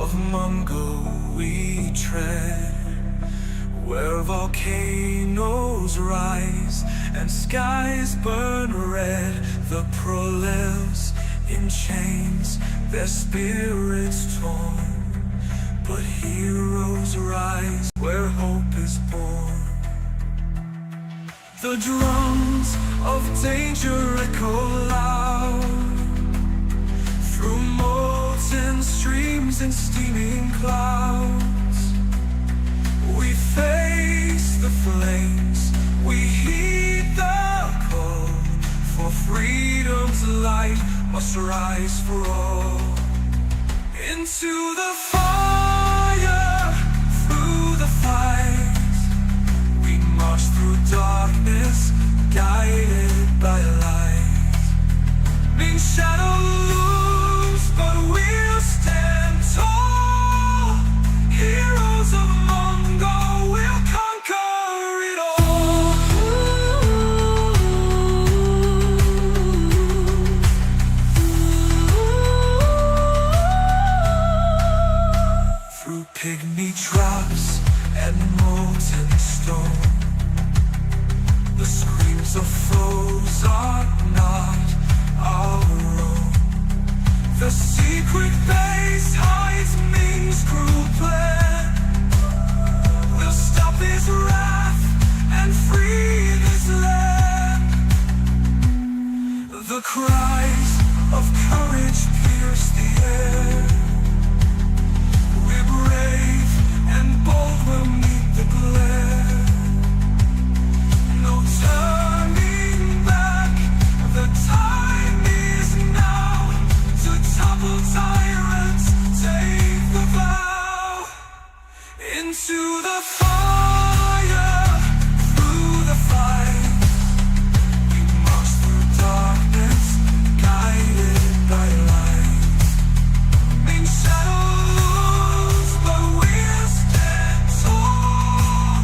of Mongo we tread, where volcanoes rise and skies burn red. The prolets in chains, their spirits torn, but heroes rise where hope is born. The drums of danger echo loud through molten streams and steaming clouds. We face the flames, we heed the call, for freedom's light must rise for all. Into the fire, through the fight, we march through darkness, guided by light. Ming shadow looms, but we'll stand tall. Heroes of Mongo will conquer it all. Through pygmy traps and molten stone, the screams of foes are not our own. The secret base hides Ming's cruel plan. We'll stop his wrath and free this land. The cries of courage pierce the air. We're brave and bold, we'll meet the glare. No turning back, the time is now to topple tyrants, take the vow. Into the fire, through the fight, we march through darkness, guided by light. Ming shadows, but we'll stand tall.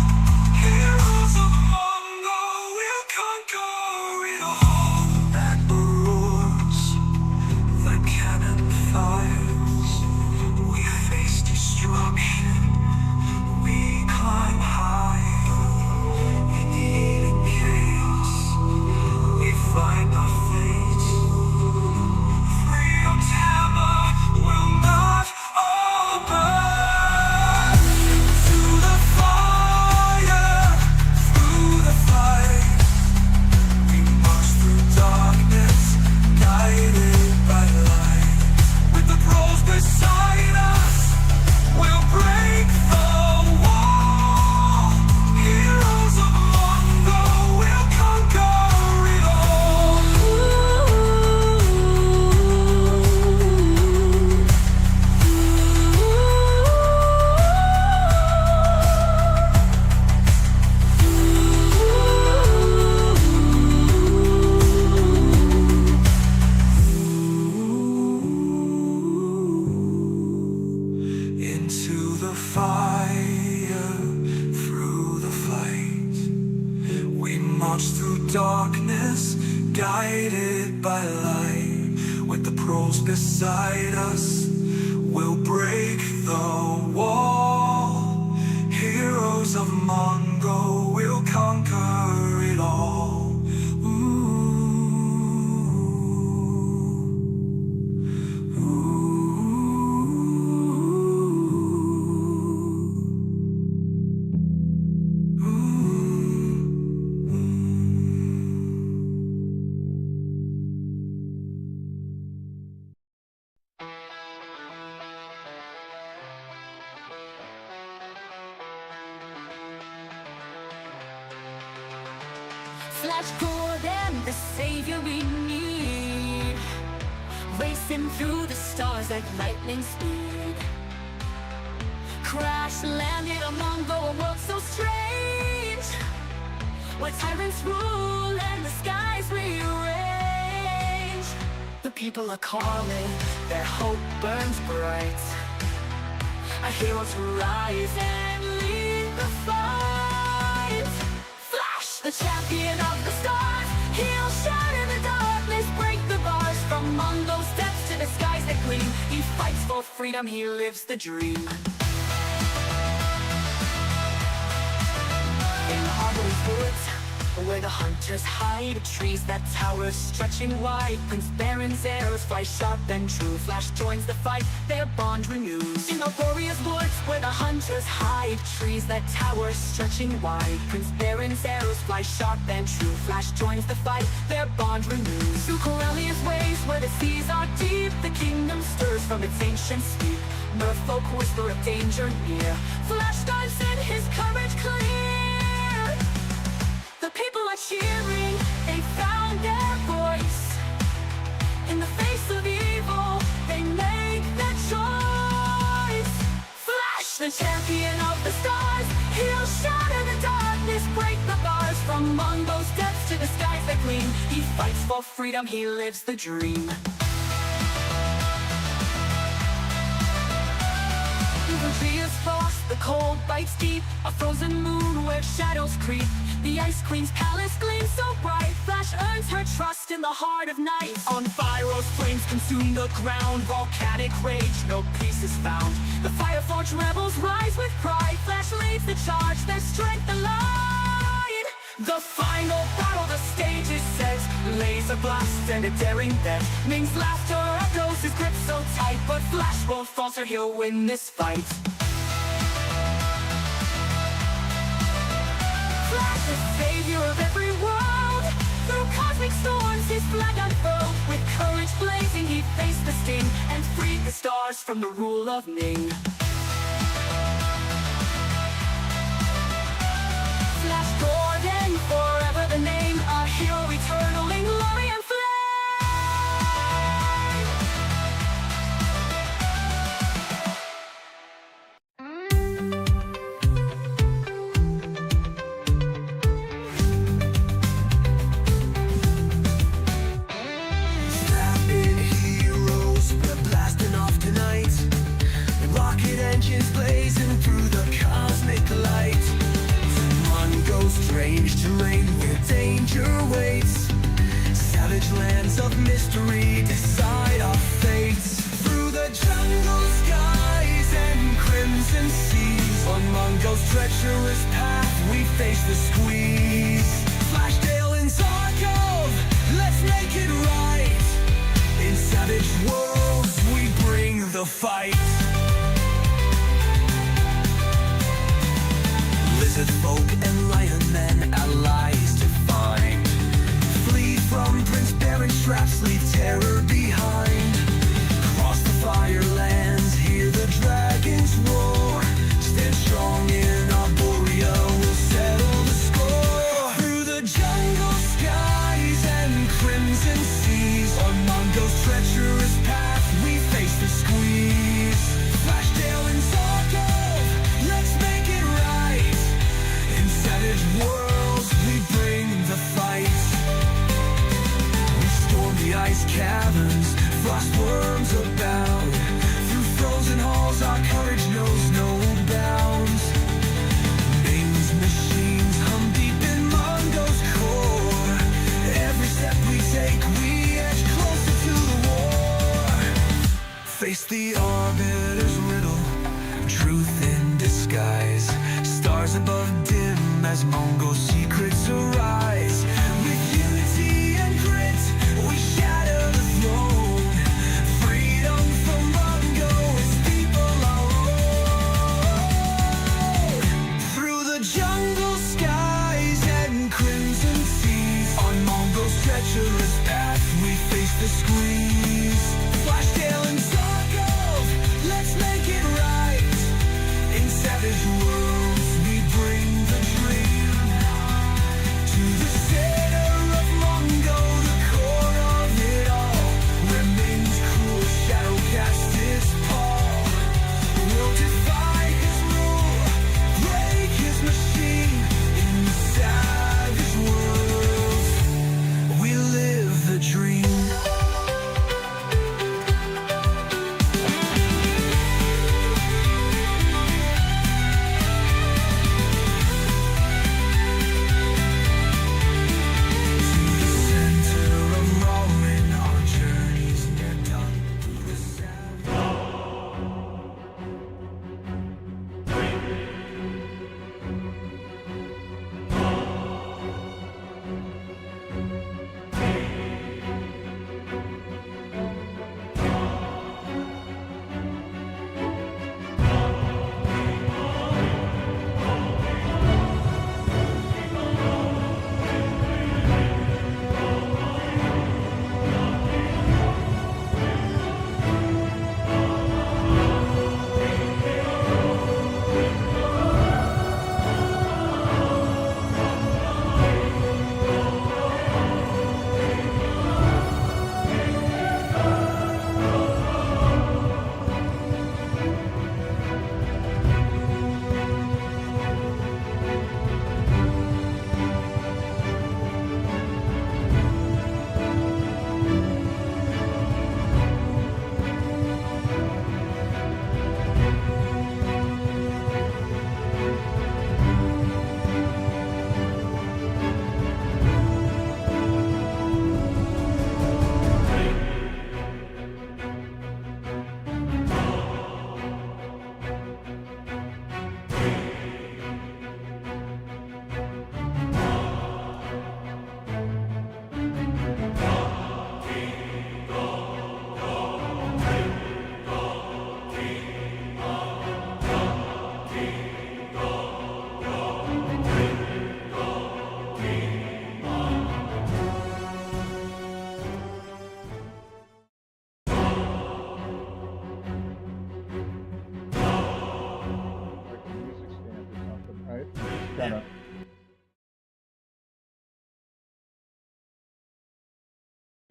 Heroes of Mongo will conquer it all. That roars, the cannon fires, we face destruction, we climb higher. In the eating chaos, we find our fate. Freedom's hammer will not all burn. To the fire, through the fight, we march through darkness, guided by light. With the pros beside us, we'll break the wall. Heroes of Mongo will conquer it all. Into the fire, through the fight, we march through darkness, guided by light. With the pros beside us, we'll break the wall. Heroes of Mongo will conquer it all. Flash Gordon, the savior we need, racing through the stars like lightning speed. Crash landed among a world so strange, where tyrants rule and the skies rearrange. The people are calling, their hope burns bright. Our heroes rise and lead the fight. Flash, the champion of the stars, he'll shine in the darkness, break the bars. From Mongo steps to the skies that gleam, he fights for freedom. freedom, he lives the dream. In Arborians woods, where the hunters hide, trees that tower stretching wide, Prince Baron's arrows fly sharp and true. Flash joins the fight, their bond renews. In Arborians woods, where the hunters hide, trees that tower stretching wide, Prince Baron's arrows fly sharp and true. Flash joins the fight, their bond renews. Through Coralians ways, where the seas are deep, the kingdom stirs from its ancient steep. Merfolk whisper of danger near, Flash dives in, his courage clear. The people are cheering, they found their voice. In the face of evil, they make their choice. Flash, the champion of the stars, he'll shatter the darkness, break the bars. From Mongo's depths to the skies that gleam, he fights for freedom, he lives the dream. The tree is frost, the cold bites deep, a frozen moon where shadows creep. The Ice Queen's palace gleams so bright, Flash earns her trust in the heart of night. On fire rose flames consume the ground, volcanic rage, no peace is found. The Fireforged rebels rise with pride, Flash leads the charge, their strength aligned. The final battle, the stage is set, laser blast and a daring bet. Ming's laughter echoes, his grip so tight, but Flash won't falter, he'll win this fight. Flash, the savior of every world, through cosmic storms his flag unfurled. With courage blazing he faced the sting, and freed the stars from the rule of Ming. Flash Gordon, forever the name, a hero eternal in glory and flame. Blazing through the cosmic light, Mongo's strange terrain where danger waits. Savage lands of mystery decide our fates. Through the jungle skies and crimson seas, on Mongo's treacherous path we face the squeeze. Flashdale and Zarkov, let's make it right. In savage worlds we bring the fight. Lizard folk and lion men, allies to find. Flee from Prince Baron's traps, leave terror behind. Cross the firelands, hear the dragons roar. Stand strong in Arboria, we'll settle the score. Through the jungle skies and crimson seas, on Mongo's treacherous path we face the squeeze.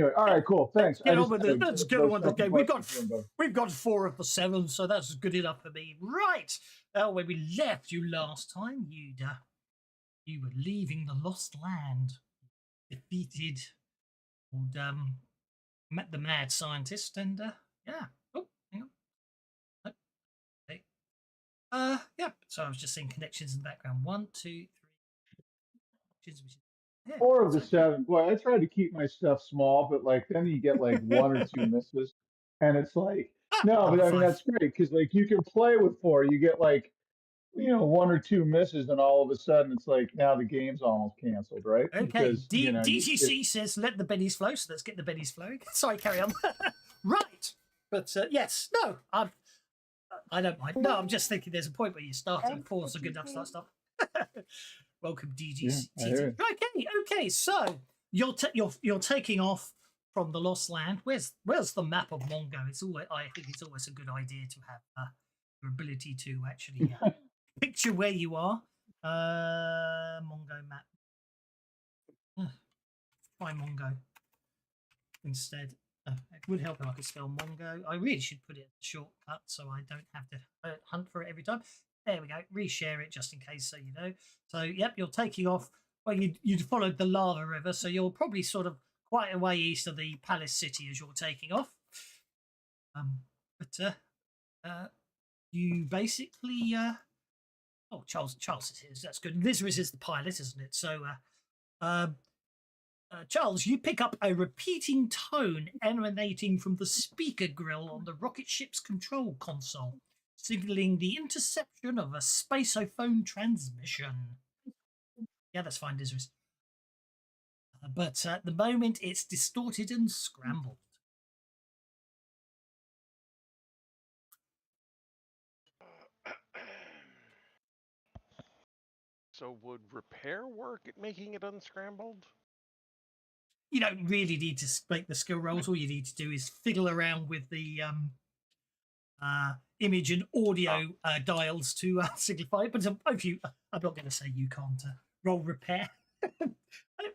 Anyway, all right, cool. Thanks. Get on with it. Let's go on with the game. We've got 4 of the 7, so that's good enough for me. Right. When we left you last time, you were leaving the Lost Land, defeated, and met the mad scientist, and yeah. Oh, hang on. Okay. Yeah. So I was just seeing connections in the background. 1, 2, 3. Yeah, 4 of the 7. Boy, I tried to keep my stuff small, but like then you get like 1 or 2 misses, and it's like no, but I mean that's great because like you can play with 4. You get like 1 or 2 misses, and all of a sudden it's like now the game's almost canceled, right? Okay. Because, DTC says let the bennies flow, so let's get the bennies flowing. Sorry, carry on. Right, but yes, no, I don't mind. No, I'm just thinking there's a point where you start and 4's a good enough start stuff. Welcome, DGC. Yeah, Okay. So you're taking off from the Lost Land. Where's the map of Mongo? I think it's always a good idea to have your ability to actually picture where you are. Mongo map. Try Mongo instead. It would help if I could spell Mongo. I really should put it as a shortcut so I don't have to hunt for it every time. There we go. Reshare it just in case, so you know. So, yep, you're taking off. Well, you followed the lava river, so you're probably sort of quite a way east of the palace city as you're taking off. You basically. Oh, Charles is here. That's good. Liz is the pilot, isn't it? So, Charles, you pick up a repeating tone emanating from the speaker grill on the rocket ship's control console, signaling the interception of a spacophone transmission. Yeah, that's fine, Dizris. But at the moment, it's distorted and scrambled. So would repair work at making it unscrambled? You don't really need to make the skill rolls. All you need to do is fiddle around with the image and audio dials to signify it. But if you, I'm not going to say you can't roll repair.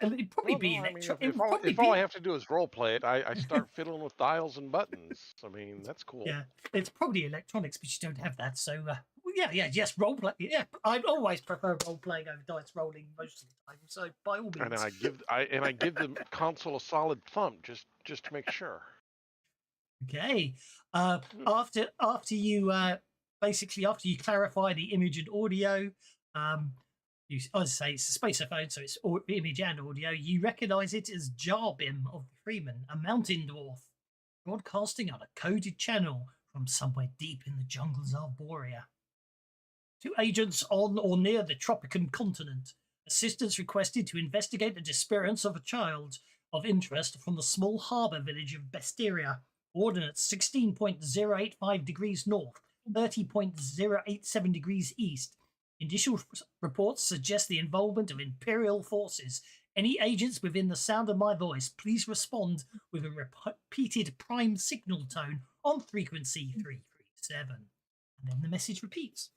It'd probably be electronic. If all I have to do is role play it, I start fiddling with dials and buttons. I mean, that's cool. Yeah, it's probably electronics, but you don't have that. So, yes, role play. Yeah, I always prefer role playing over dice rolling most of the time. So, by all means. And I give the console a solid thump just to make sure. Okay. After you after you clarify the image and audio, as I say, it's a spacophone, so it's image and audio. You recognise it as Jarbim of the Freemen, a mountain dwarf, broadcasting on a coded channel from somewhere deep in the jungles of Arboria. 2 agents on or near the Tropican continent. Assistance requested to investigate the disappearance of a child of interest from the small harbour village of Bestiria. Coordinates 16.085 degrees north, 30.087 degrees east. Initial reports suggest the involvement of Imperial forces. Any agents within the sound of my voice, please respond with a repeated prime signal tone on frequency 337. And then the message repeats.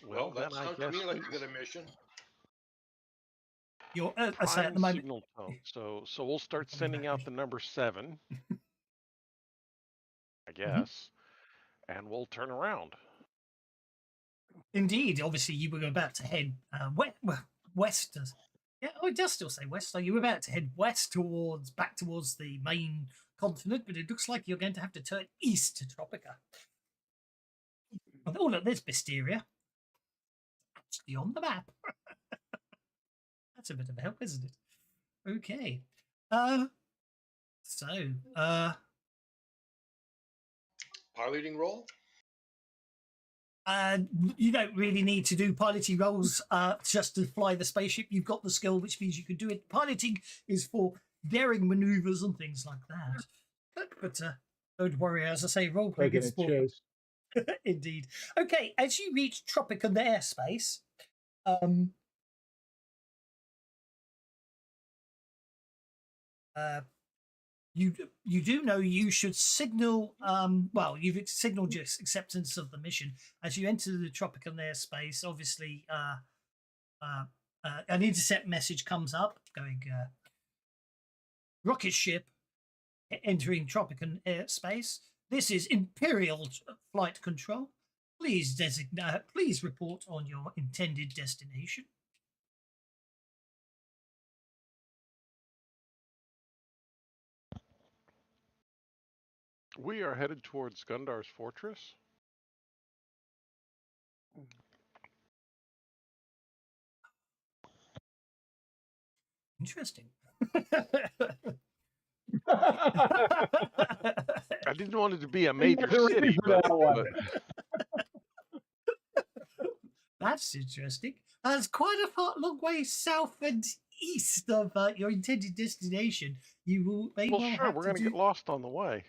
Well, that sounds to me like a good mission. You're I say at the moment. Signal tone. So we'll start sending out the number 7, I guess, and we'll turn around. Indeed, obviously you were about to head west. Yeah, it does still say west. So you were about to head west back towards the main continent, but it looks like you're going to have to turn east to Tropica. Oh, look, there's Bisteria. Actually on the map. That's a bit of a help, isn't it? Okay. Piloting role? You don't really need to do piloting roles just to fly the spaceship. You've got the skill, which means you can do it. Piloting is for daring maneuvers and things like that. But don't worry, as I say, role playing is sport. Indeed. Okay, as you reach Tropican airspace, you do know you should signal. You've signaled your acceptance of the mission as you enter the Tropican airspace. Obviously, an intercept message comes up going, rocket ship entering Tropican airspace. This is Imperial Flight Control. Please report on your intended destination. We are headed towards Gundar's fortress. Interesting. I didn't want it to be a major You're ready city, for that one. That's interesting. That's quite a long way south and east of your intended destination. You will may well sure, have we're to going to get lost on the way.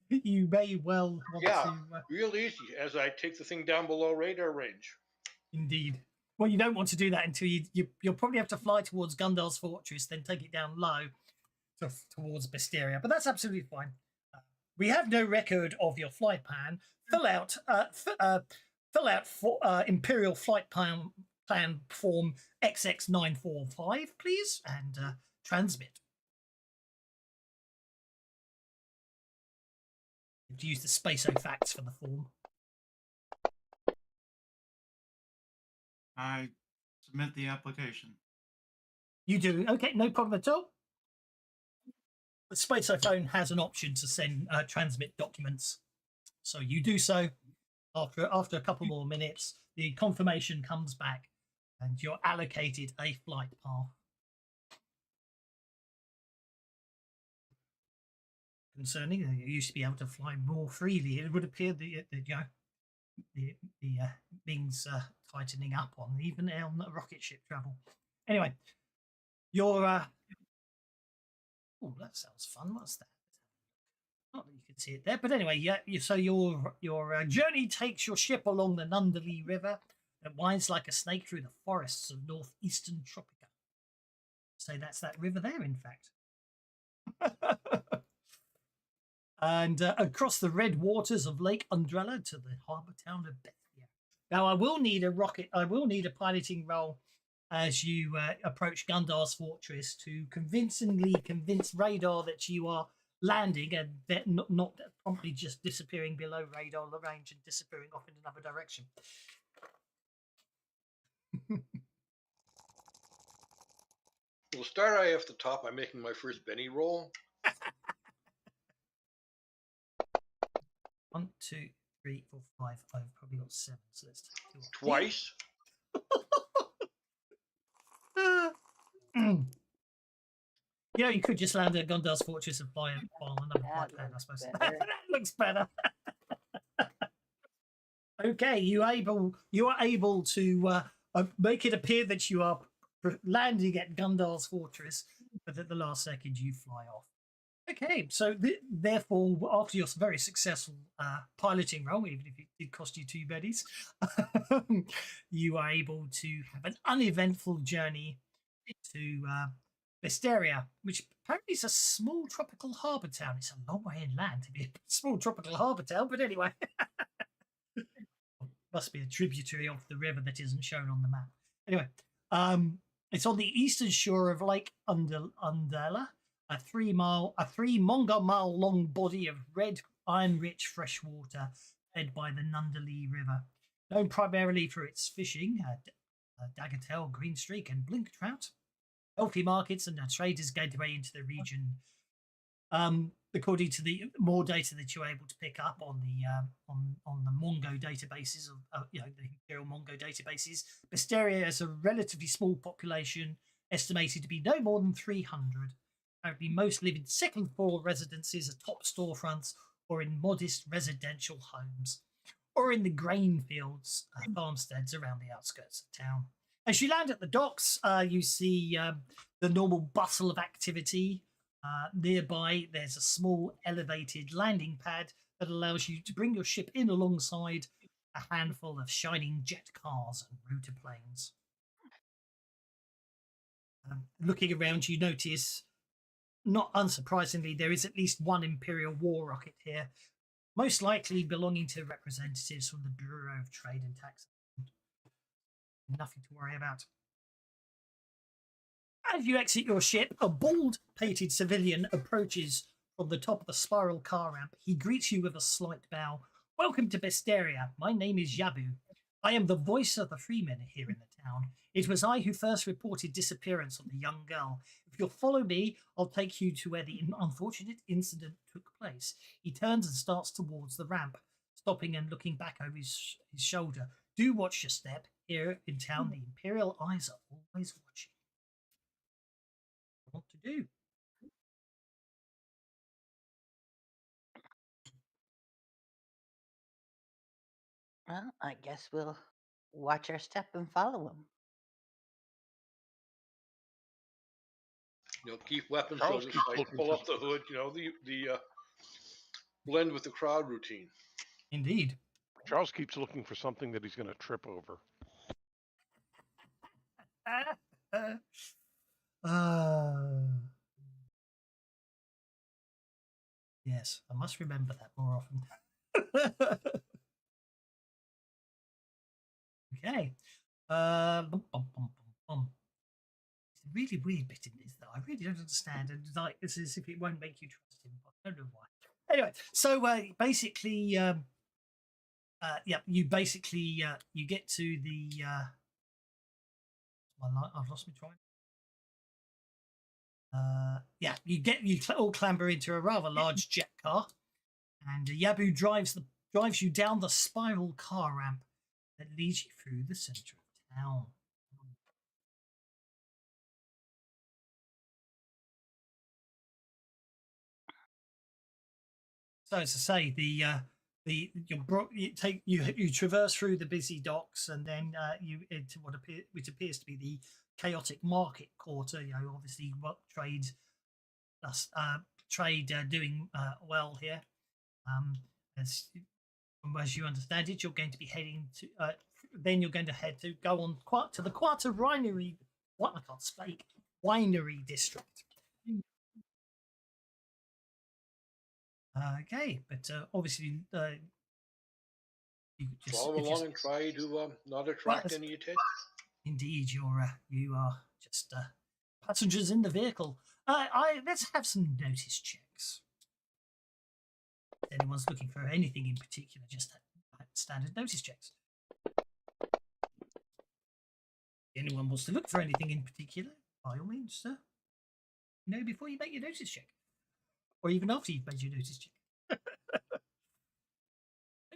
You may well want Yeah, to. real easy as I take the thing down below radar range. Indeed. Well, you don't want to do that until you'll probably have to fly towards Gundar's fortress, then take it down low towards Besteria. But that's absolutely fine. We have no record of your flight plan. Fill out Imperial flight plan form XX945, please, and transmit. You have to use the Spaco facts for the form. I submit the application. You do? Okay, no problem at all. The Spacophone has an option to send transmit documents, so you do so. After a couple more minutes, the confirmation comes back, and you're allocated a flight path. Concerning, you used to be able to fly more freely. It would appear that the Ming's tightening up on even on the rocket ship travel. Anyway, your oh, that sounds fun. What's that? Not that you can see it there, but anyway, yeah. So your journey takes your ship along the Nundali River that winds like a snake through the forests of northeastern Tropica. So that's that river there, in fact. And across the red waters of Lake Undrella to the harbour town of Bethia. Now, I will need a piloting roll as you approach Gundar's fortress to convincingly convince radar that you are landing and that not promptly just disappearing below radar range and disappearing off in another direction. We'll start right off the top by making my first Benny roll. 1, 2, 3, 4, 5. I've probably got 7, so let's take 2 off. Twice. You know, you could just land at Gundar's fortress and fly on another flight plan, I suppose. That looks better. Okay, you are able to make it appear that you are landing at Gundar's fortress, but at the last second you fly off. Okay, so therefore, after your very successful piloting role, even if it did cost you 2 bennies, you are able to have an uneventful journey to Besteria, which apparently is a small tropical harbour town. It's a long way inland to be a small tropical harbour town, but anyway. Must be a tributary of the river that isn't shown on the map. Anyway, it's on the eastern shore of Lake Undella, a 3 Mongo mile long body of red, iron-rich fresh water fed by the Nundali River. Known primarily for its fishing, daggertail, green streak, and blink trout. Healthy markets and a trader's gateway into the region. According to the more data that you're able to pick up on the Mongo databases of the Imperial Mongo databases, Besteria has a relatively small population, estimated to be no more than 300. Apparently, most live in second-floor residences, atop storefronts, or in modest residential homes, or in the grain fields, farmsteads around the outskirts of town. As you land at the docks, you see the normal bustle of activity. Nearby, there's a small elevated landing pad that allows you to bring your ship in alongside a handful of shining jet cars and rotor planes. Looking around, you notice, not unsurprisingly, there is at least one Imperial war rocket here, most likely belonging to representatives from the Bureau of Trade and Taxation. Nothing to worry about. As you exit your ship, a bald-pated civilian approaches from the top of the spiral car ramp. He greets you with a slight bow. Welcome to Besteria. My name is Yabu. I am the voice of the Freemen here in the town. It was I who first reported disappearance of the young girl. If you'll follow me, I'll take you to where the unfortunate incident took place. He turns and starts towards the ramp, stopping and looking back over his shoulder. Do watch your step. Here in town, the Imperial eyes are always watching. What to do? Well, I guess we'll watch our step and follow him. Keep weapons Charles so to keeps like looking pull for up the hood. The blend with the crowd routine. Indeed. Charles keeps looking for something that he's going to trip over. Yes, I must remember that more often. Okay. It's a really weird bit in this that I really don't understand, and like this is if it won't make you trust him. I don't know why. Anyway, so basically, yeah, you basically you get to the. I've lost my train. Yeah, you all clamber into a rather large jet car, and Yabu drives you down the spiral car ramp that leads you through the centre of town. So as I say, you traverse through the busy docks, and then you into which appears to be the chaotic market quarter. You know, obviously, what trade doing well here. As you understand it, you're going to be heading to. Then you're going to go on to the Winery. What I can't speak. Winery district. Okay, but obviously, you just Follow along and try to not attract any attention. Indeed, you are just passengers in the vehicle. Let's have some notice checks. If anyone's looking for anything in particular, just standard notice checks. If anyone wants to look for anything in particular, by all means, sir. Before you make your notice check. Or even after you've made your notice check.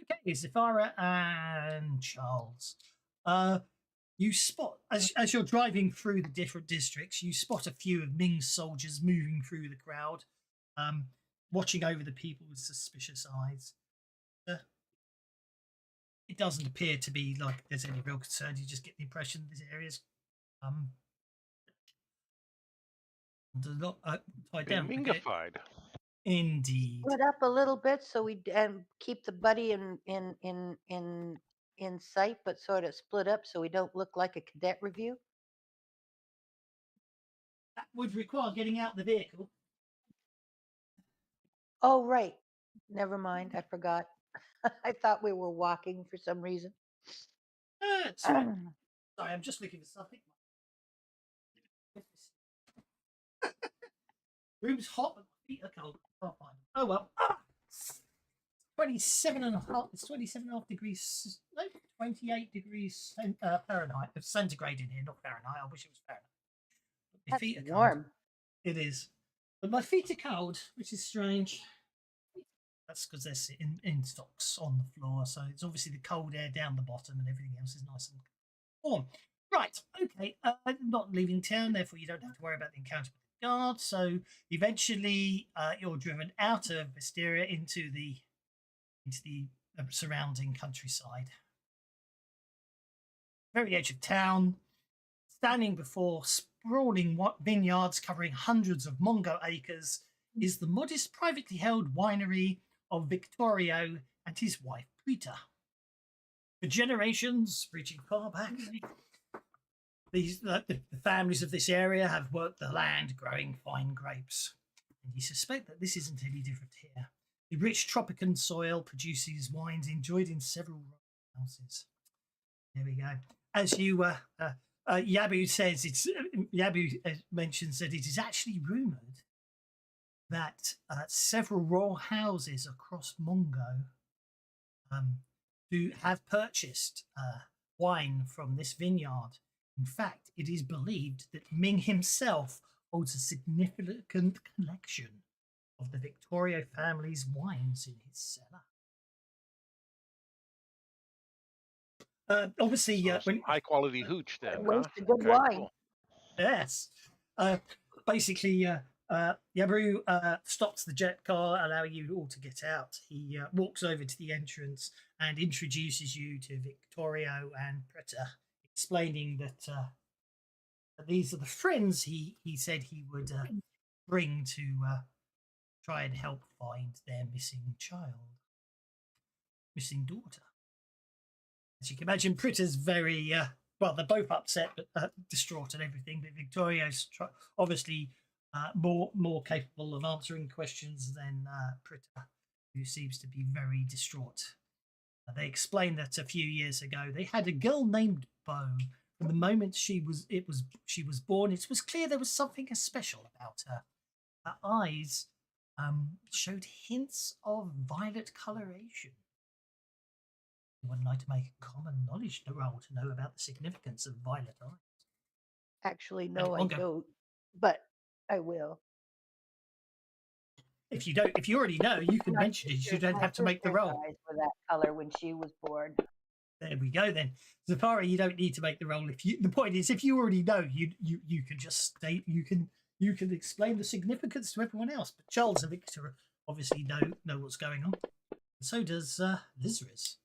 Okay, Zafara and Charles. You spot, as you're driving through the different districts, you spot a few of Ming's soldiers moving through the crowd, watching over the people with suspicious eyes. It doesn't appear to be like there's any real concern. You just get the impression this area's tied down. Mingified. Indeed. Split up a little bit so we keep the buddy in sight, but sort of split up so we don't look like a cadet review. That would require getting out the vehicle. Oh, right. Never mind. I forgot. I thought we were walking for some reason. Sorry, I'm just looking for something. Room's hot, but my feet are cold. Can't find them. Oh well. 27.5. It's 27.5 degrees. No, 28 degrees Fahrenheit. It's centigrade in here, not Fahrenheit. I wish it was Fahrenheit. But my feet are warm. cold. It is, but my feet are cold, which is strange. That's because they're sitting in stocks on the floor, so it's obviously the cold air down the bottom, and everything else is nice and warm. Right. Okay. Not leaving town, therefore you don't have to worry about the encounter with the guards. So eventually, you're driven out of Besteria into the surrounding countryside. Very edge of town, standing before sprawling vineyards covering hundreds of Mongo acres, is the modest privately held winery of Victorio and his wife Rita. For generations, reaching far back, the families of this area have worked the land growing fine grapes, and you suspect that this isn't any different here. The rich Tropican soil produces wines enjoyed in several houses. There we go. as you Yabu says, Yabu mentions that it is actually rumored that several royal houses across Mongo do have purchased wine from this vineyard. In fact, it is believed that Ming himself holds a significant collection of the Victoria family's wines in his cellar. Obviously, So some high quality hooch then, huh? Waste a good Okay, wine. cool. yes. Basically, Yabru stops the jet car, allowing you all to get out. He walks over to the entrance and introduces you to Victorio and Preta, explaining that these are the friends he said he would bring to try and help find their missing daughter. As you can imagine, Prita's very well. They're both upset, but distraught and everything. But Victorio's obviously more capable of answering questions than Prita, who seems to be very distraught. They explained that a few years ago they had a girl named Bo. From the moment she was born, it was clear there was something special about her. Her eyes showed hints of violet coloration. You would like to make a common knowledge roll to know about the significance of violet eyes. Actually, no, I Mongo. don't, but I will. If you already know, you can mention it. You don't have to make the roll. Eyes were that color when she was born. There we go then. Zafari, you don't need to make the roll. The point is, if you already know, you can just state you can explain the significance to everyone else. But Charles and Victor obviously know what's going on. So does Lizris.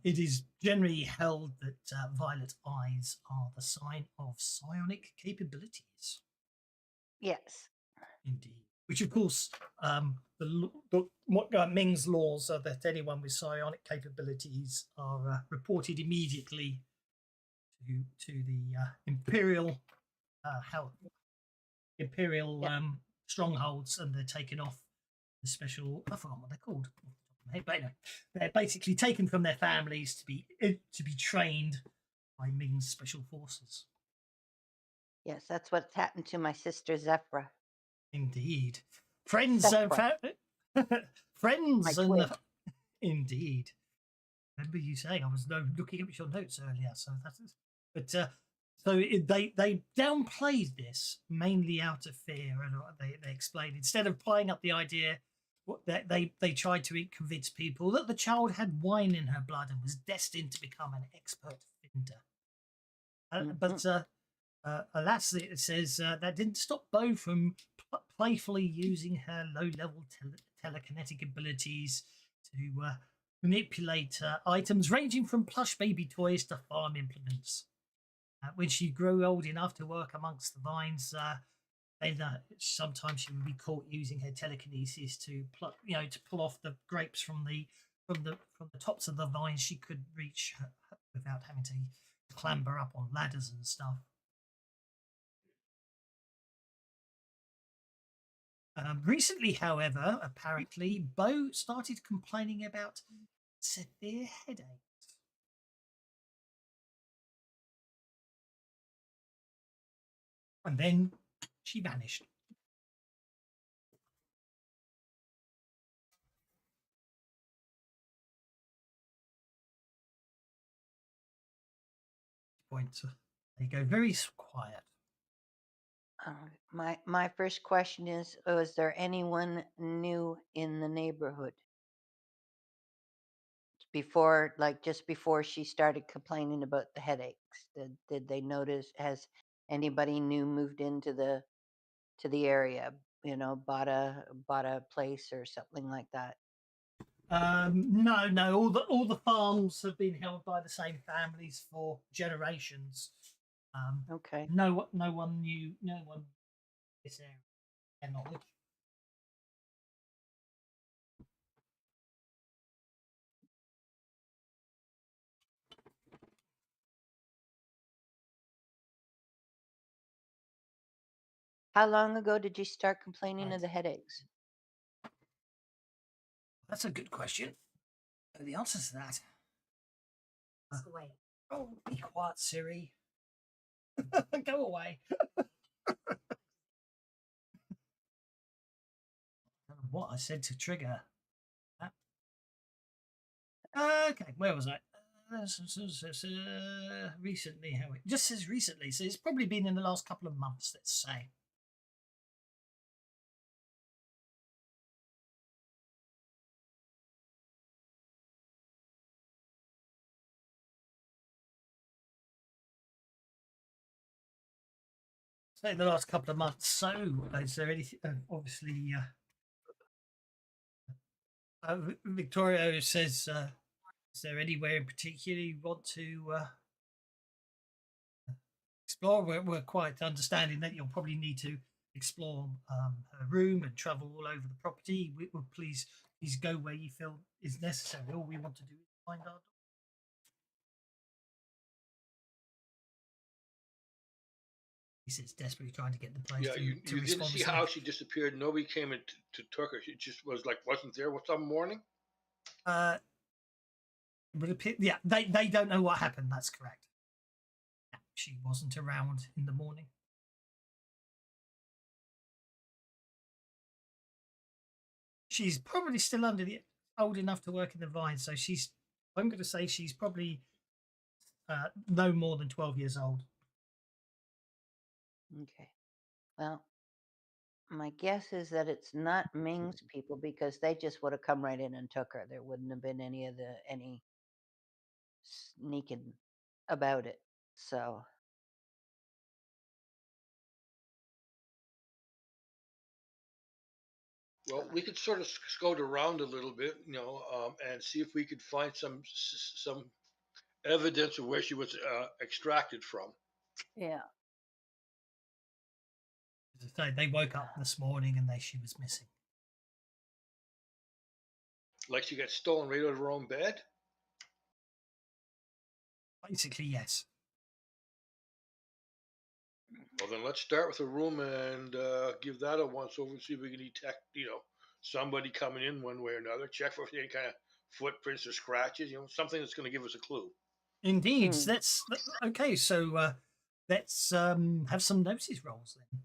It is generally held that violet eyes are the sign of psionic capabilities. Yes. Indeed. Which, of course, Ming's laws are that anyone with psionic capabilities are reported immediately to the imperial strongholds, and they're taken off the special. I forgot what they're called. But anyway, they're basically taken from their families to be trained by Ming's special forces. Yes, that's what's happened to my sister Zephyra. Indeed, friends and friends and indeed. Remember you saying I was looking at your notes earlier, so that's it. But they downplayed this mainly out of fear, and they explained instead of playing up the idea. They tried to convince people that the child had wine in her blood and was destined to become an expert finder. But alas, it says that didn't stop Bo from playfully using her low-level telekinetic abilities to manipulate items ranging from plush baby toys to farm implements. When she grew old enough to work amongst the vines, then sometimes she would be caught using her telekinesis to pull off the grapes from the tops of the vines she could reach without having to clamber up on ladders and stuff. Recently, however, apparently, Bo started complaining about severe headaches. And then she vanished. They go very quiet. My first question is: was there anyone new in the neighborhood before, just before she started complaining about the headaches? Did they notice? Has anybody new moved into the area? Bought a place or something like that? No. All the farms have been held by the same families for generations. Okay. No one knew. No one this area. Their knowledge. How long ago did you start complaining of the headaches? That's a good question. The answer to that. Oh, be quiet, Siri. Go away. I don't know what I said to trigger that. Okay, where was I? Recently, how it just says recently, so it's probably been in the last couple of months, let's say. Say the last couple of months. So, is there anything? Obviously, Victoria says, "Is there anywhere in particular you want to explore?" We're quite understanding that you'll probably need to explore her room and travel all over the property. Please go where you feel is necessary. All we want to do is find our. He says, desperately trying to get the place Yeah, to, you didn't respond. see how she disappeared. Nobody came in to took her. She just was like wasn't there some morning. Yeah, they don't know what happened. That's correct. She wasn't around in the morning. She's probably still old enough to work in the vine, so I'm going to say she's probably no more than 12 years old. Okay. Well, my guess is that it's not Ming's people because they just would have come right in and took her. There wouldn't have been any sneaking about it. So Well, we could sort of scout around a little bit, and see if we could find some evidence of where she was extracted from. yeah. As I say, they woke up this morning and she was missing. Like she got stolen right out of her own bed. Basically, yes. Well, then let's start with a room and give that a once over and see if we can detect, somebody coming in one way or another. Check for any kind of footprints or scratches, something that's going to give us a clue. Indeed. Let's okay. So let's have some notice rolls then.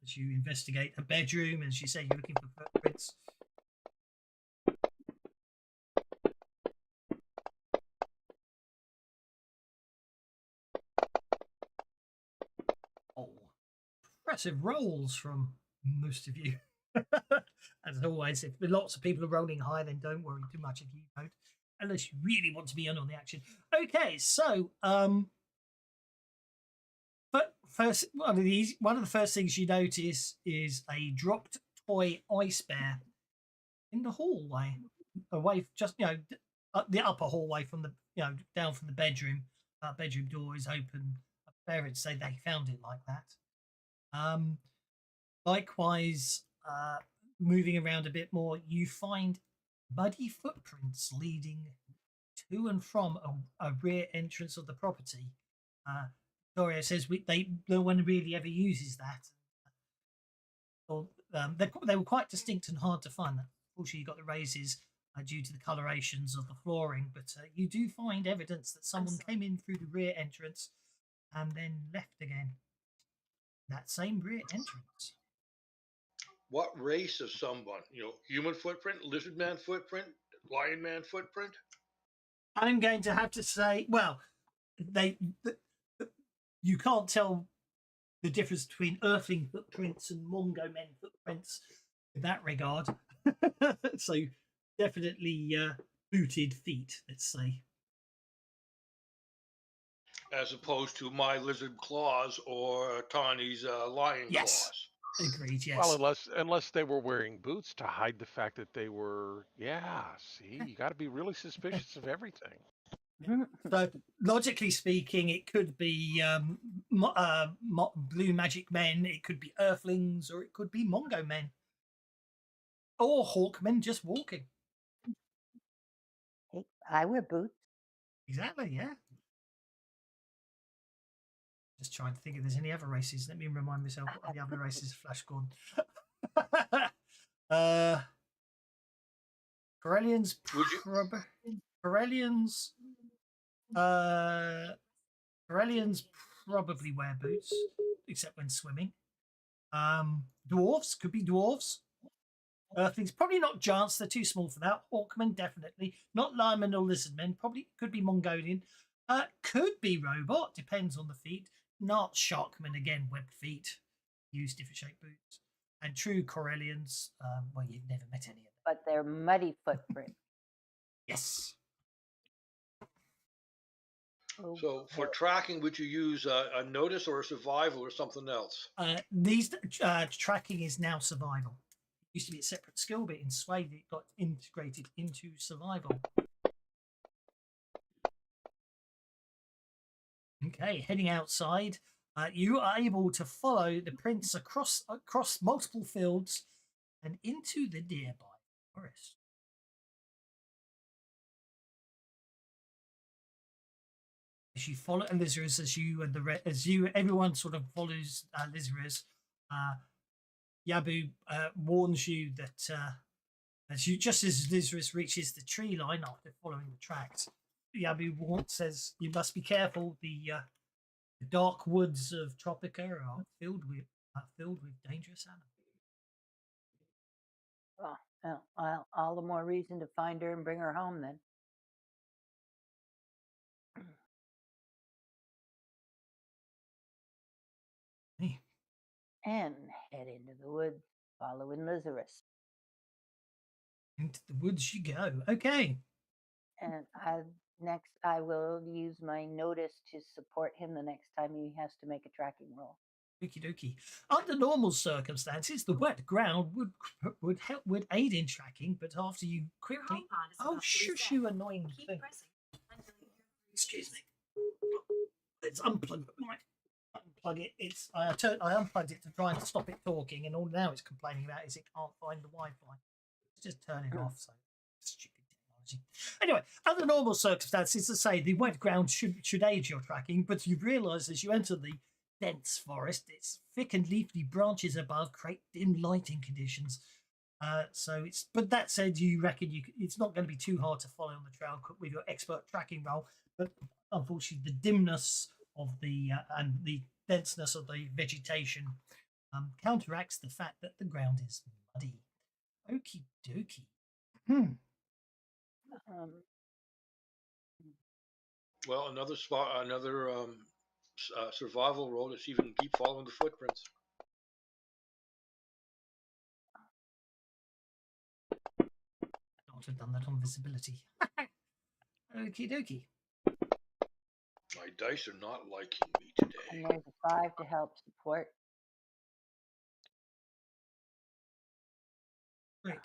As you investigate a bedroom, as you say, you're looking for footprints. Oh, impressive rolls from most of you. As always, if lots of people are rolling high, then don't worry too much if you don't, unless you really want to be in on the action. Okay, so but first, one of the first things you notice is a dropped toy ice bear in the hallway, away just the upper hallway from the down from the bedroom. Bedroom door is open. Parents say they found it like that. Likewise, moving around a bit more, you find muddy footprints leading to and from a rear entrance of the property. Victoria says no one really ever uses that. Or, they were quite distinct and hard to find. Unfortunately, you got the raises due to the colorations of the flooring, but you do find evidence that someone came in through the rear entrance and then left again. That same rear entrance. What race of someone? Human footprint, lizard man footprint, lion man footprint? I'm going to have to say, well, you can't tell the difference between earthling footprints and Mongo men footprints in that regard. So definitely booted feet, let's say. As opposed to my lizard claws or Tawny's lion claws. Agreed, yes. Well, unless they were wearing boots to hide the fact that they were. Yeah, see, you got to be really suspicious of everything. So logically speaking, it could be blue magic men, it could be earthlings, or it could be Mongo men, or hawkmen just walking. Hey, I wear boots. Exactly, yeah. Just trying to think if there's any other races. Let me remind myself what the other races Flash gone. Coralians. Coralians. Coralians probably wear boots, except when swimming. Dwarfs could be dwarves. Earthlings probably not giants; they're too small for that. Hawkmen definitely not. Linemen or lizardmen probably could be Mongolian. Could be robot. Depends on the feet. Not sharkmen again. Webbed feet. Use different shaped boots. And true Coralians. Well, you've never met any of them. But they're muddy footprints. Yes. So for tracking, would you use a notice or a survival or something else? These tracking is now survival. It used to be a separate skill, but in Sway it got integrated into survival. Okay, heading outside, you are able to follow the prints across multiple fields and into the nearby forest. As you follow Lizaras, everyone sort of follows Lizaras. Yabu warns you that just as Lizaras reaches the tree line after following the tracks, Yabu says you must be careful. The dark woods of Tropica are filled with dangerous animals. Well, all the more reason to find her and bring her home then. And head into the woods, following Lizaras. Into the woods you go. Okay. And I will use my notice to support him the next time he has to make a tracking roll. Okie dokie. Under normal circumstances, the wet ground would aid in tracking, but after you quickly shush you annoying thing. Excuse me. Let's unplug it. Unplug it. I unplugged it to try and stop it talking, and all now it's complaining about is it can't find the Wi-Fi. Just turn it off. So stupid technology. Anyway, under normal circumstances, to say the wet ground should aid your tracking, but you realise as you enter the dense forest, its thick and leafy branches above create dim lighting conditions. But that said, you reckon it's not going to be too hard to follow on the trail with your expert tracking roll. But unfortunately, the dimness of and the denseness of the vegetation counteracts the fact that the ground is muddy. Okie dokie. Well, another survival roll to see if we can keep following the footprints. Not have done that on visibility. Okie dokie. My dice are not liking me today. And there's a 5 to help support. Great.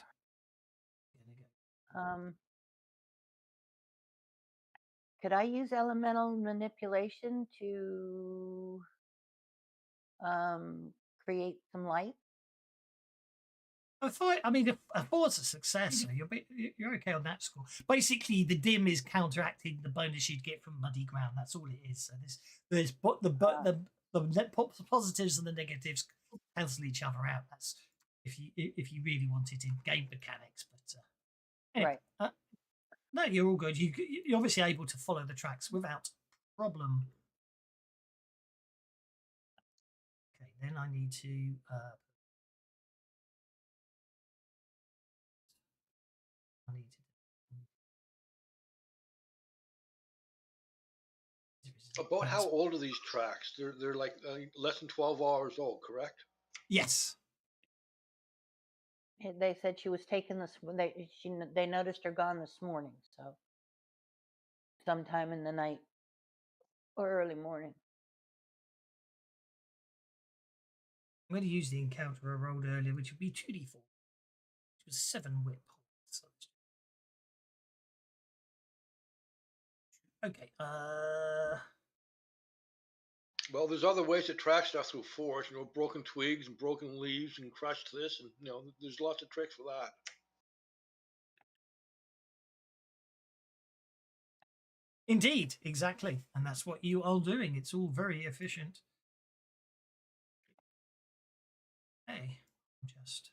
Could I use elemental manipulation to create some light? If it's a success, so you're okay on that score. Basically, the dim is counteracting the bonus you'd get from muddy ground. That's all it is. So there's the positives and the negatives cancel each other out. That's if you really want it in game mechanics. But anyway, right. No, you're all good. You're obviously able to follow the tracks without problem. Okay, then I need to. About how old are these tracks? They're like less than 12 hours old, correct? Yes. They said she was taken they noticed her gone this morning, so sometime in the night or early morning. I'm going to use the encounter I rolled earlier, which would be 2d4, which was 7 whip. Okay. Well, there's other ways to track stuff through forest, broken twigs and broken leaves and crushed this, and there's lots of tricks for that. Indeed, exactly, and that's what you are doing. It's all very efficient. Okay, just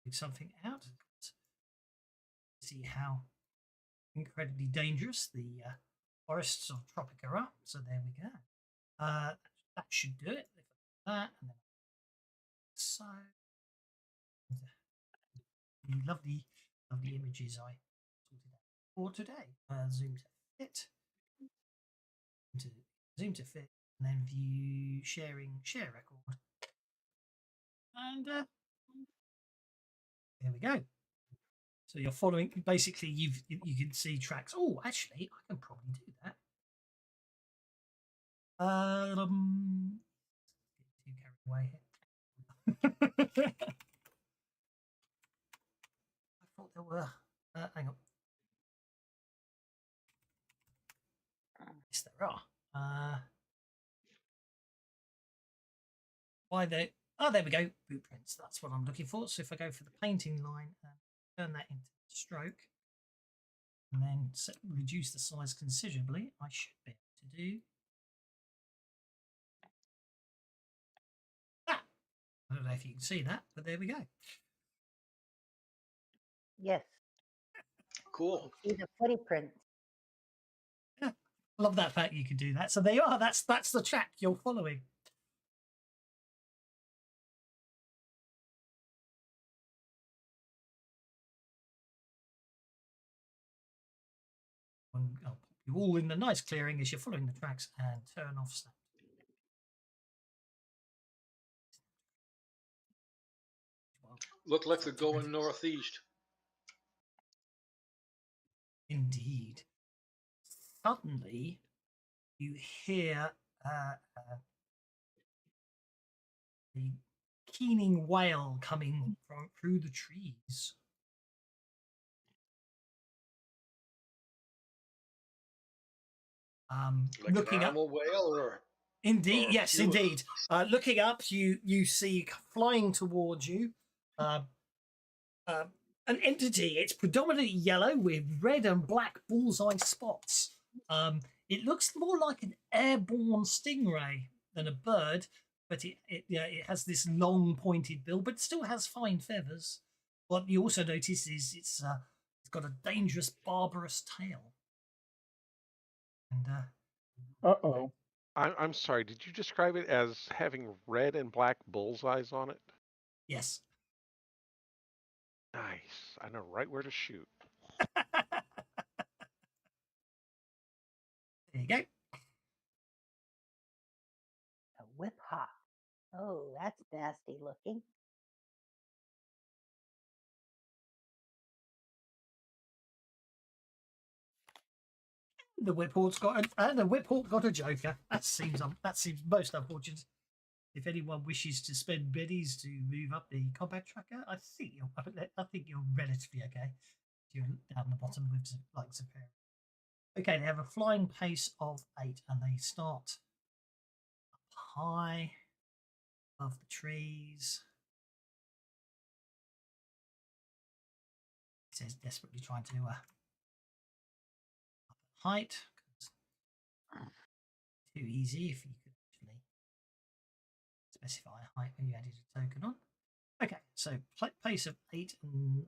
take something out. See how incredibly dangerous the forests of Tropica up. So there we go. That should do it. That and then so the lovely images I sorted out for today. Zoom to fit. Zoom to fit, and then view sharing share record. And there we go. So you're following. Basically, you can see tracks. Oh, actually, I can probably do that. Too carried away here. I thought there were. Hang on. Yes, there are. Why they? Oh, there we go. Blueprints. That's what I'm looking for. So if I go for the painting line and turn that into stroke, and then reduce the size considerably, I should be able to do that. I don't know if you can see that, but there we go. Yes. Cool. See the footprints. Yeah, love that fact you can do that. So there you are. That's the track you're following. I'll pop you all in the nice clearing as you're following the tracks and turn off snap. Look like they're going northeast. Indeed. Suddenly, you hear the keening wail coming from through the trees. Like looking an up, animal whale, or indeed, or yes, few- indeed. Looking up, you see flying towards you an entity. It's predominantly yellow with red and black bullseye spots. It looks more like an airborne stingray than a bird, but it has this long pointed bill, but it still has fine feathers. What you also notice is it's got a dangerous, barbarous tail. And Uh-oh. I'm sorry. Did you describe it as having red and black bullseyes on it? yes. Nice. I know right where to shoot. There you go. A whip hawk. Oh, that's nasty looking. The Whiphawk's got a Joker. That seems most unfortunate. If anyone wishes to spend biddies to move up the combat tracker, I think you're relatively okay. You're down the bottom with like superior. Okay, they have a flying pace of 8, and they start up high above the trees. It says desperately trying to up height. Too easy if you could actually specify a height when you added a token on. Okay, so pace of 8 and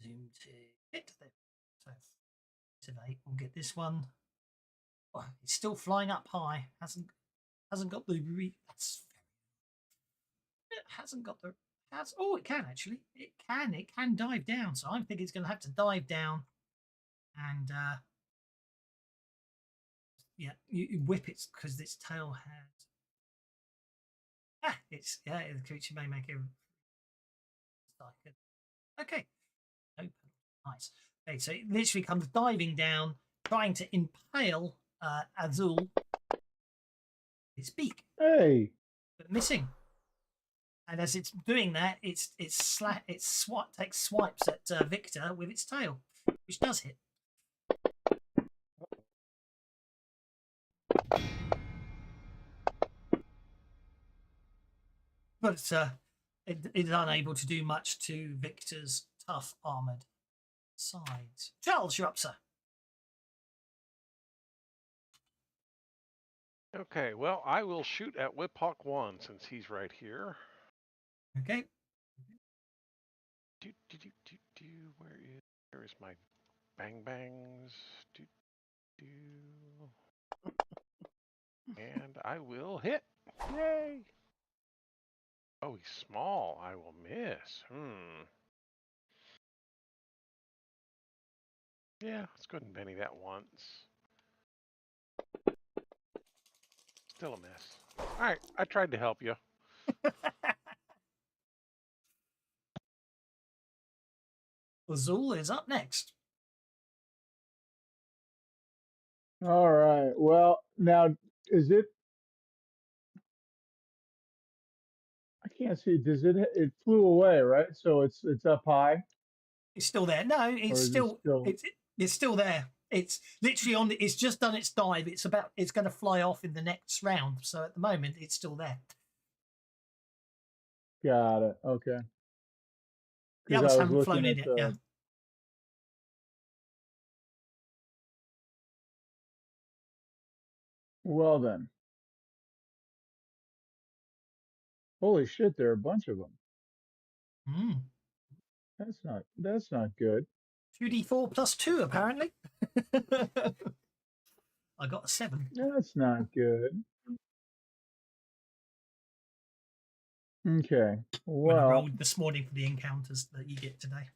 zoom to hit there. So pace of 8, we'll get this one. Oh, it's still flying up high. Hasn't got the it hasn't got the oh, it can actually. It can dive down. So I think it's going to have to dive down and yeah, you whip it because its tail has the creature may make a okay. Open. Nice. Okay, so it literally comes diving down, trying to impale Azul its beak. Hey. But missing. And as it's doing that, it takes swipes at Victor with its tail, which does hit. But it is unable to do much to Victor's tough armoured sides. Charles, you're up, sir. Okay, well, I will shoot at Whiphawk 1 since he's right here. Okay. Where Here's my bang bangs. Do, do. And I will hit. Yay! Oh, he's small. I will miss. Yeah, let's go ahead and Benny that once. Still a miss. All right, I tried to help you. Azul is up next. All right. Well, now is it? I can't see. Does it? It flew away, right? So it's up high, It's still there. No, or it's is it still still? it's still there. It's literally on. It's just done its dive. It's going to fly off in the next round. So at the moment, it's still there. Got it. Okay. The Because others I was haven't flown looking in at yet. Yeah. the. Well then. Holy shit! There are a bunch of them. Mm. That's not good. 2d4 plus 2 apparently. I got a 7. That's not good. Okay. When I Well, rolled this morning for the encounters that you get today.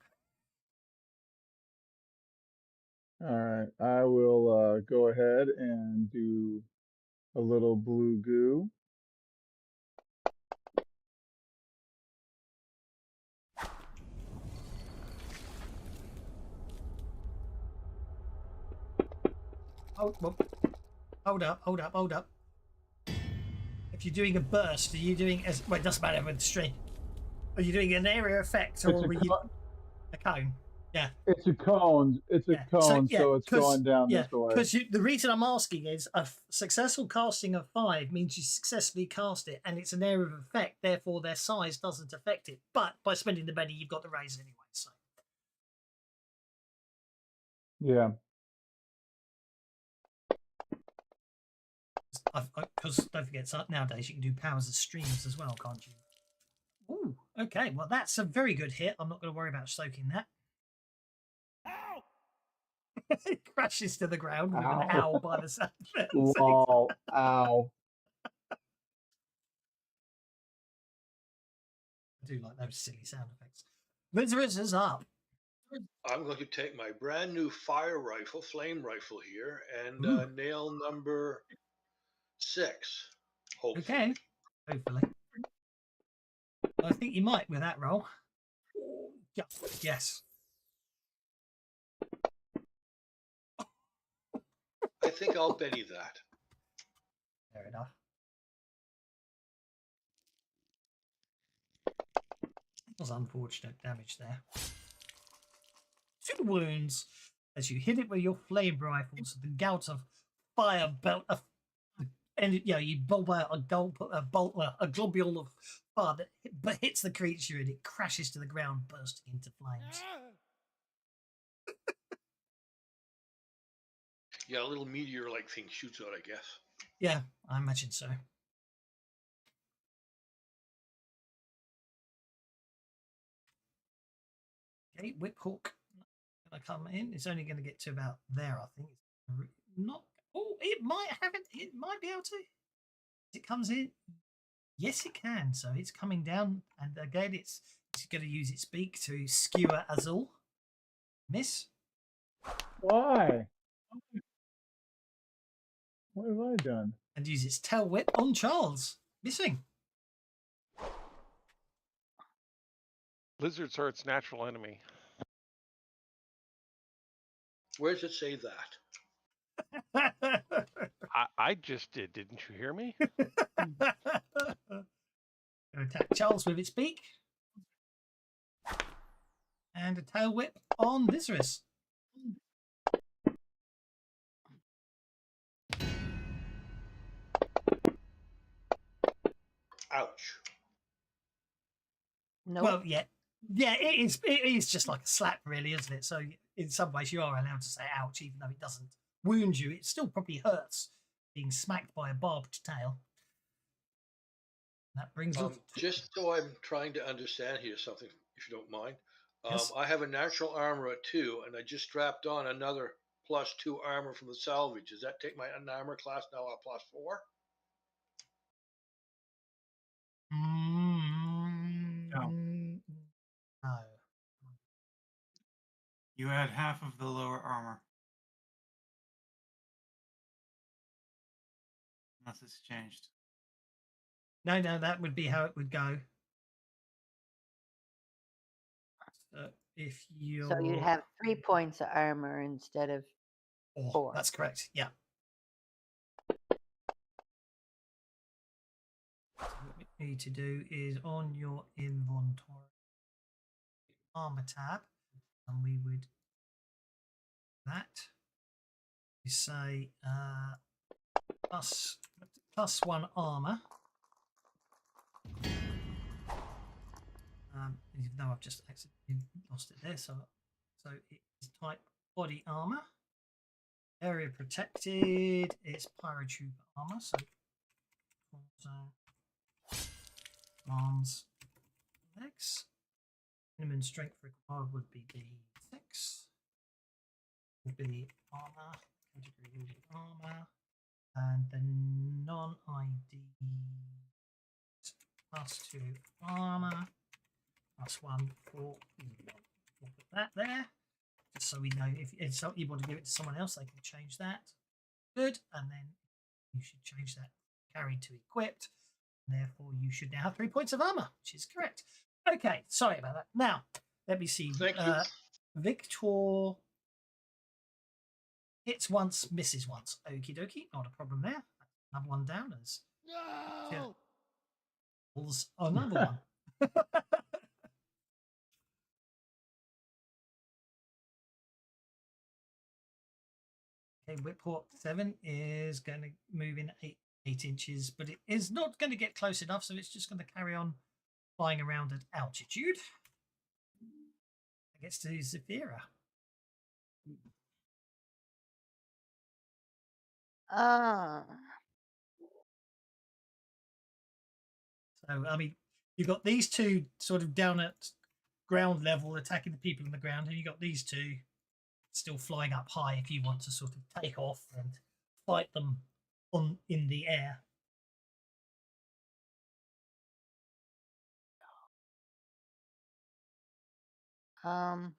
all right. I will go ahead and do a little blue goo. Oh, well, hold up. If you're doing a burst, are you doing as well? It doesn't matter with the string. Are you doing an area effect or were you a cone? Yeah. It's a cone. It's a cone, so it's going down this way. Because the reason I'm asking is a successful casting of 5 means you successfully cast it, and it's an area of effect. Therefore, their size doesn't affect it. But by spending the money, you've got the raise anyway. So. Yeah. Because don't forget, nowadays you can do powers of streams as well, can't you? Ooh, okay. Well, that's a very good hit. I'm not going to worry about soaking that. Ow! It crashes to the ground with an owl by the sound. Lol. Ow. I do like those silly sound effects. Visitors up. I'm going to take my brand new flame rifle here, and nail number 6. Hopefully. Okay. Hopefully. I think you might with that roll. Yes. I think I'll Benny that. Fair enough. That was unfortunate damage there. 2 wounds as you hit it with your flame rifles. The gout of fire belt, and you bolt out a globule of fire that hits the creature and it crashes to the ground, bursting into flames. Yeah, a little meteor-like thing shoots out, I guess. Yeah, I imagine so. Okay, Whiphawk going to come in. It's only going to get to about there, I think. Not. Oh, it might have it. It might be able to. It comes in. Yes, it can. So it's coming down, and again, it's going to use its beak to skewer Azul. Miss. Why? What have I done? And use its tail whip on Charles. Missing. Lizards are its natural enemy. Where does it say that? I just did. Didn't you hear me? Attack Charles with its beak. And a tail whip on Viserys. Ouch. Nope. Well, yeah, it is just like a slap, really, isn't it? So in some ways, you are allowed to say "ouch," even though it doesn't wound you. It still probably hurts being smacked by a barbed tail. That brings us. Just so I'm trying to understand here something, if you don't mind. Yes. I have a natural armor at 2, and I just strapped on another +2 armor from the salvage. Does that take my armor class now a +4? No. You add half of the lower armor. Unless it's changed. No, that would be how it would go. So if you So you'd have 3 points of armor instead of 4. That's correct. Yeah. So what we need to do is on your inventory armor tab, and we would that you say +1 armor. Even though I've just accidentally lost it there, so it is type body armor. Area protected. It's paratrooper armor. So arms, legs. Minimum strength required would be D6. Would be armor. Category would be armor. And the non-ID +2 armor. +1 for. We'll put that there. Just so we know if you want to give it to someone else, they can change that. Good. And then you should change that carried to equipped. And therefore, you should now have 3 points of armor, which is correct. Okay, sorry about that. Now, let me see. Thank you. Victor hits once, misses once. Okie dokie, not a problem there. Another one down as No. another one. Okay, Whiphawk 7 is going to move in 8 inches, but it is not going to get close enough, so it's just going to carry on flying around at altitude. It gets to Zephyra. So, I mean, you've got these two sort of down at ground level attacking the people on the ground, and you've got these two still flying up high if you want to sort of take off and fight them in the air. No,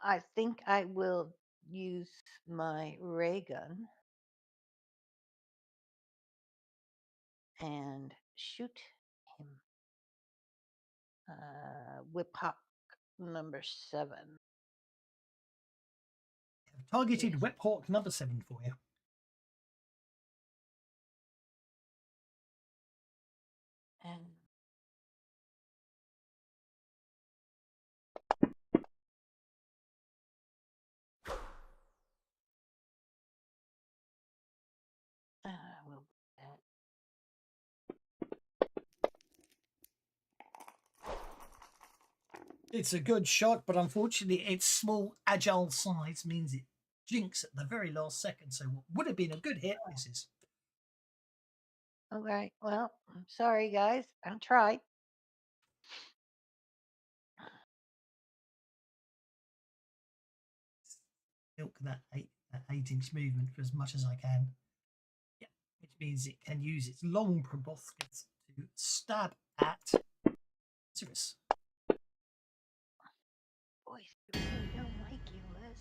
I think I will use my ray gun and shoot him. Whiphawk number 7. Targeted Whiphawk number 7 for you. And we'll do that. It's a good shot, but unfortunately its small, agile size means it jinks at the very last second. So what would have been a good hit misses. Okay, well, I'm sorry, guys. I tried. Milk that 8-inch movement for as much as I can. Yeah, which means it can use its long proboscis to stab at Cirrus. Boys, I really don't like you, Liz.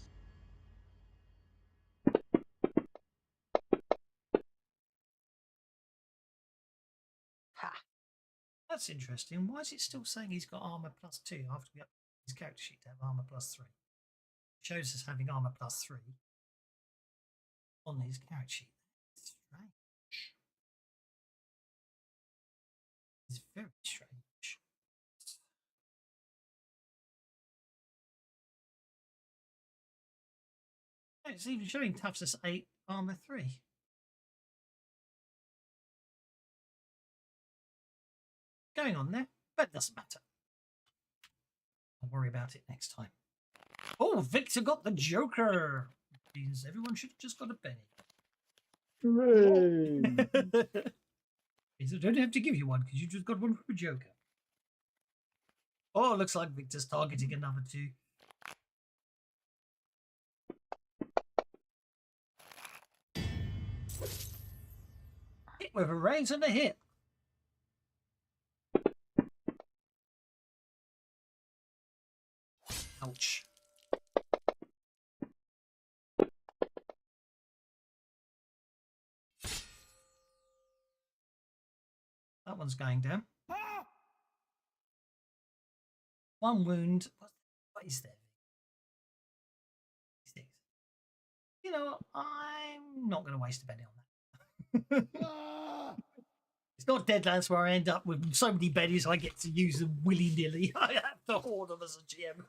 Ha! That's interesting. Why is it still saying he's got armor +2 after we up his character sheet to have armor +3? It shows us having armor +3 on his character sheet. It's strange. It's very strange. It's even showing toughness 8, armor 3. Going on there, but it doesn't matter. I'll worry about it next time. Oh, Victor got the Joker. Means everyone should have just got a penny. Hooray! I don't have to give you one because you just got one from a Joker. Oh, looks like Victor's targeting another 2. Hit with a raise and a hit. Ouch. That one's going down. 1 wound. What is there? You know what? I'm not going to waste a penny on that. It's not Deadlands where I end up with so many bennies I get to use them willy-nilly. I have to hoard them as a GM.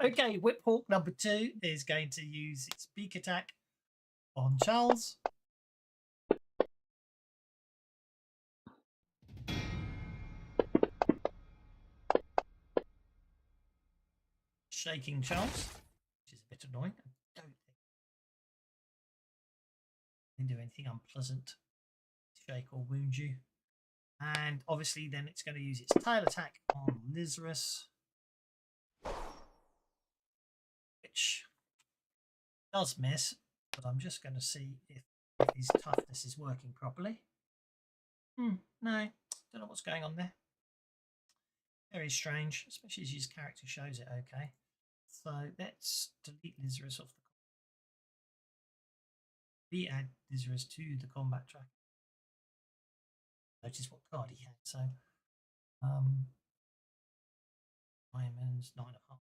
Okay, Whip Hawk number 2 is going to use its beak attack on Charles. Shaking Charles, which is a bit annoying. I don't think I can do anything unpleasant to shake or wound you. And obviously then it's going to use its tail attack on Lizarus, which does miss, but I'm just going to see if his toughness is working properly. No, don't know what's going on there. Very strange, especially as his character shows it okay. So let's delete Lizarus off the re-add Lizarus to the combat track. Notice what card he had. So diamonds, 9.5. I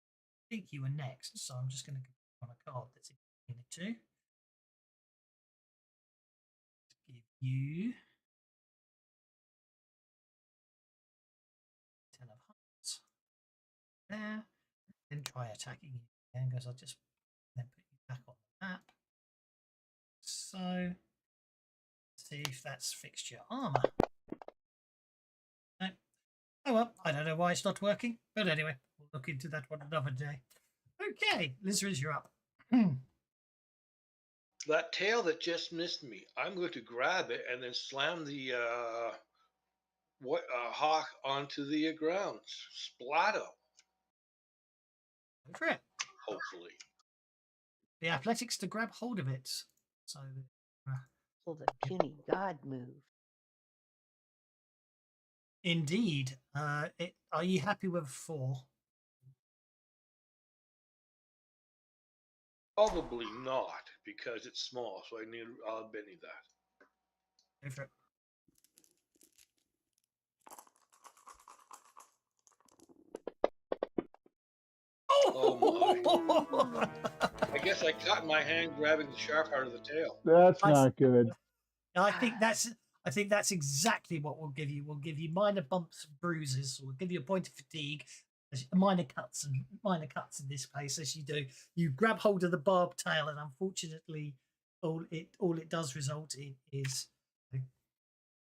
think you were next, so I'm just going to go on a card that's in the 2. Give you 10 of hearts there. Then try attacking you again because I'll just then put you back on the map. So see if that's fixed your armor. No. Oh well, I don't know why it's not working, but anyway, we'll look into that one another day. Okay, Lizarus, you're up. That tail that just missed me, I'm going to grab it and then slam the hawk onto the ground. Splatter, Go for it. hopefully. The athletics to grab hold of it. So So the puny god move. indeed. Are you happy with 4? Probably not, because it's small, so I'll Benny that. Go for it. Oh my. I guess I caught my hand grabbing the sharp part of the tail. That's not good. I think that's exactly what we'll give you. We'll give you minor bumps and bruises. We'll give you a point of fatigue, minor cuts in this case. As you do, you grab hold of the barbed tail, and unfortunately, all it does result in is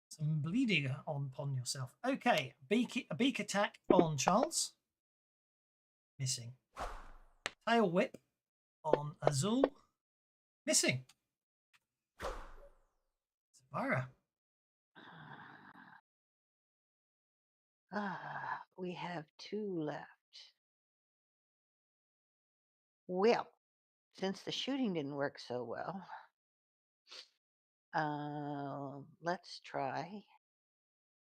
some bleeding upon yourself. Okay, a beak attack on Charles, missing. Tail whip on Azul, missing. Savara. We have 2 left. Well, since the shooting didn't work so well, let's try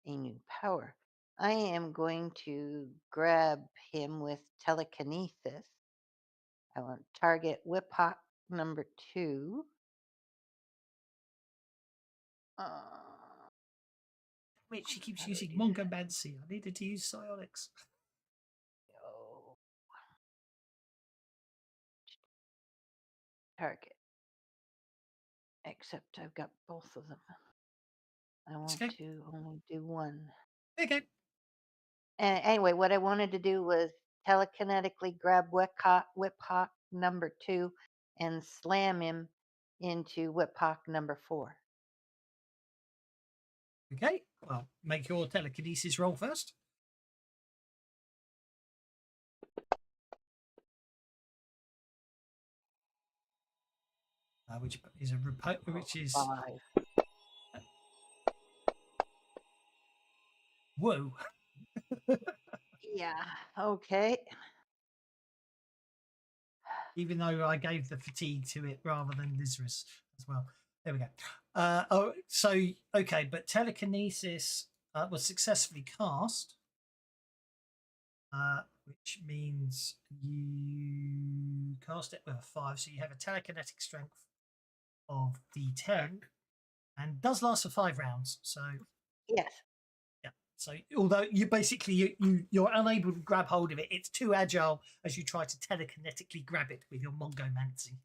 a new power. I am going to grab him with telekinesis. I want to target Whip Hawk number 2. Wait, she keeps using Mongo. I needed to use psionics. Target. Except I've got both of them. I want Okay. to only do 1. Okay. And anyway, what I wanted to do was telekinetically grab Whip Hawk number 2 and slam him into Whip Hawk number 4. Okay. Well, make your telekinesis roll first. Which is 5. Whoa. Yeah. Okay. Even though I gave the fatigue to it rather than Lizarus as well. There we go. Okay, but telekinesis was successfully cast, which means you cast it with a 5, so you have a telekinetic strength of D10, and does last for 5 rounds. So Yes. yeah. So although you're unable to grab hold of it, it's too agile as you try to telekinetically grab it with your mongomancy.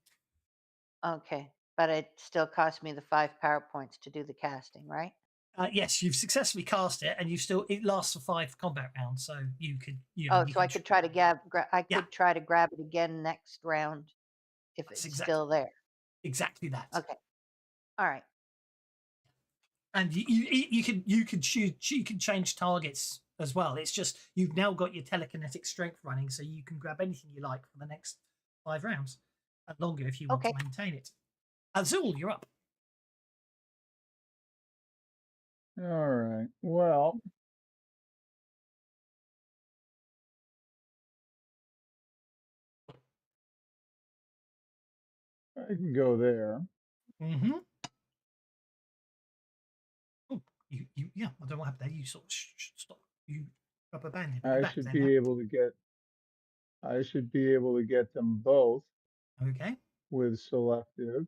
Okay. But it still cost me the 5 power points to do the casting, right? Yes, you've successfully cast it, and it lasts for 5 combat rounds. So you could, Oh, you so I could try to Yeah. try to grab it again next round if That's it's still there. exactly that. Okay. All right. And you can choose, you can change targets as well. It's just you've now got your telekinetic strength running, so you can grab anything you like for the next 5 rounds and longer if you want Okay. to maintain it. Azul, you're up. All right. Well, I can go there. Mm-hmm. Oh, yeah. I don't know what happened there. You sort of stop. You rubber banded. You're I back should then, be able to get. I should be able to get them both huh? Okay. with selective.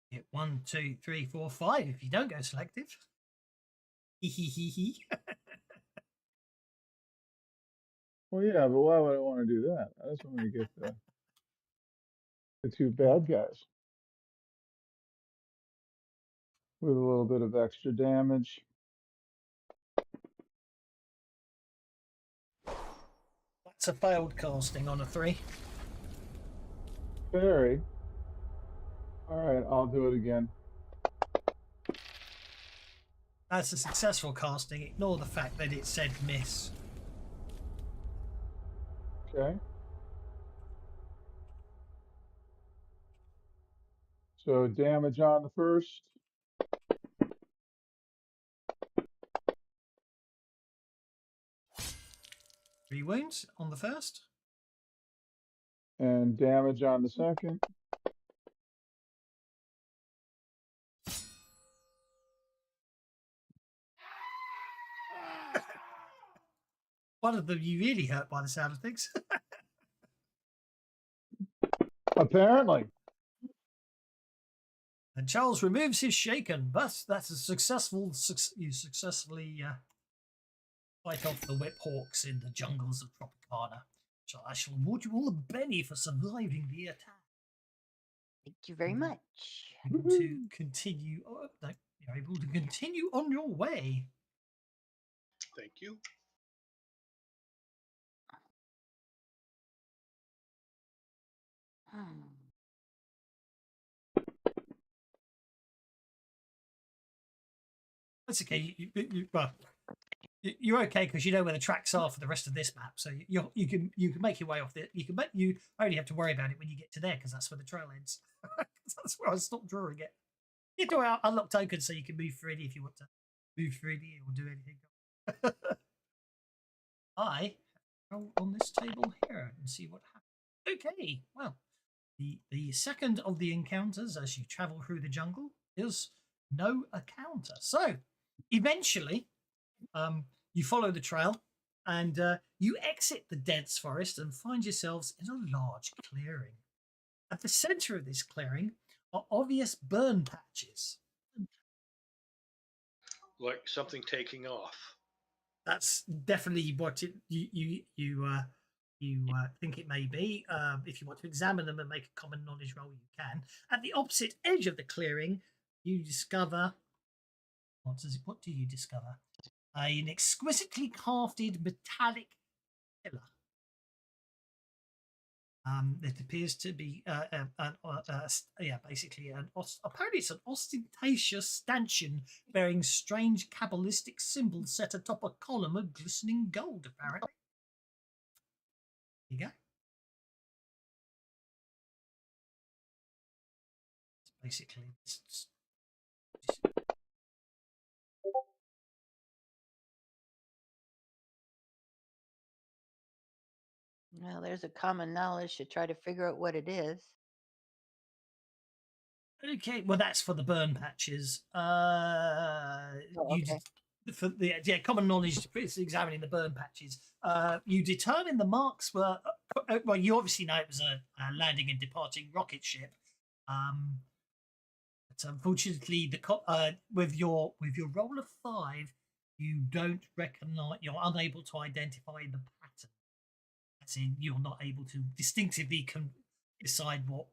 Hit 1, 2, 3, 4, 5 if you don't go selective. Hee hee hee hee. Well, yeah, but why would I want to do that? I just want to get the 2 bad guys with a little bit of extra damage. That's a failed casting on a 3. Fairy. All right, I'll do it again. That's a successful casting. Ignore the fact that it said miss. Okay. So damage on the first. 3 wounds on the first. And damage on the second. One of them you really hurt by the sound of things. Apparently. And Charles removes his shaken, but that's a you successfully fight off the whip hawks in the jungles of Tropicana. So I shall award you all a Benny for surviving the attack. Thank you very much. Able to continue. Oh, no, you're able to continue on your way. Thank you. That's okay. Well, you're okay because you know where the tracks are for the rest of this map, so you can make your way off it. You only have to worry about it when you get to there because that's where the trail ends. That's where I stopped drawing it. You do unlock tokens so you can move freely if you want to move freely or do anything. I roll on this table here and see what happens. Okay, well, the second of the encounters as you travel through the jungle is no encounter. So eventually, you follow the trail and you exit the dense forest and find yourselves in a large clearing. At the center of this clearing are obvious burn patches. Like something taking off. That's definitely what you think it may be. If you want to examine them and make a common knowledge roll, you can. At the opposite edge of the clearing, you discover what do you discover? An exquisitely crafted metallic pillar. It appears to be basically apparently it's an ostentatious stanchion bearing strange Kabbalistic symbols set atop a column of glistening gold, apparently. There you go. basically. Well, there's a common knowledge to try to figure out what it is. Okay, well that's for the burn patches. Oh, You okay. for the common knowledge is examining the burn patches. You determine the marks were well. You obviously know it was a landing and departing rocket ship. But unfortunately, with your roll of 5, you don't recognize. You're unable to identify the pattern. As in, you're not able to distinctively decide what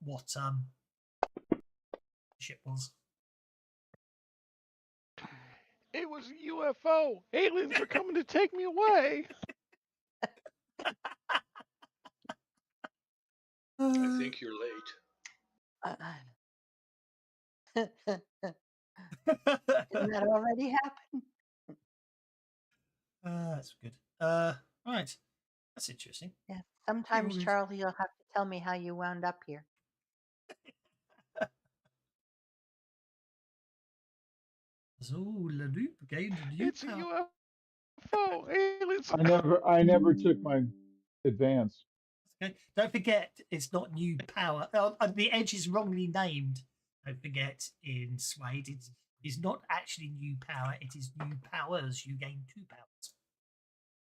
ship was. It was a UFO. Aliens are coming to take me away. I think you're late. Didn't that already happen? That's good. Right. That's interesting. Yeah. Sometimes, good. Charlie, you'll have to tell me how you wound up here. It's a UFO. Aliens. I never took my advance. Okay. Don't forget, it's not new power. The edge is wrongly named. Don't forget, in Swade, it is not actually new power. It is new powers. You gain 2 powers.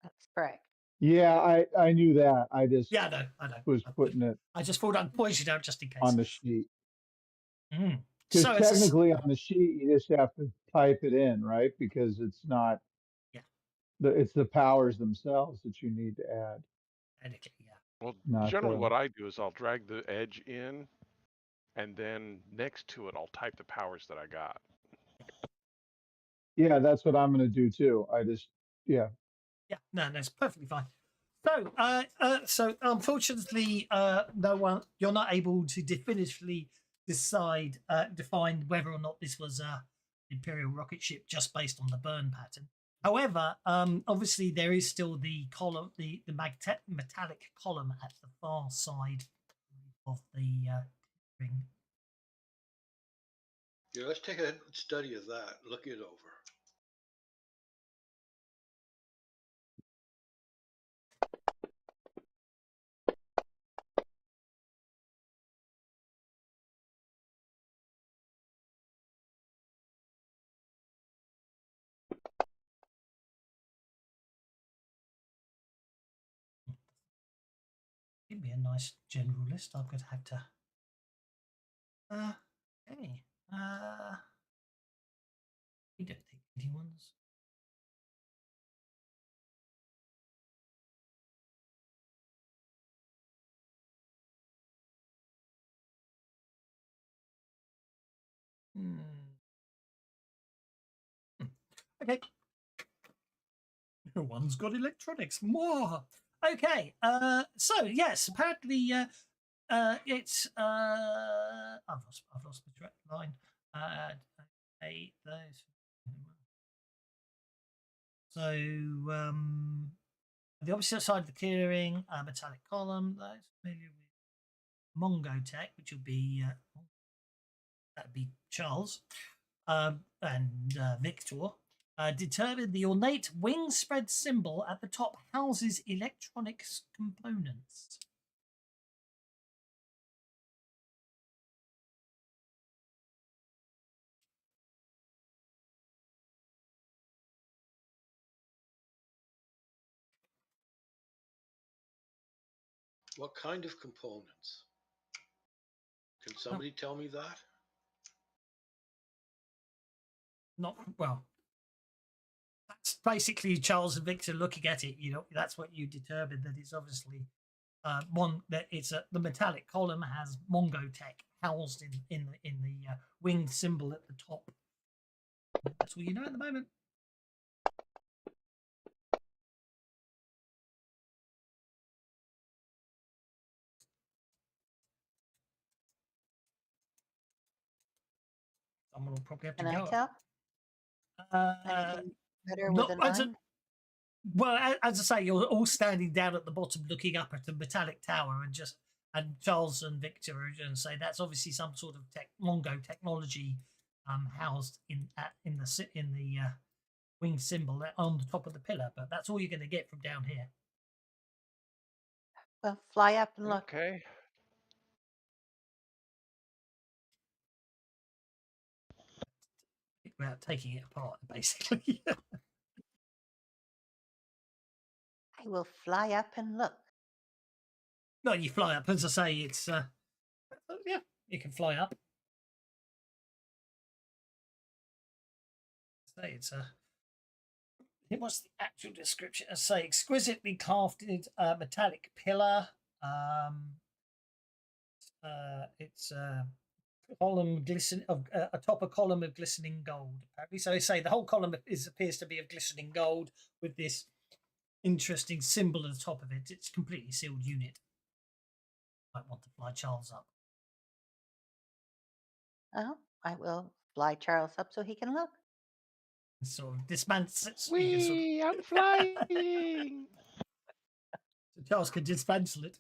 That's correct. Yeah, I knew that. I just Yeah, I know. was putting it I just thought I'd point it out just in case. on the sheet. Mm. Because So technically on the sheet you just have to type it in, right? Because it's not it's the powers themselves that you need to add. Yeah. Well, Not generally the- what I do is I'll drag the edge in, and then next to it I'll type the powers that I got. Yeah, that's what I'm going to do too. Yeah, no, that's perfectly fine. So unfortunately, you're not able to definitively define whether or not this was a Imperial rocket ship just based on the burn pattern. However, obviously there is still the column, the metallic column at the far side of the ring. Yeah, let's take a study of that. Look it over. It'd be a nice general list. I'm going to have to. Okay. We don't take any ones. Okay. One's got electronics. More. Okay. So yes, apparently, it's. I've lost the direct line. Those. So the opposite side of the clearing, metallic column. Those familiar with Mongo tech, which will be that'd be Charles and Victor. Determine the ornate wing spread symbol at the top houses electronics components. What kind of components? Can somebody tell me that? Not well. That's basically Charles and Victor looking at it. That's what you determine, that it's obviously the metallic column has Mongo tech housed in the winged symbol at the top. That's all you know at the moment. Someone will probably have to Can go. I tell? Anything better with a 9? Well, as I say, you're all standing down at the bottom looking up at the metallic tower and just and Charles and Victor are going to say that's obviously some sort of Mongo technology housed in the winged symbol on the top of the pillar. But that's all you're going to get from down here. Well, fly up and look. Okay. Without taking it apart, basically. I will fly up and look. No, you fly up. As I say, it's yeah, you can fly up. Say it's what's the actual description? I say exquisitely crafted metallic pillar. It's column glisten of atop a column of glistening gold. Apparently, so they say the whole column appears to be of glistening gold with this interesting symbol at the top of it. It's a completely sealed unit. Might want to fly Charles up. Oh, I will fly Charles up so he can look. Sort of dismantle. Whee! I'm flying. So Charles can dismantle it.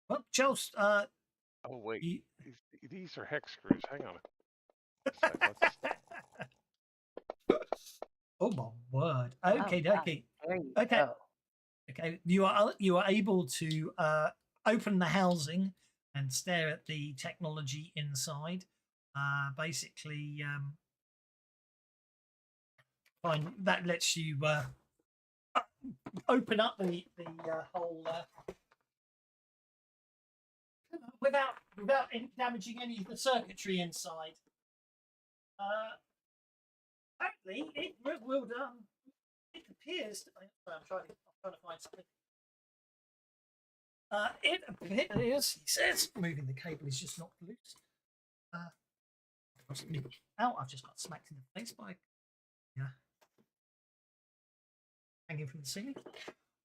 Well, Charles. Oh wait, these are hex screws. Hang on a sec. Oh my word! Okay, wow. okay, There you okay, go. okay. You are able to open the housing and stare at the technology inside. Basically, fine. That lets you open up the whole without damaging any of the circuitry inside. Apparently, it will it appears. I'm trying to find something. It appears, he says, moving the cable is just not loose. I've just got smacked in the face by hanging from the ceiling.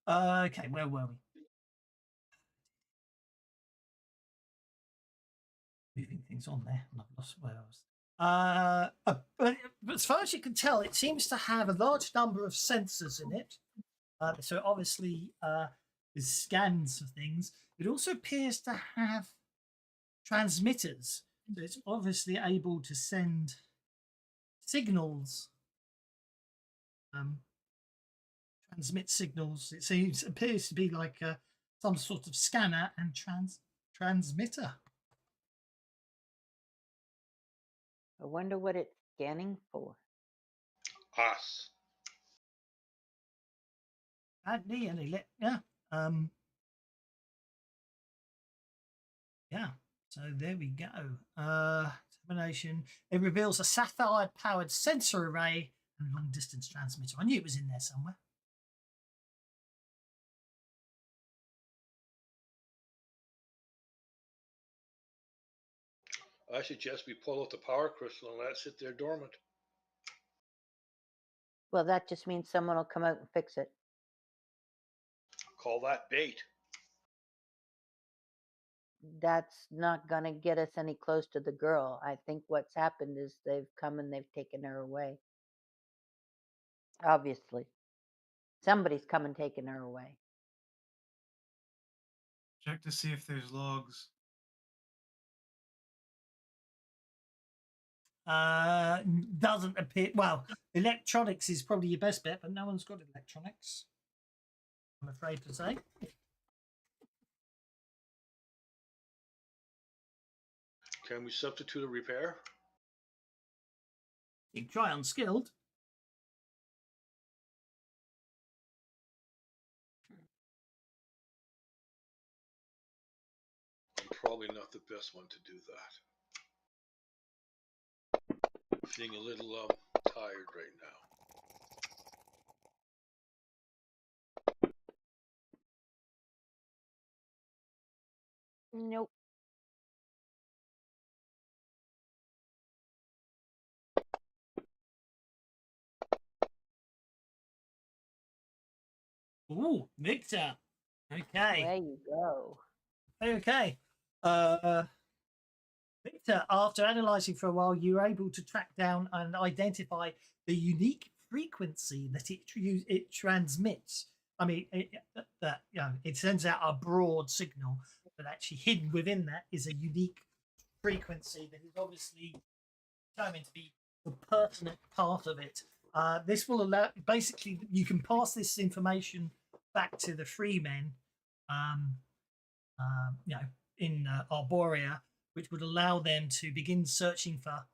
Okay, where were we? Moving things on there, and I've lost where I was. But as far as you can tell, it seems to have a large number of sensors in it. So obviously, there's scans of things. It also appears to have transmitters. So it's obviously able to send signals, transmit signals. It appears to be like some sort of scanner and transmitter. I wonder what it's scanning for. Us. Badly, and yeah. So there we go. Determination. It reveals a satellite-powered sensor array and long-distance transmitter. I knew it was in there somewhere. I suggest we pull out the power crystal and let it sit there dormant. Well, that just means someone will come out and fix it. Call that bait. That's not going to get us any close to the girl. I think what's happened is they've come and they've taken her away. Obviously. Somebody's come and taken her away. Check to see if there's logs. Doesn't appear. Well, electronics is probably your best bet, but no one's got electronics, I'm afraid to say. Can we substitute a repair? You can try unskilled. I'm probably not the best one to do that. Feeling a little tired right now. Nope. Ooh, Victor. Okay. There you go. Okay. Victor, after analysing for a while, you were able to track down and identify the unique frequency that it transmits. I mean, it sends out a broad signal, but actually hidden within that is a unique frequency that is obviously determined to be the pertinent part of it. This will allow, basically, you can pass this information back to the Freemen, in Arboria, which would allow them to begin searching for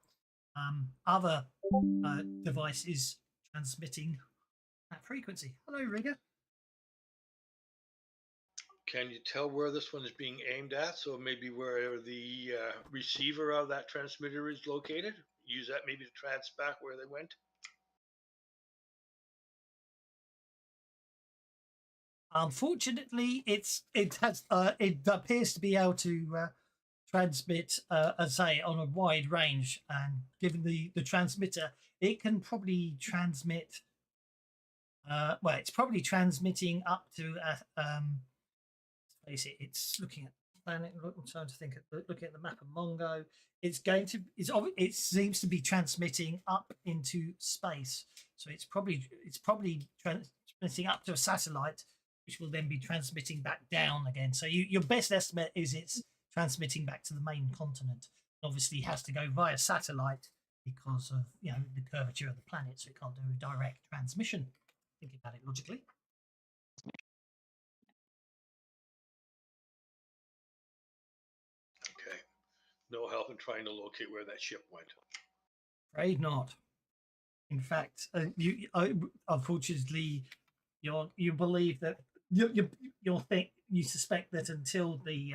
other devices transmitting that frequency. Hello, Rigger. Can you tell where this one is being aimed at? So maybe where the receiver of that transmitter is located? Use that maybe to trans back where they went? Unfortunately, it appears to be able to transmit, as I say, on a wide range, and given the transmitter, it can probably transmit. Well, it's probably transmitting up to it's looking at the planet. I'm trying to think. Looking at the map of Mongo, it seems to be transmitting up into space. So it's probably transmitting up to a satellite, which will then be transmitting back down again. So your best estimate is it's transmitting back to the main continent. Obviously, it has to go via satellite because of the curvature of the planet, so it can't do a direct transmission. Thinking about it logically. Okay. No help in trying to locate where that ship went. Afraid not. In fact, unfortunately, you believe that you suspect that until the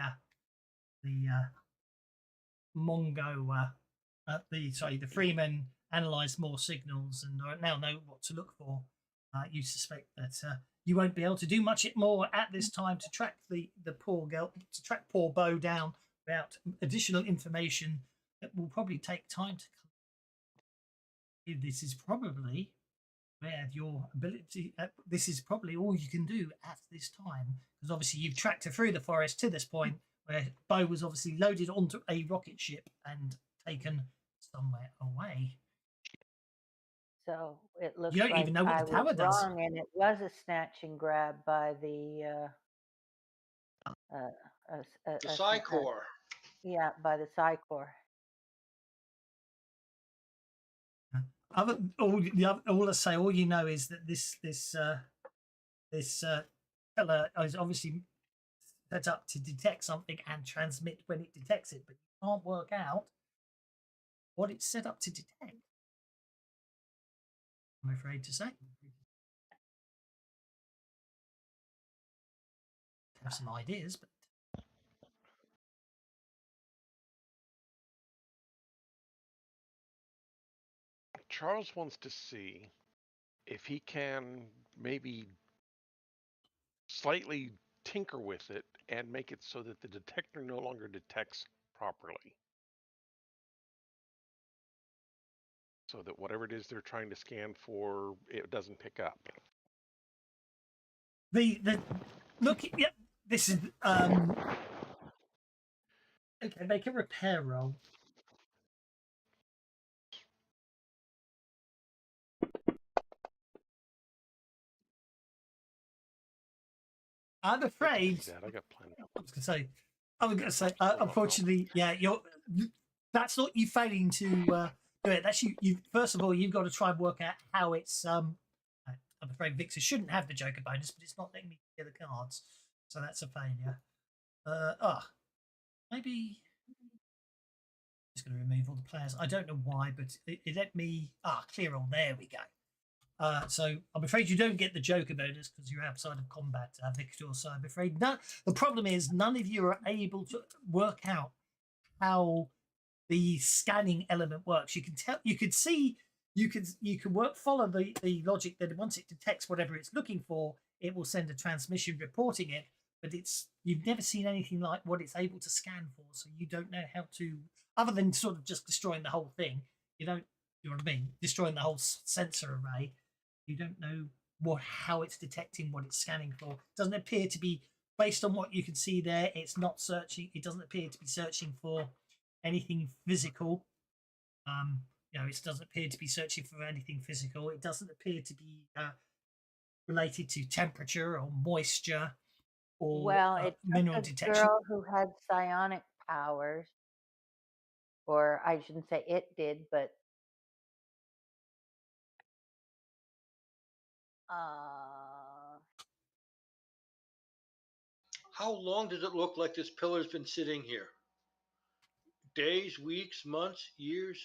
Mongo, the Freemen analyze more signals and now know what to look for, you suspect that you won't be able to do much more at this time to track the poor girl, to track poor Bo down without additional information that will probably take time to collect. This is probably where your ability. This is probably all you can do at this time, because obviously you've tracked her through the forest to this point, where Bo was obviously loaded onto a rocket ship and taken somewhere away. So it looks You don't like even know what I the tower was does. wrong, and it was a snatch and grab by the The Psy-Core. yeah, by the Psy-Core. All you know is that this killer is obviously set up to detect something and transmit when it detects it, but you can't work out what it's set up to detect. I'm afraid to say. Have some ideas, but Charles wants to see if he can maybe slightly tinker with it and make it so that the detector no longer detects properly. So that whatever it is they're trying to scan for, it doesn't pick up. the look, yeah, this is okay, make a repair roll. I'm afraid. I got plenty. I was going to say, unfortunately, yeah, that's not you failing to do it. That's you. First of all, you've got to try and work out how it's. I'm afraid Victor shouldn't have the Joker bonus, but it's not letting me clear the cards, so that's a failure. Maybe. Just going to remove all the players. I don't know why, but it let me clear all. There we go. So I'm afraid you don't get the Joker bonus because you're outside of combat, Victor. So I'm afraid the problem is none of you are able to work out how the scanning element works. You can tell, you can see, you can follow the logic that once it detects whatever it's looking for, it will send a transmission reporting it. But you've never seen anything like what it's able to scan for, so you don't know how to, other than sort of just destroying the whole thing. You know what I mean? Destroying the whole sensor array. You don't know how it's detecting what it's scanning for. It doesn't appear to be, based on what you can see there, it's not searching. It doesn't appear to be searching for anything physical. It doesn't appear to be searching for anything physical. It doesn't appear to be related to temperature or moisture or Well, it took mineral a detection. girl who had psionic powers, or I shouldn't say it did, but How long does it look like this pillar's been sitting here? Days, weeks, months, years?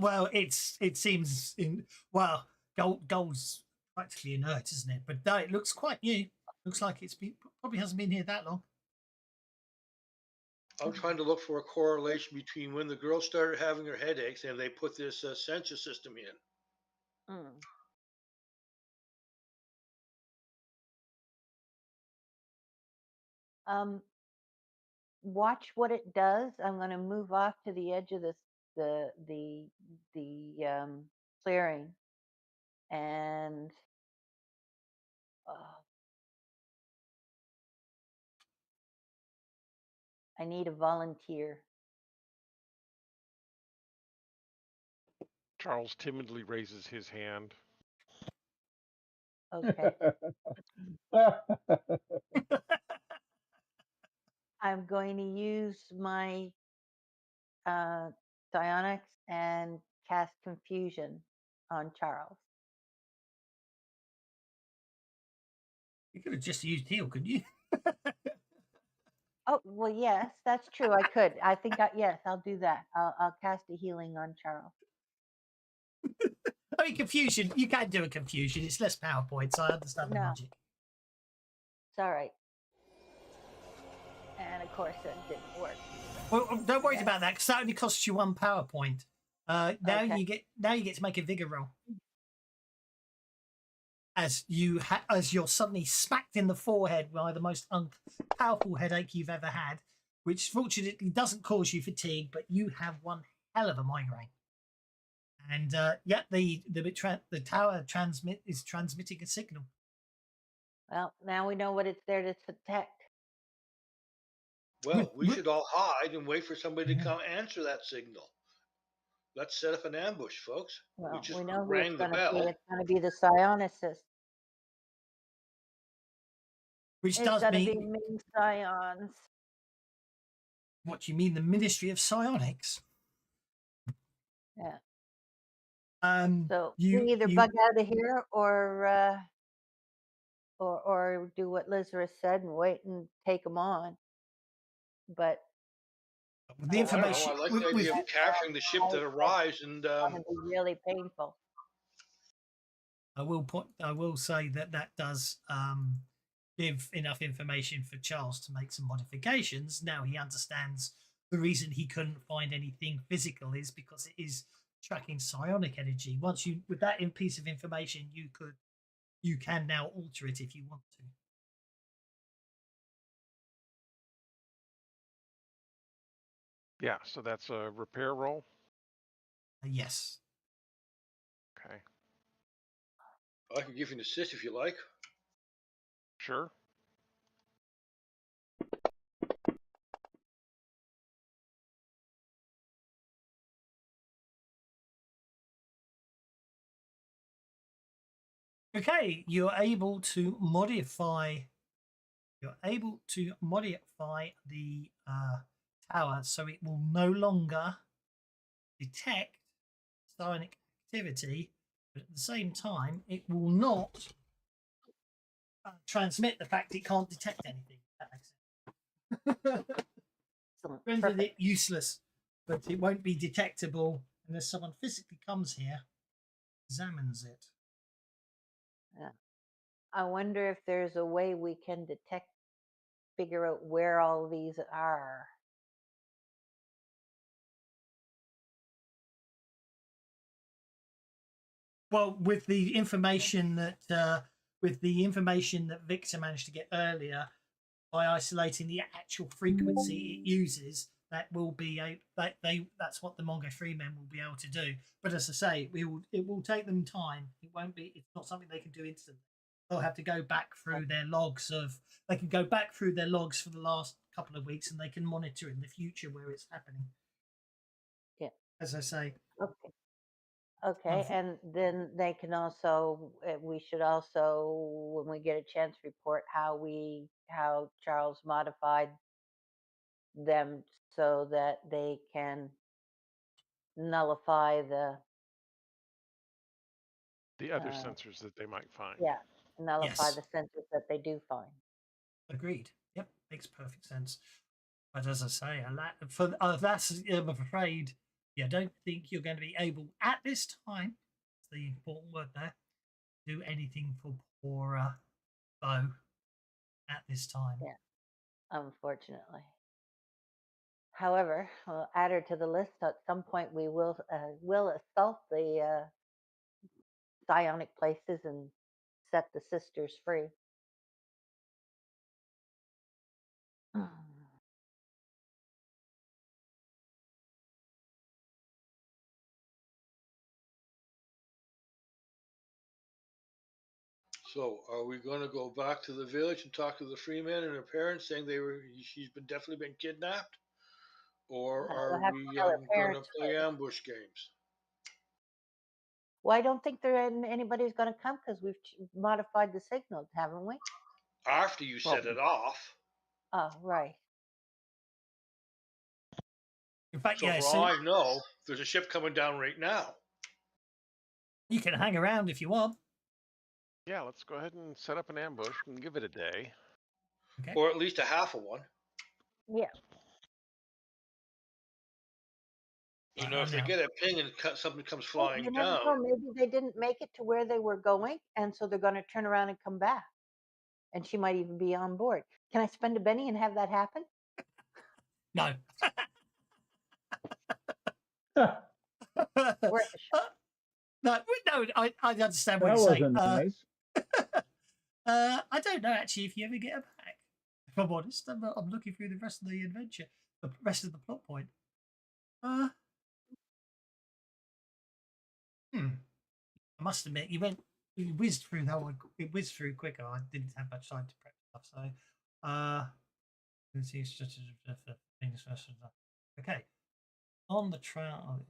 Well, it seems gold's practically inert, isn't it? But no, it looks quite new. Looks like probably hasn't been here that long. I'm trying to look for a correlation between when the girl started having her headaches and they put this sensor system in. mm. Watch what it does. I'm going to move off to the edge of the clearing, and I need a volunteer. Charles timidly raises his hand. Okay. I'm going to use my psionics and cast confusion on Charles. You could have just used heal, couldn't you? Oh, well, yes, that's true. I could. I think, yes, I'll do that. I'll cast a healing on Charles. I mean, confusion. You can do a confusion. It's less power points. I understand the logic. It's all right. And of course, it didn't work. Well, don't worry about that because that only costs you 1 power point. Now Okay. you get to make a vigor roll. As you're suddenly smacked in the forehead by the most powerful headache you've ever had, which fortunately doesn't cause you fatigue, but you have one hell of a migraine. And the tower is transmitting a signal. Well, now we know what it's there to detect. Well, we should all hide and wait for somebody to come answer that signal. Let's set up an ambush, folks. Well, We just we know who rang it's the going to bell. be. It's going to be the psionicist. Which It's does going to mean... be Ming Scions. What do you mean, the Ministry of Psionics? Yeah. So you we either bug out of here or do what Lazarus said and wait and take them on. But the information. I like the idea of capturing the ship that arrives, and it's going to be really painful. I will say that does give enough information for Charles to make some modifications. Now he understands the reason he couldn't find anything physical is because it is tracking psionic energy. Once you, with that piece of information, you can now alter it if you want to. Yeah, so that's a repair roll? Yes. Okay. I can give you an assist if you like. Sure. Okay, you're able to modify the tower so it will no longer detect psionic activity, but at the same time it will not transmit the fact it can't detect anything. That makes sense. Rendered it useless, but it won't be detectable unless someone physically comes here, examines it. Yeah. I wonder if there's a way we can figure out where all these are. Well, with the information that Victor managed to get earlier, by isolating the actual frequency it uses, that's what the Mongo Freemen will be able to do. But as I say, it will take them time. It's not something they can do instantly. They'll have to go back through their logs for the last couple of weeks, and they can monitor in the future where it's happening. as I say. Okay. Okay, Unfo- and then they can also, we should also, when we get a chance, report how Charles modified them so that they can nullify The other uh, sensors that they might find. yeah, nullify yes, the sensors that they do find. agreed. Yep, makes perfect sense. But as I say, that's I'm afraid. Yeah, I don't think you're going to be able at this time. The important word there. Do anything for poor Bo at this time. Yeah, unfortunately. However, we'll add her to the list. At some point, we will assault the psionic places and set the sisters free. So, are we going to go back to the village and talk to the Freemen and her parents, saying she's been definitely been kidnapped, or We'll are have to we tell her going to parents play first. ambush games? Well, I don't think anybody's going to come because we've modified the signal, haven't we? After you Well, set it off. Oh, right. in fact, So, yeah. for all So I know, there's a ship coming down right now. you can hang around if you want. Yeah, let's go ahead and set up an ambush and give it a day. Okay. Or at least a half of one. Yeah. You know, if they Now, get a ping and something comes Well, flying you never down, know. Maybe they didn't make it to where they were going, and so they're going to turn around and come back. And she might even be on board. Can I spend a penny and have that happen? no. Worth a shot. No, I understand what That you're saying. wasn't nice. I don't know actually if you ever get her back. If I'm honest, I'm looking through the rest of the adventure, the rest of the plot point. I must admit, you whizzed through that one. It whizzed through quicker. I didn't have much time to prep stuff, so let's see. It's just things first. Okay, on the trail.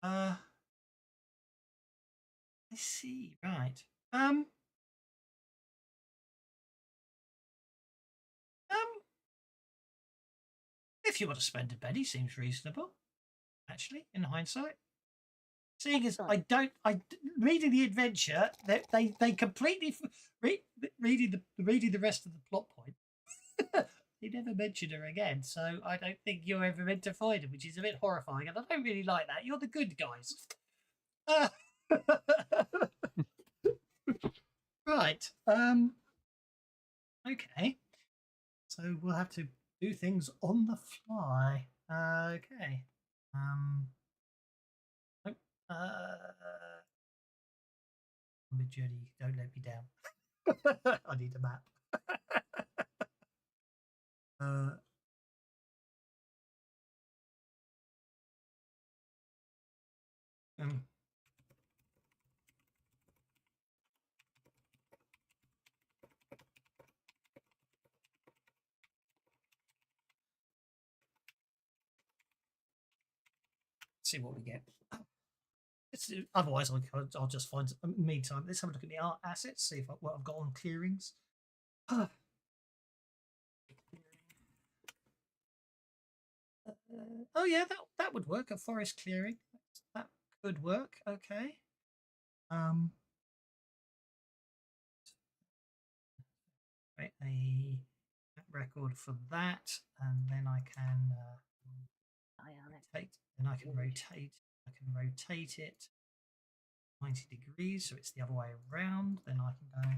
I see. Right. If you want to spend a penny, seems reasonable. Actually, in hindsight, seeing as I reading the adventure, they completely reading the rest of the plot point. They never mentioned her again, so I don't think you're ever meant to find her, which is a bit horrifying, and I don't really like that. You're the good guys. Right. Okay. So we'll have to do things on the fly. Okay. Mid journey, don't let me down. I need a map. Um, see what we get. Otherwise, I'll just find. Meantime, let's have a look at the art assets. See what I've got on clearings. Oh yeah, that would work. A forest clearing. That could work. Okay. Right, a record for that, and then I can rotate. Then I can rotate. I can rotate it 90 degrees, so it's the other way around. Then I can go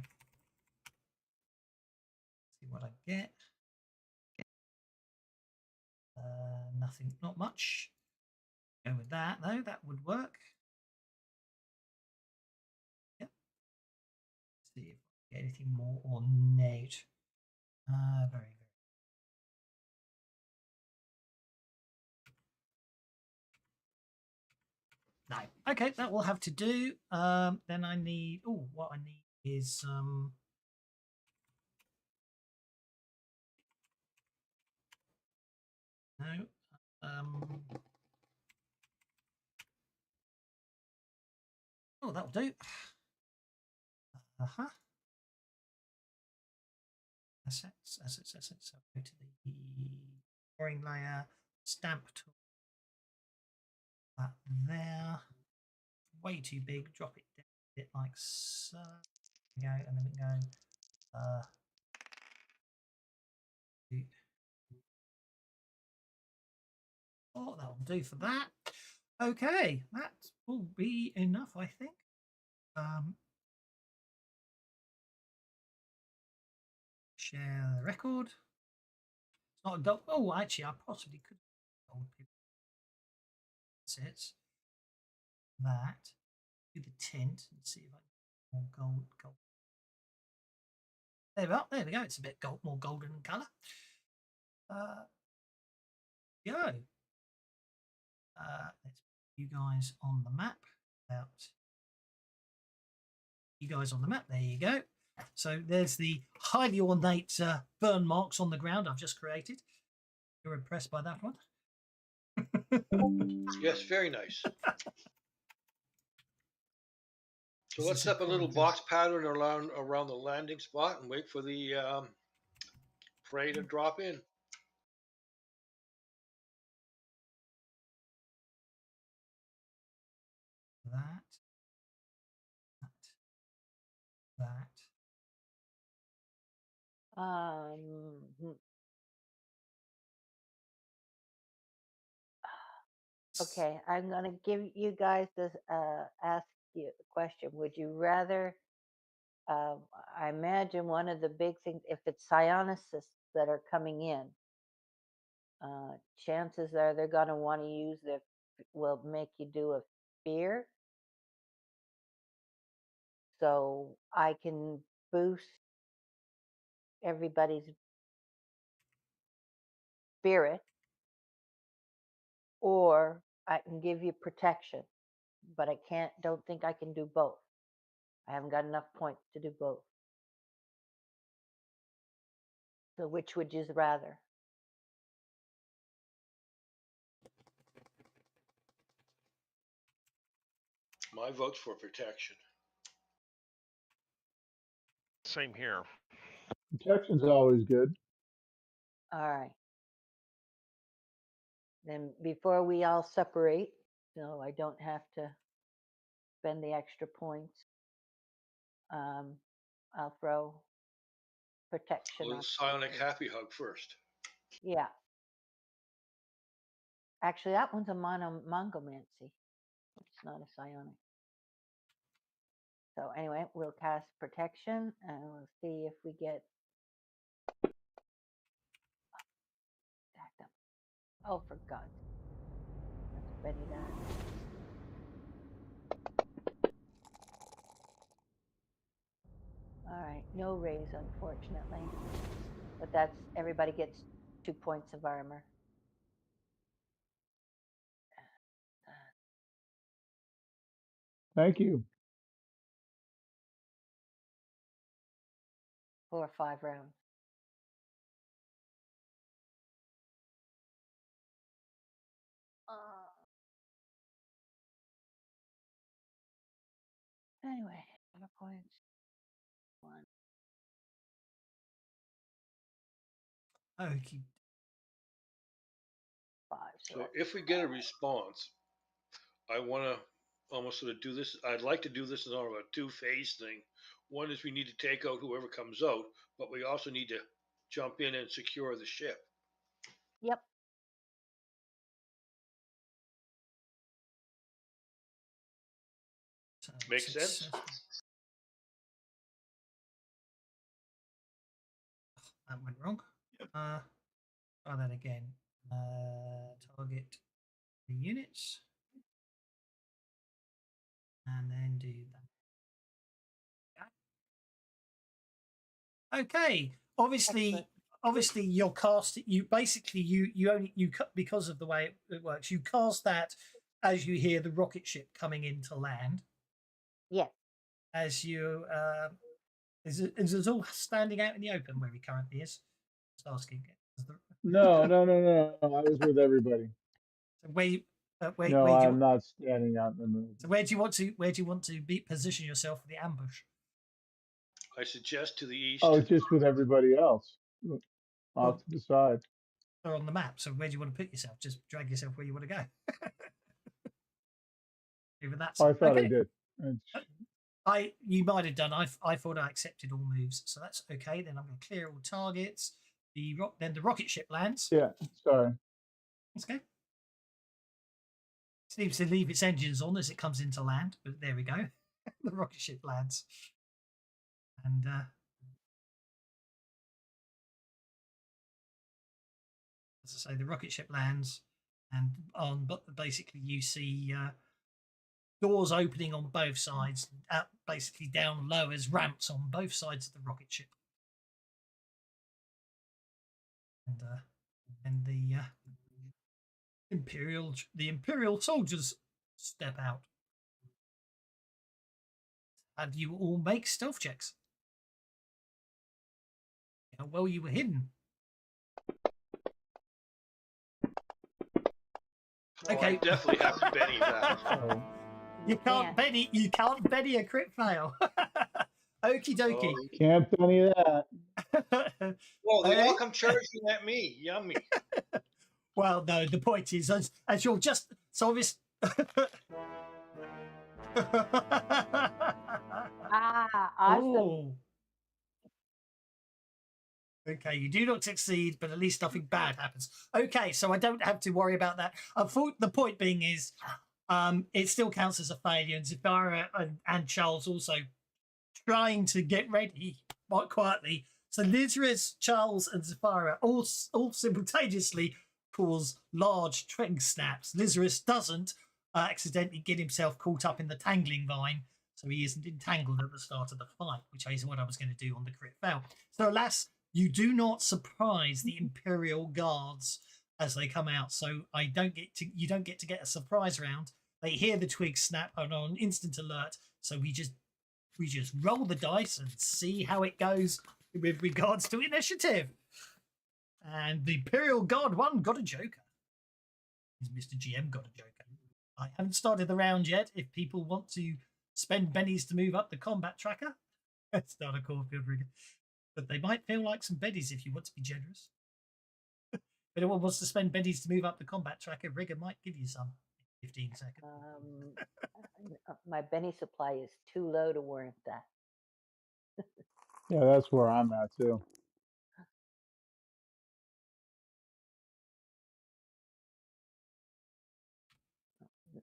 see what I get. Nothing, not much. Go with that though. That would work. Yep. See if I get anything more ornate. Very. No. Okay, that will have to do. Then I need. Oh, what I need is No. Oh, that'll do. Uh-huh. Assets. So go to the drawing layer, stamp tool. That there. Way too big. Drop it down a bit like so. There we go, and then we go. Oh, that'll do for that. Okay, that will be enough, I think. Share the record. It's not a gold. Oh, actually, I possibly could. Gold people. That's it. That. Do the tint and see if I can get more gold. There we are. There we go. It's a bit more golden colour. Go. Let's put you guys on the map. You guys on the map. There you go. So there's the highly ornate burn marks on the ground I've just created. You're impressed by that one? Yes, very nice. So let's set up a little box pattern around the landing spot and wait for the prey to drop in. That. Okay, I'm gonna give you guys this. Ask you a question. Would you rather? I imagine one of the big things, if it's psionists that are coming in, chances are they're gonna want to use will make you do a fear. So I can boost everybody's spirit, or I can give you protection, but I don't think I can do both. I haven't got enough points to do both. So which would you rather? My vote's for protection. Same here. Protection's always good. All right. Then before we all separate, so I don't have to spend the extra points, I'll throw protection. A little psionic happy hug first. Yeah. Actually, that one's a mongomancy. It's not a psionic. So anyway, we'll cast protection and we'll see if we get. Oh, for God's sake. Let's ready that. All right, no raise, unfortunately. But that's everybody gets 2 points of armor. Thank you. 4 or 5 rounds. Anyway, 4 points. 1. Okay. 5. So if we get a response, I want to almost sort of do this. I'd like to do this as sort of a 2-phase thing. One is we need to take out whoever comes out, but we also need to jump in and secure the ship. Yep. Makes sense? That went wrong. Try that again. Target the units. And then do that. Okay. Obviously, you'll cast it. You basically you cut because of the way it works. You cast that as you hear the rocket ship coming into land. Yes. As you is it all standing out in the open where he currently is? Just asking. No, no, no, no, no. I was with everybody. So No, where do I'm you, not standing out in the movie. so where do you want to be position yourself for the ambush? I suggest to the east. Oh, just with everybody else. Well, Off to the side. they're on the map. So where do you want to put yourself? Just drag yourself where you want to go. Even that's Oh, I thought I okay. did. It's- You might have done. I thought I accepted all moves, so that's okay. Then I'm going to clear all targets. Then the rocket ship lands. yeah, sorry. Let's go. Seems to leave its engines on as it comes into land, but there we go. The rocket ship lands, and as I say, the rocket ship lands, and but basically you see doors opening on both sides, basically down low as ramps on both sides of the rocket ship. And the imperial soldiers step out. And you all make stealth checks. How well you were hidden. Oh, I definitely have to Benny that. So, You can't Benny. You can't Benny a crit fail. Okie dokie. can't do any of that. Well, they all come charging at me. Yummy. Well, no. The point is, as you're just so obvious. Awesome. Oh. Okay, you do not succeed, but at least nothing bad happens. Okay, so I don't have to worry about that. The point being is, it still counts as a failure, and Zafira and Charles also trying to get ready quite quietly. So Lizris, Charles, and Zafira all simultaneously cause large twig snaps. Lizris doesn't accidentally get himself caught up in the tangling vine, so he isn't entangled at the start of the fight, which is what I was going to do on the crit fail. So alas, you do not surprise the Imperial Guards as they come out. So you don't get to get a surprise round. They hear the twig snap and are on instant alert. So we just roll the dice and see how it goes with regards to initiative. And the Imperial Guard 1 got a joker. Mr. GM got a joker. I haven't started the round yet. If people want to spend bennies to move up the combat tracker, start a Caulfield rigger. But they might feel like some bennies if you want to be generous. If anyone wants to spend bennies to move up the combat tracker, rigger might give you some in 15 seconds. My Benny supply is too low to warrant that. Yeah, that's where I'm at too.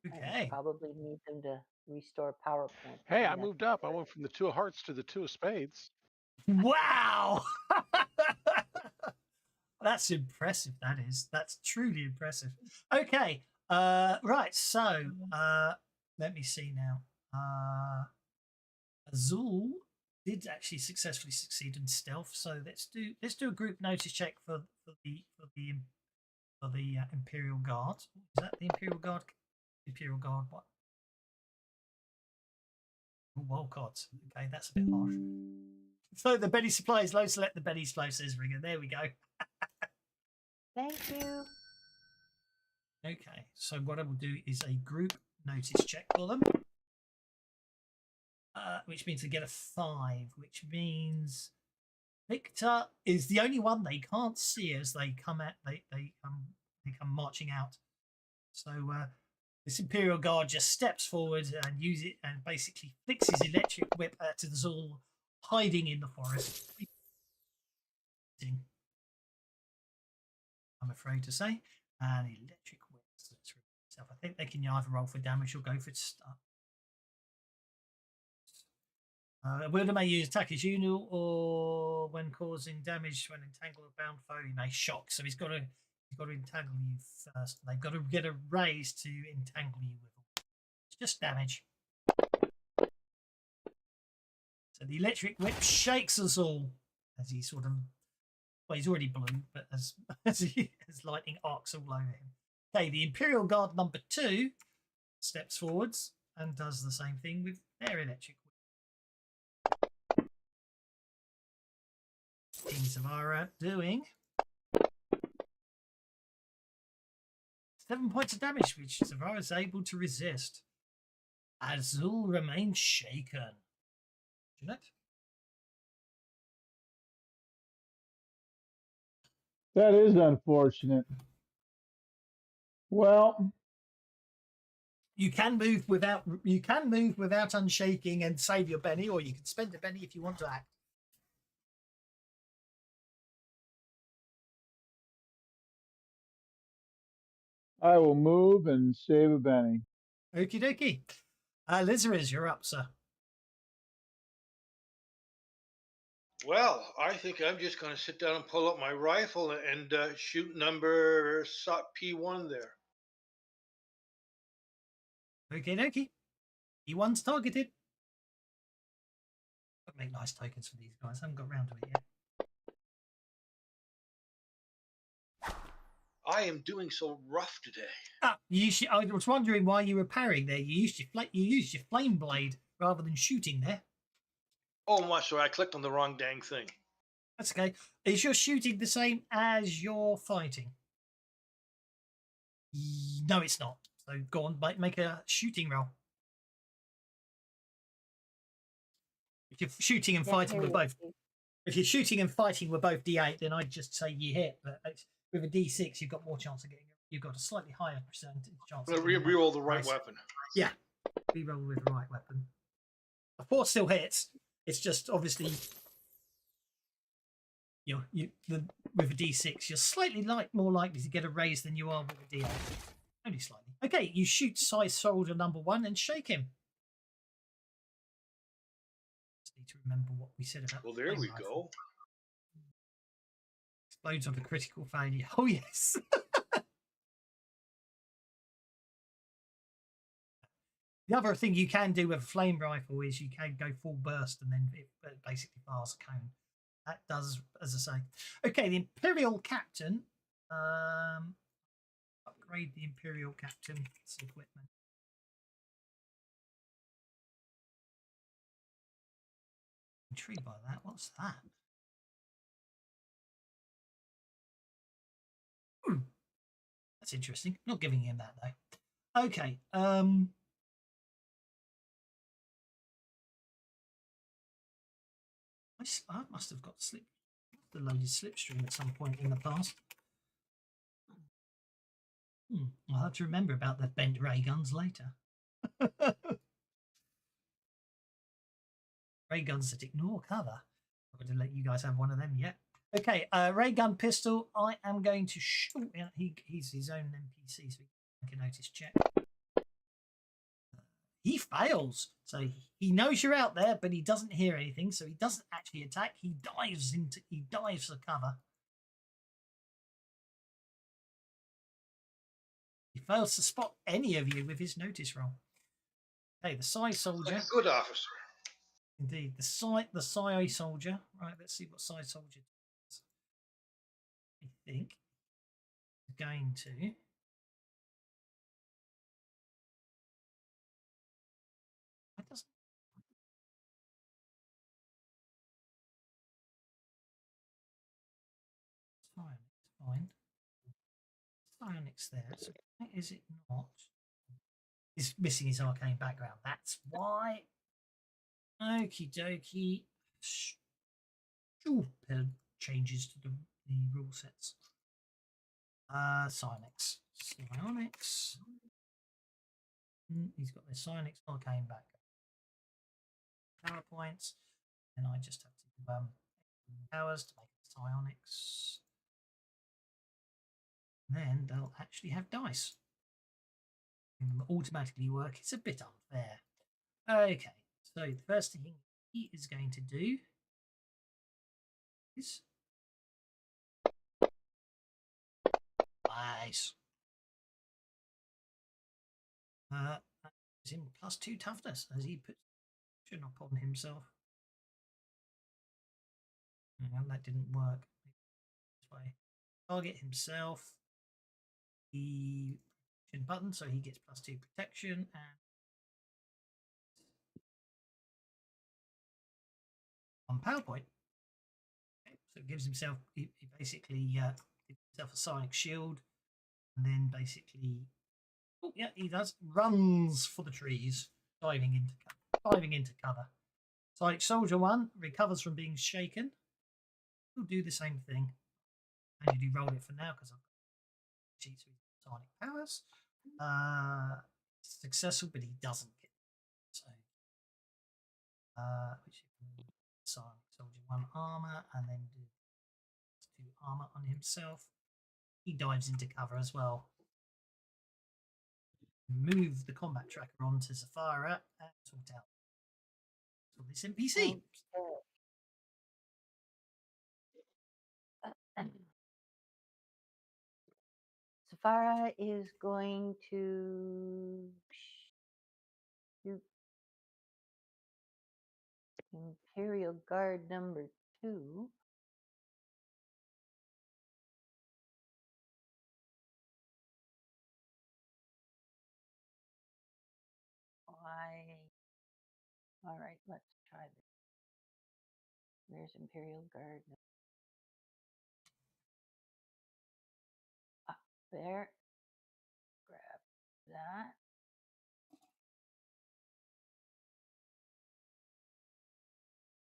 I Okay. probably need them to restore power points. Hey, and I that's moved up. I went from the 2 of hearts to the 2 of spades. Wow! That's impressive. That's truly impressive. Okay. Right. So let me see now. Azul did actually successfully succeed in stealth. So let's do a group notice check for the Imperial Guard. Is that the Imperial Guard? Imperial Guard what? Oh, Walcott. Okay, that's a bit harsh. So the Benny supply is low. Select the Benny slow, says Rigger. There we go. Thank you. Okay, so what I will do is a group notice check for them, which means they get a 5, which means Victor is the only one they can't see as they come at they come marching out. So this Imperial Guard just steps forward and use it and basically flicks his electric whip at Azul, hiding in the forest. I'm afraid to say, an electric whip. So I think they can either roll for damage or go for its start. Wilder may use attack as usual or when causing damage when entangled or bound foe, he may shock. So he's got to entangle you first. They've got to get a raise to entangle you with them. It's just damage. So the electric whip shakes us all as he sort of, well, he's already blue, but as lightning arcs all over him. Okay, the Imperial Guard number 2 steps forwards and does the same thing with their electric whip. Things of our doing 7 points of damage, which Savara is able to resist. Azul remains shaken. Jeanette? That is unfortunate. Well, You can move without unshaking and save your Benny, or you can spend a Benny if you want to act. I will move and save a Benny. Okie dokie. Lizaris, you're up, sir. Well, I think I'm just going to sit down and pull up my rifle and shoot number P1 there. Okie dokie. E1's targeted. I'll make nice tokens for these guys. I haven't got around to it yet. I am doing so rough today. I was wondering why you were parrying there. You used your flame blade rather than shooting there. Oh, my, sorry, I clicked on the wrong dang thing. That's okay. Is your shooting the same as your fighting? No, it's not. So go on, make a shooting roll. If you're shooting and fighting with both, if you're shooting and fighting with both D8, then I'd just say you hit. But with a D6, you've got more chance of getting it. You've got a slightly higher percentage chance. Reroll the right weapon. Yeah, reroll with the right weapon. A 4 still hits. It's just obviously, with a D6, you're slightly more likely to get a raise than you are with a D8. Only slightly. Okay, you shoot size soldier number 1 and shake him. Just need to remember what we said about. Well, there we go. Explodes on a critical failure. Oh yes. The other thing you can do with a flame rifle is you can go full burst and then it basically fires a cone. That does, as I say. Okay, the Imperial Captain. Upgrade the Imperial Captain's equipment. Intrigued by that. What's that? That's interesting. Not giving him that though. Okay. I must have got the loaded slipstream at some point in the past. I'll have to remember about the bent ray guns later. Ray guns that ignore cover. I'm going to let you guys have one of them yet. Okay, ray gun pistol. I am going to shoot. He's his own NPC, so he can notice check. He fails, so he knows you're out there, but he doesn't hear anything, so he doesn't actually attack. He dives for cover. He fails to spot any of you with his notice roll. Okay, the Psi soldier. Like a good officer. Indeed, the Psi soldier. Right, let's see what Psi soldier does. I think he's going to. Doesn't. Fine. Psionics there. So why is it not? He's missing his arcane background. That's why. Okie dokie. Stupid changes to the rule sets. Psionics. He's got the Psionics arcane background. Power points, and I just have to powers to make psionics. And then they'll actually have dice. And automatically work. It's a bit unfair. Okay, so the first thing he is going to do is nice. Gives him +2 toughness as he puts upon himself. And that didn't work. This way. Target himself. The button, so he gets +2 protection and on PowerPoint. Okay, so it gives himself he basically gives himself a psionic shield. and then basically, oh yeah, he does runs for the trees, diving into cover. Psychic Soldier 1 recovers from being shaken. We'll do the same thing. And you do roll it for now because I've got cheats with psionic powers. Successful, but he doesn't get it. So, which Psychic Soldier 1 armor, and then do 2 armor on himself. He dives into cover as well. Move the combat tracker onto Zafira and sort out this NPC. Safara is going to shoot Imperial Guard number 2. All right, let's try this. Where's Imperial Guard? Up there. Grab that.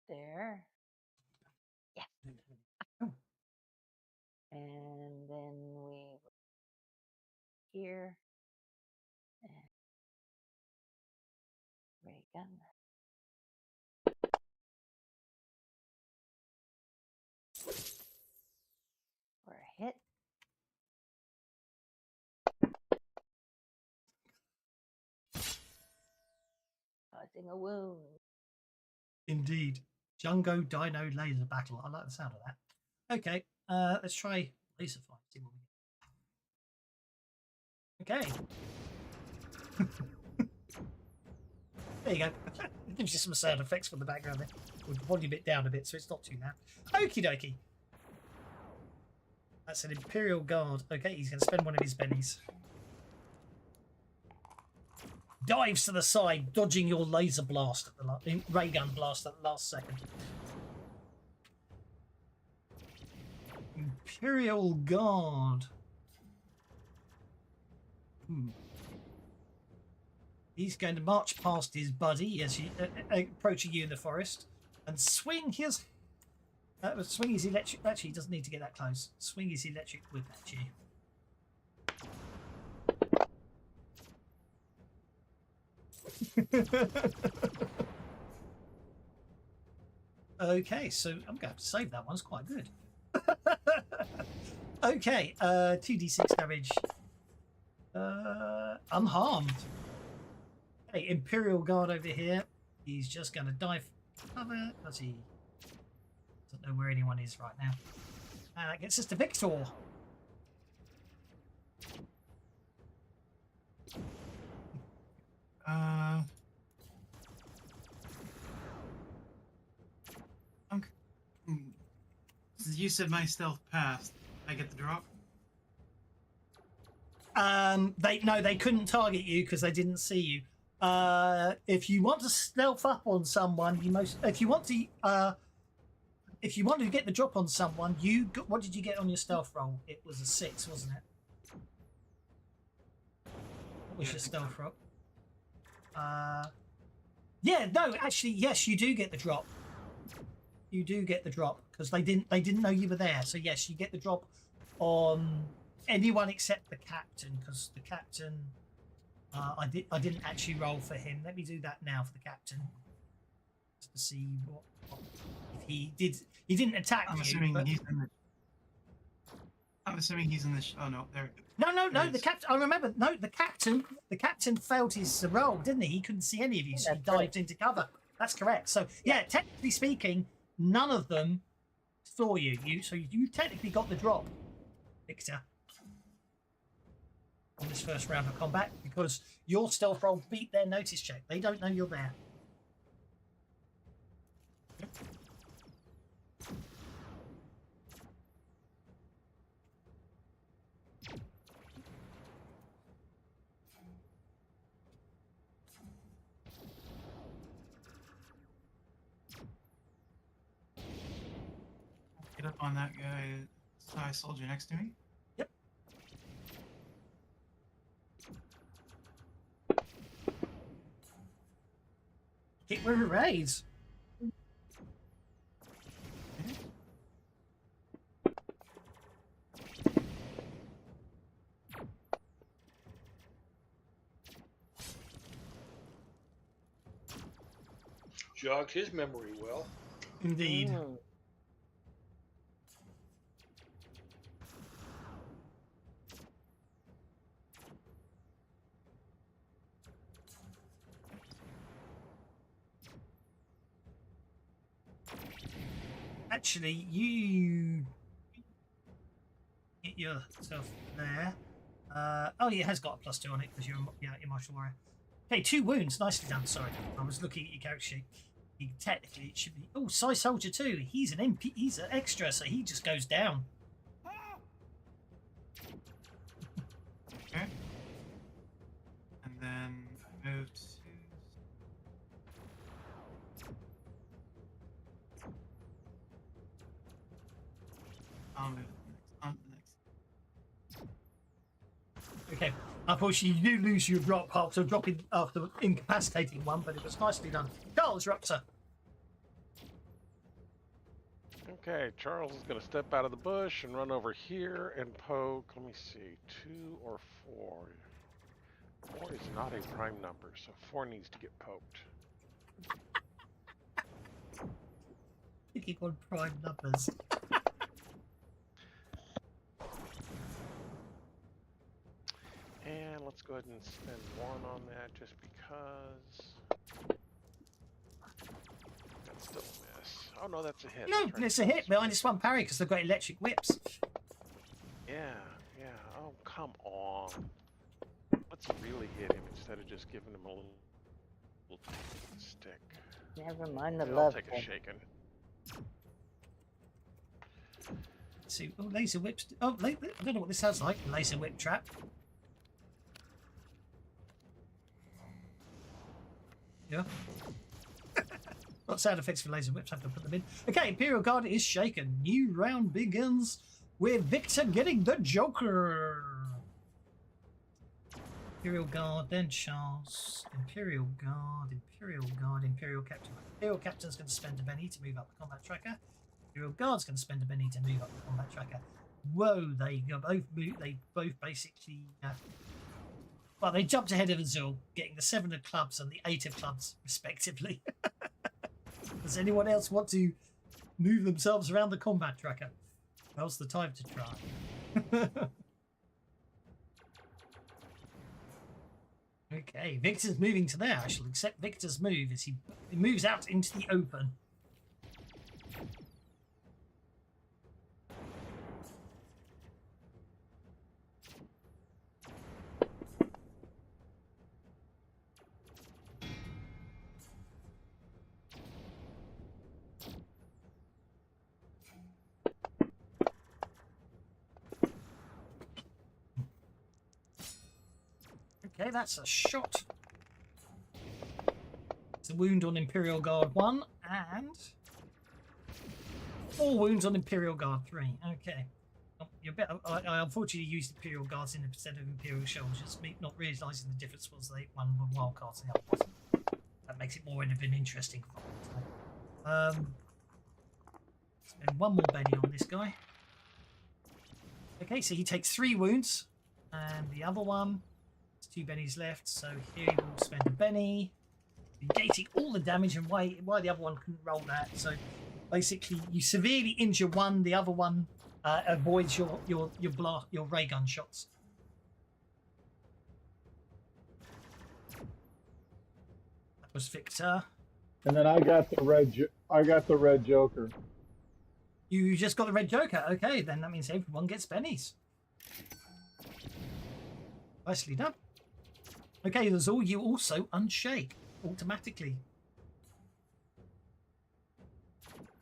There. Yes. And then we here. And ray gun. For a hit. Causing a wound. Indeed. Jungo Dino Laser Battle. I like the sound of that. Okay, let's try Laser Fight. See what we get. Okay. There you go. It gives you some sound effects for the background there. We'll volume it down a bit so it's not too loud. Okie dokie. That's an Imperial Guard. Okay, he's going to spend one of his bennies. Dives to the side, dodging your laser blast at the ray gun blast at the last second. Imperial Guard. He's going to march past his buddy as he approaching you in the forest, and swing his electric. Actually, he doesn't need to get that close. Swing his electric whip at you. Okay, so I'm going to have to save that one. It's quite good. Okay, 2d6 damage. Unharmed. Okay, Imperial Guard over here. He's just going to dive cover because he doesn't know where anyone is right now. And that gets us to Victor. You said my stealth passed. I get the drop? They couldn't target you because they didn't see you. If you want to stealth up on someone, if you want to get the drop on someone, what did you get on your stealth roll? It was a 6, wasn't it? What was your stealth roll? Yeah, no, actually, yes, you do get the drop. You do get the drop because they didn't know you were there. So yes, you get the drop on anyone except the captain, because the captain, I didn't actually roll for him. Let me do that now for the captain, just to see what if he did. He didn't attack I'm you. Assuming But... he's in the... I'm assuming he's in the... Oh no, there. No. The captain. I remember. No, the captain failed his roll, didn't he? He couldn't see any of you, so he dived into cover. That's correct. So yeah, technically speaking, none of them saw you. So you technically got the drop, Victor, on this first round of combat because your stealth roll beat their notice check. They don't know you're there. Get up on that guy, soldier next to me. Yep. Kick where it rains. Jog his memory well. Indeed. Mm. Actually, you get yourself there. Oh, yeah, it has got a +2 on it because you're martial warrior. Okay, 2 wounds. Nicely done. Sorry, I was looking at your character sheet. Technically, it should be. Oh, Psy Soldier 2. He's an MP. He's an extra, so he just goes down. Okay. And then move to. I'll move on to the next. Okay. Unfortunately, you do lose your drop after dropping after incapacitating one, but it was nicely done. Charles, you're up, sir. Okay, Charles is going to step out of the bush and run over here and poke. Let me see, 2 or 4. 4 is not a prime number, so 4 needs to get poked. Picking on prime numbers. And let's go ahead and spend 1 on that just because. That's still a miss. Oh no, that's a hit. No, That's right. it's a hit behind this one parry because they've got electric whips. Yeah, yeah. Oh, come on. Let's really hit him instead of just giving him a little stick. Never mind the Yeah, I'll love take a thing. shaken. Let's see. Oh, laser whips. Oh, I don't know what this sounds like. Laser whip trap. Yeah. What sound effects for laser whips? I have to put them in. Okay, Imperial Guard is shaken. New round begins with Victor getting the Joker. Imperial Guard, then Charles. Imperial Guard, Imperial Guard, Imperial Captain. Imperial Captain's going to spend a penny to move up the combat tracker. Imperial Guard's going to spend a penny to move up the combat tracker. Whoa, they both basically. Well, they jumped ahead of Azul, getting the 7 of clubs and the 8 of clubs, respectively. Does anyone else want to move themselves around the combat tracker? Now's the time to try. Okay, Victor's moving to there. I shall accept Victor's move as he moves out into the open. Okay, that's a shot. It's a wound on Imperial Guard 1 and 4 wounds on Imperial Guard 3. Okay. Oh, I unfortunately used Imperial Guards instead of Imperial Soldiers, not realising the difference was they one were wild cards and the other wasn't. That makes it more of an interesting fight. Spend 1 more Benny on this guy. Okay, so he takes 3 wounds, and the other one. 2 bennies left, so here he will spend a benny, negating all the damage, and why the other one couldn't roll that. So basically, you severely injure one, the other one avoids your ray gun shots. That was Victor. And then I got the red Joker. You just got the red Joker. Okay, then that means everyone gets bennies. Nicely done. Okay, there's all you also unshake automatically.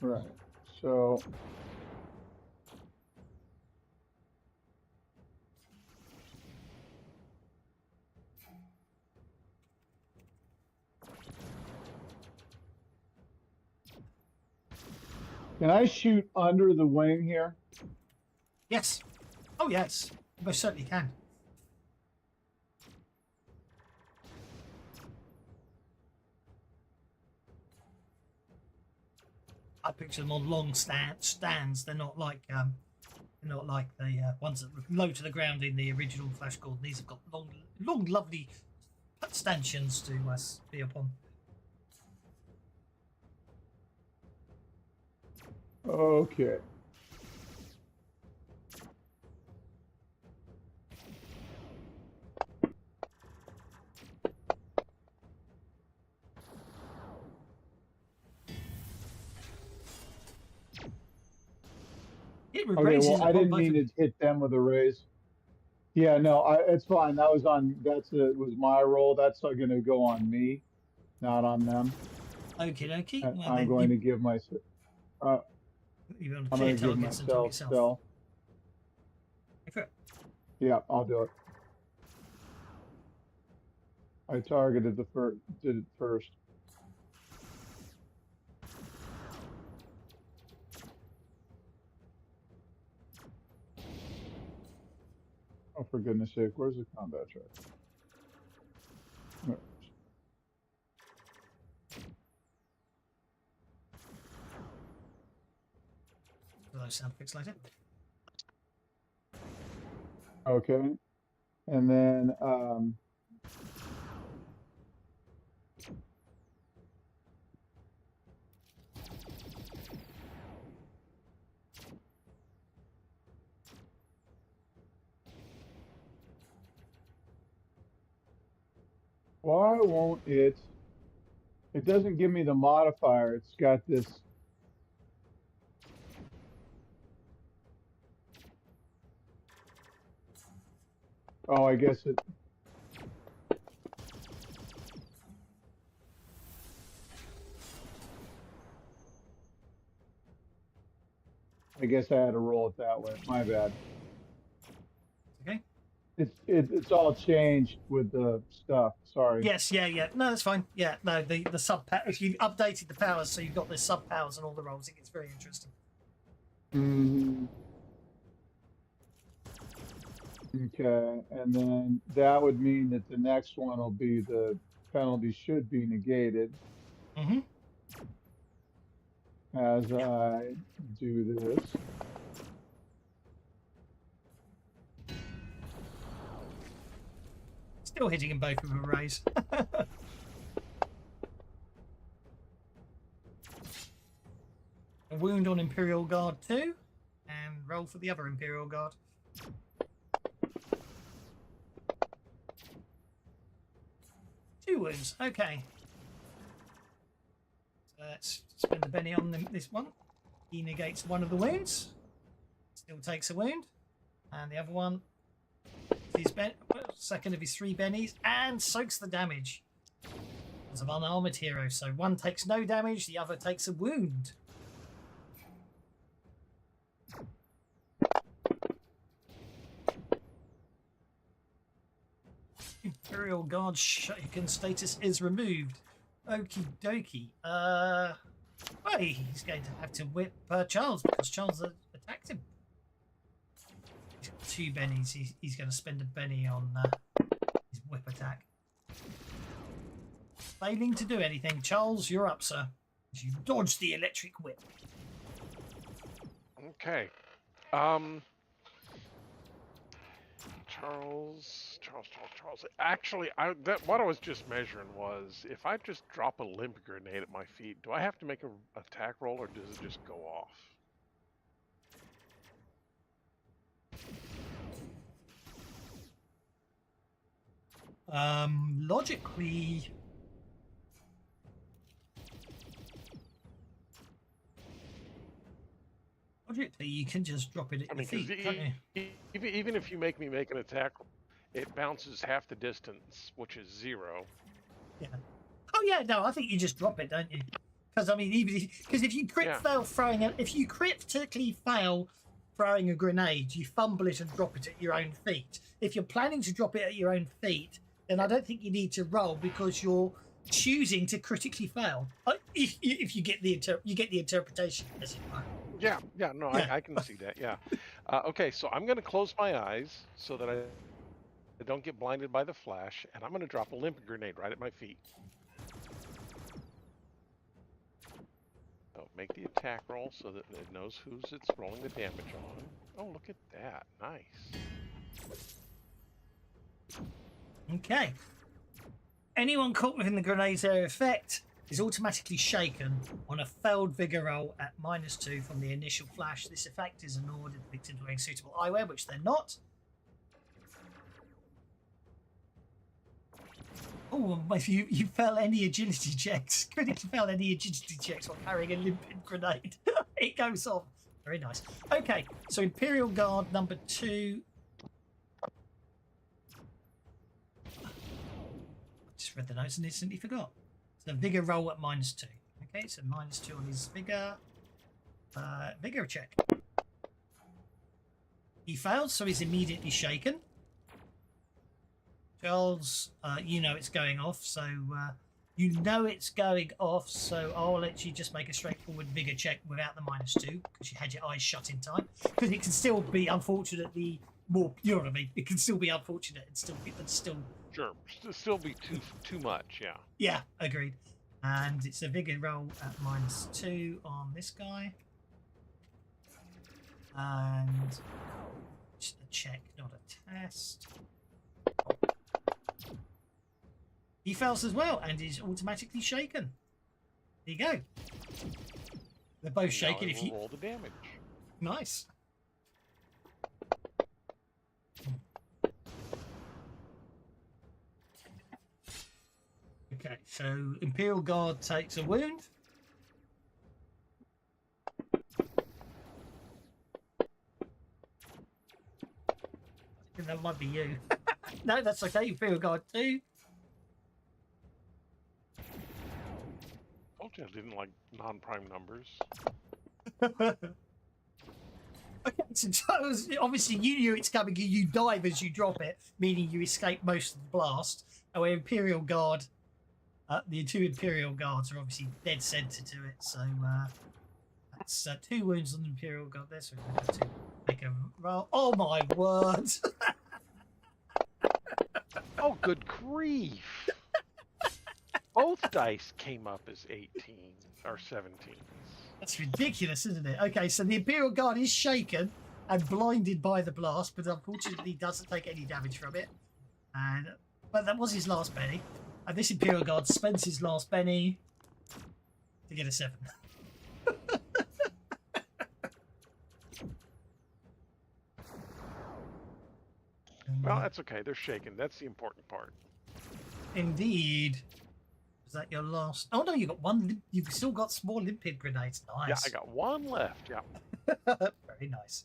Right. So can I shoot under the wing here? Yes. Oh, yes. You most certainly can. I picture them on long stands. They're not like the ones that were low to the ground in the original Flash Gordon. These have got long, lovely stanchions to be upon. Okay. It with Okay, raises well, I upon didn't both mean of to hit them with a raise. Yeah, no, it's fine. That was on, was my roll. That's going to go on me, not on them. Okie dokie. And Well, I'm then going to give my, you want to I'm clear going to give targets and target myself yourself. stealth. Go for it. Yeah, I'll do it. I targeted did it first. Oh, for goodness sake, where's the combat track? No. Those sound effects later. Okay. And then, why won't it doesn't give me the modifier. It's got this. Oh, I guess it. I guess I had to roll it that way. My bad. Okay. It's all changed with the stuff. Sorry. Yes, yeah. No, that's fine. Yeah, no, the sub if you updated the powers, so you've got the sub powers and all the roles, it gets very interesting. Mm-hmm. Okay, and then that would mean that the next one will be the penalty should be negated. Mm-hmm. As I do this. Still hitting them both with a raise. A wound on Imperial Guard 2, and roll for the other Imperial Guard. Two wounds, okay. So let's spend a penny on this one. He negates one of the wounds. Still takes a wound. And the other one, his second of his 3 bennies, and soaks the damage. As an unarmored hero, so one takes no damage, the other takes a wound. Imperial Guard shaken status is removed. Okie dokie. Well, he's going to have to whip Charles because Charles attacked him. He's got 2 bennies. He's going to spend a benny on his whip attack. Failing to do anything. Charles, you're up, sir. You dodged the electric whip. Okay. Charles. Actually, what I was just measuring was if I just drop a limp grenade at my feet, do I have to make an attack roll or does it just go off? Logically, you can just drop it at your feet, can't you? Even if you make me make an attack, it bounces half the distance, which is 0. Yeah. Oh yeah, no, I think you just drop it, don't you? Because I mean, even if you crit fail throwing it, if you critically fail throwing a grenade, you fumble it and drop it at your own feet. If you're planning to drop it at your own feet, then I don't think you need to roll because you're choosing to critically fail. If you get the interpretation, as it were. Yeah, no, yeah. I can see that, yeah. Okay, so I'm going to close my eyes so that I don't get blinded by the flash, and I'm going to drop a limp grenade right at my feet. make the attack roll so that it knows who's it's rolling the damage on. Oh, look at that. Nice. Okay. Anyone caught within the grenade's area of effect is automatically shaken on a failed vigor roll at -2 from the initial flash. This effect is an order the victim wearing suitable eyewear, which they're not. Oh, if you fail any agility checks, critically fail any agility checks while carrying a limpid grenade, it goes off. Very nice. Okay, so Imperial Guard number 2. I just read the notes and instantly forgot. So vigor roll at -2. Okay, so -2 on his vigor. Vigor check. He failed, so he's immediately shaken. Charles, you know it's going off, so I'll let you just make a straightforward vigor check without the -2 because you had your eyes shut in time. Because it can still be, unfortunately, more. You know what I mean? It can still be unfortunate and still Sure, still be too much, yeah. Yeah, agreed. And it's a vigor roll at -2 on this guy, and just a check, not a test. He fails as well and is automatically shaken. There you go. They're both shaken. If you roll the damage. Nice. Okay, so Imperial Guard takes a wound. I think that might be you. No, that's okay. Imperial Guard 2. Told you I didn't like non-prime numbers. Okay, so obviously you knew it's coming. You dive as you drop it, meaning you escape most of the blast. Our Imperial Guard, the 2 Imperial Guards are obviously dead center to it. So that's 2 wounds on the Imperial Guard there. So we're going to make a roll. Oh my word! Oh, good grief! Both dice came up as 18 or 17. That's ridiculous, isn't it? Okay, so the Imperial Guard is shaken and blinded by the blast, but unfortunately doesn't take any damage from it. But that was his last penny. And this Imperial Guard spends his last penny to get a 7. Well, that's okay. They're shaken. That's the important part. Indeed. Is that your last? Oh no, you got one. You've still got small limpid grenades. Nice. Yeah, I got 1 left. Yeah. Very nice.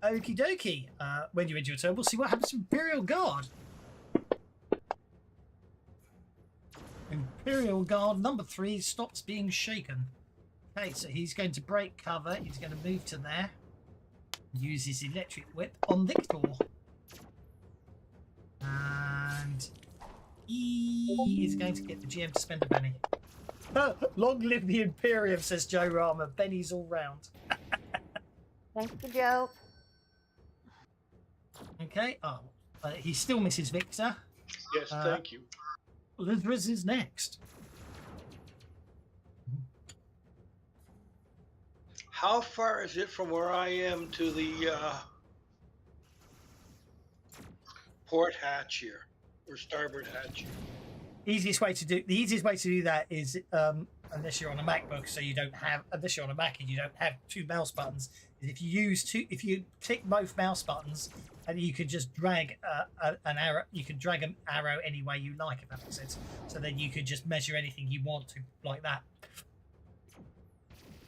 Okie dokie. When you end your turn, we'll see what happens to Imperial Guard. Imperial Guard number 3 stops being shaken. Okay, so he's going to break cover. He's going to move to there. Use his electric whip on Victor. And he is going to get the GM to spend a penny. Long live the Imperium, says Joe Rama. Bennies all round. Thanks for Joe. Okay. Oh, he still misses Victor. Yes, thank you. Elizabeth is next. How far is it from where I am to the port hatch here, or starboard hatch? The easiest way to do that is unless you're on a MacBook, so you don't have, unless you're on a Mac and you don't have 2 mouse buttons, is if you click both mouse buttons, and you could just drag an arrow. You can drag an arrow any way you like, if that makes sense. So then you could just measure anything you want to, like that.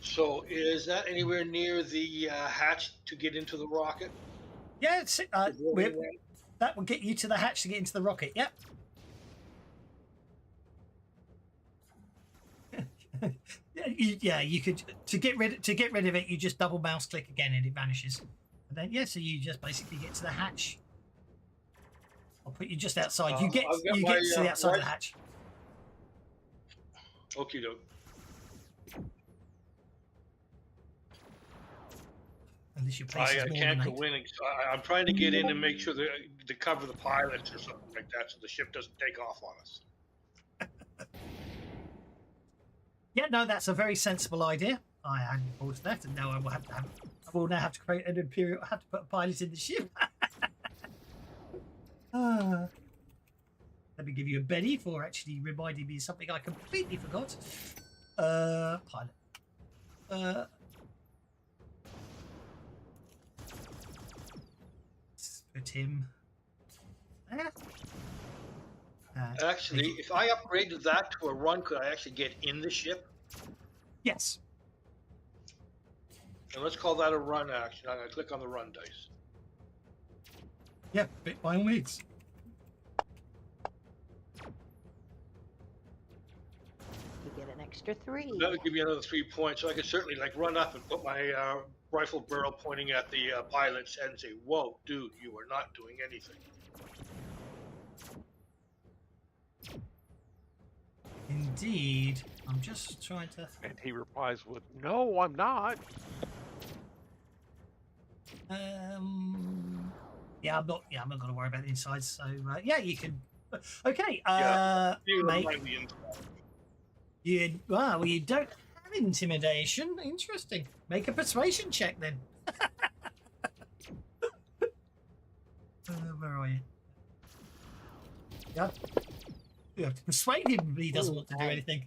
So is that anywhere near the hatch to get into the rocket? Yeah, that will get you to the hatch to get into the rocket. Yep. Yeah, you could to get rid of it. You just double mouse click again, and it vanishes. And then so you just basically get to the hatch. I'll put you just outside. You get to the outside of the hatch. Okie doke. Unless your place is more can't than go in. I'm trying to get in and make sure to cover the pilots or something like that, so the ship doesn't take off on us. Yeah, no, that's a very sensible idea. I had forced that, and now I will have to have. I will now have to create an Imperial. I have to put a pilot in the ship. Let me give you a Benny for actually reminding me of something I completely forgot. Pilot. Let's put him there. Actually, if I upgraded that to a run, could I actually get in the ship? Yes. And let's call that a run action. I'm going to click on the run dice. Yeah, by all means. You get an extra 3. That would give me another 3 points. So I could certainly like run up and put my rifle barrel pointing at the pilot's head and say, "Whoa, dude, you are not doing anything." Indeed. I'm just trying to. And he replies with, "No, I'm not." Yeah, I'm not. Yeah, I'm not going to worry about the insides. So yeah, you can. Okay. You Mate, remind me inside. well, you don't have intimidation. Interesting. Make a persuasion check then. Where are you? Yeah. You have to persuade him he doesn't want to do anything.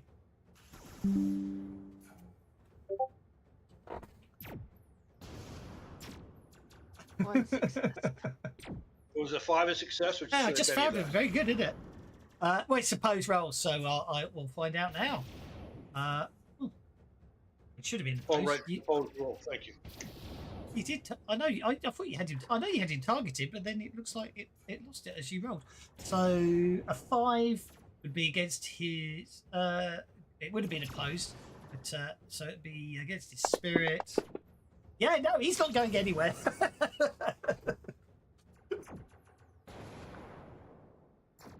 One success. It was a 5 a success, or just, I just found it. Very good, isn't it? Well, it's opposed roll, so I will find out now. It should have been Oh, opposed. right. Opposed roll. Thank you. You did. I know. I thought you had him. I know you had him targeted, but then it looks like it lost it as you rolled. So a 5 would be against his. It would have been opposed, but so it'd be against his spirit. Yeah, no, he's not going anywhere.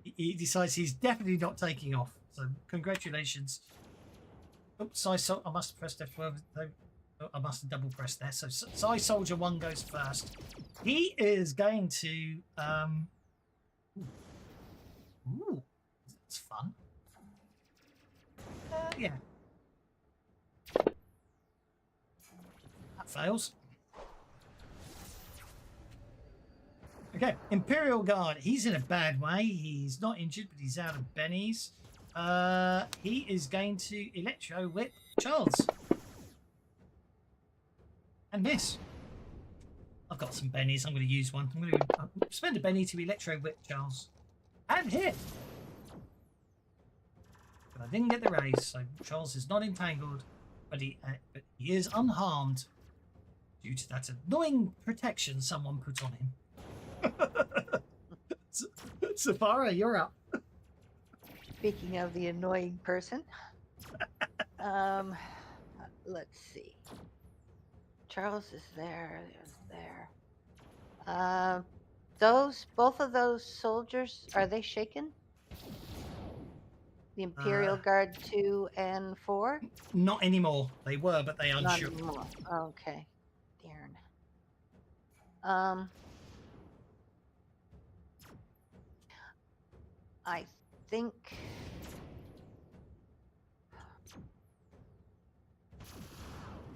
He decides he's definitely not taking off. So congratulations. Oops, I must have pressed F12. I must have double pressed there. So Psy Soldier 1 goes first. He is going to. Ooh, that's fun. Yeah. That fails. Okay, Imperial Guard. He's in a bad way. He's not injured, but he's out of bennies. He is going to Electro Whip Charles. And miss. I've got some bennies. I'm going to use one. I'm going to spend a benny to Electro Whip Charles. And hit. But I didn't get the raise, so Charles is not entangled, but he is unharmed due to that annoying protection someone put on him. Safara, you're up. Speaking of the annoying person, let's see. Charles is there. Both of those soldiers, are they shaken? The Imperial Guard 2 and 4? Not anymore. They were, but they unshook. Not anymore. Okay. Darn. I think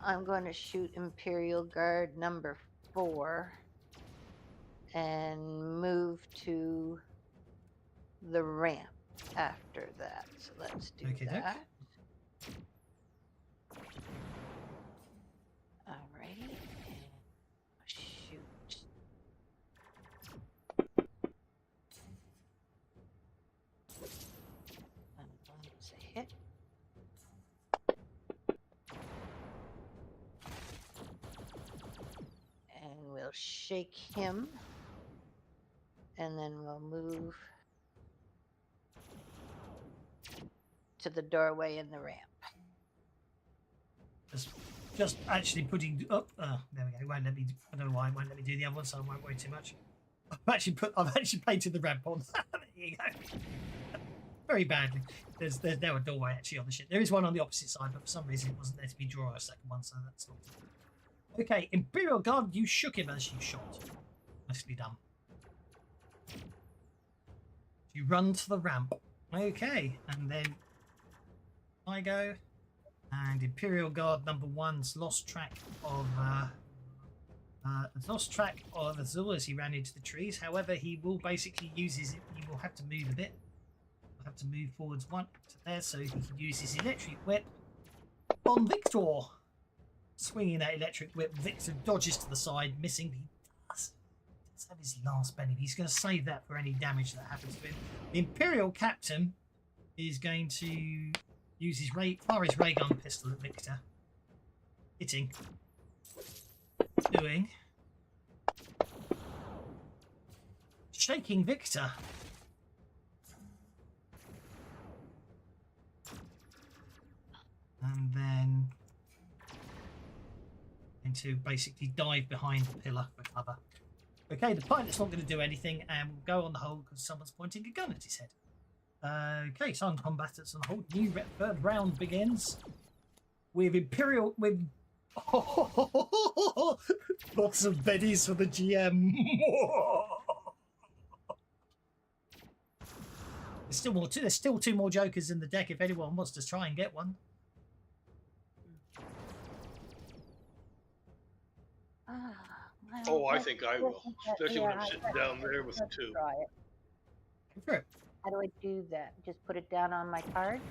I'm going to shoot Imperial Guard number 4 and move to the ramp after that. So let's do that. Alrighty. Shoot. It's a hit. And we'll shake him. And then we'll move to the doorway in the ramp. Just actually putting up. There we go. It won't let me. I don't know why it won't let me do the other one, so I won't worry too much. I've actually painted the ramp on. There you go. Very badly. There's now a doorway actually on the ship. There is one on the opposite side, but for some reason it wasn't there to be drawn a second one, so that's not. Okay, Imperial Guard, you shook him as you shot. Nicely done. You run to the ramp. Okay, and then I go. And Imperial Guard number 1's lost track of Azul as he ran into the trees. However, he will basically use his. He will have to move a bit. He'll have to move forwards one to there so he can use his electric whip on Victor. Swinging that electric whip, Victor dodges to the side, missing. He does have his last Benny. He's going to save that for any damage that happens to him. The Imperial Captain is going to use his ray gun pistol at Victor. Hitting. Doing. Shaking Victor. And then to basically dive behind the pillar for cover. Okay, the pilot's not going to do anything and will go on the hold because someone's pointing a gun at his head. Okay, silent combatants on hold. New third round begins with Imperial. With lots of Bennies for the GM. There's still more. There's still 2 more Jokers in the deck if anyone wants to try and get one. Oh, I think I will, especially when I'm sitting down there with the 2. Sure. How do I do that? Just put it down on my card?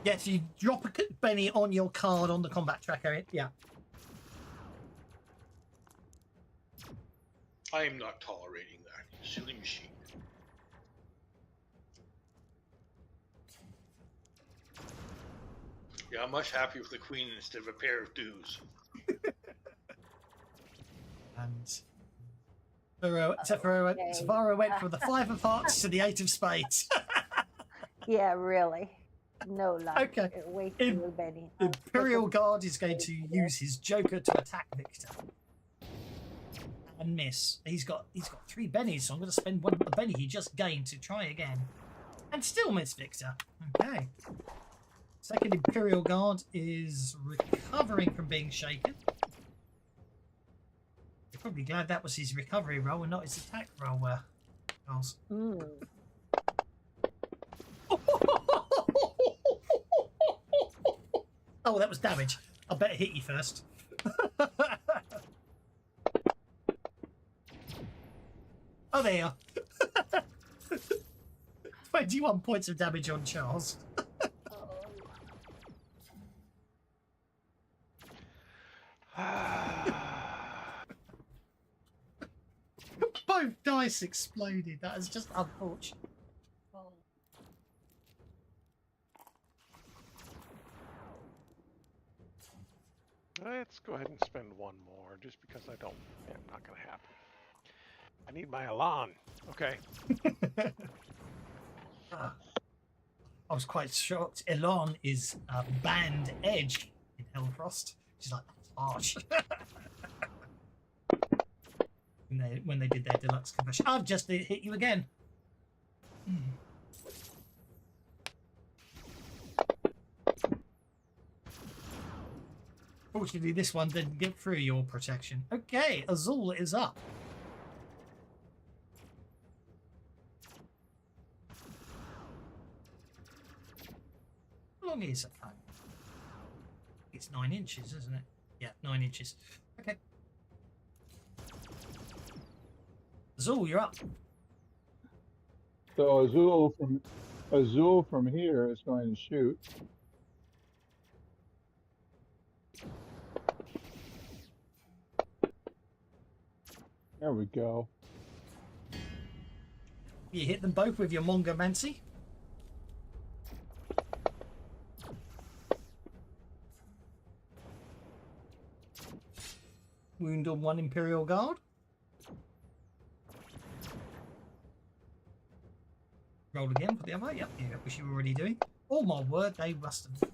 Yes, you drop a Benny on your card on the combat tracker. Yeah. I am not tolerating that. Silly machine. Yeah, I'm much happier with the queen instead of a pair of dues. And Savara went from the 5 of hearts to the 8 of spades. Yeah, really. No luck. Okay. Way too many. Imperial Guard is going to use his Joker to attack Victor. And miss. He's got 3 Bennies, so I'm going to spend one of the Benny he just gained to try again. And still miss Victor. Okay. Second Imperial Guard is recovering from being shaken. You're probably glad that was his recovery roll and not his attack roll, Charles. Oh, that was damage. I better hit you first. 21 points of damage on Charles. Both dice exploded. That is just unfortunate. Let's go ahead and spend 1 more, just because I don't. Yeah, not going to happen. I need my Elan. Okay. I was quite shocked. Elan is banned edge in Hellfrost. She's like, that's harsh. when they did their deluxe conversion. I've just hit you again. Fortunately, this one didn't get through your protection. Okay, Azul is up. How long is it? It's 9 inches, isn't it? Yeah, 9 inches. Okay. Azul, you're up. So Azul from here is going to shoot. There we go. You hit them both with your Mongo Mancy. Wound on 1 Imperial Guard. Roll again for the other. Yep, yeah, which you were already doing. Oh my word, they must have.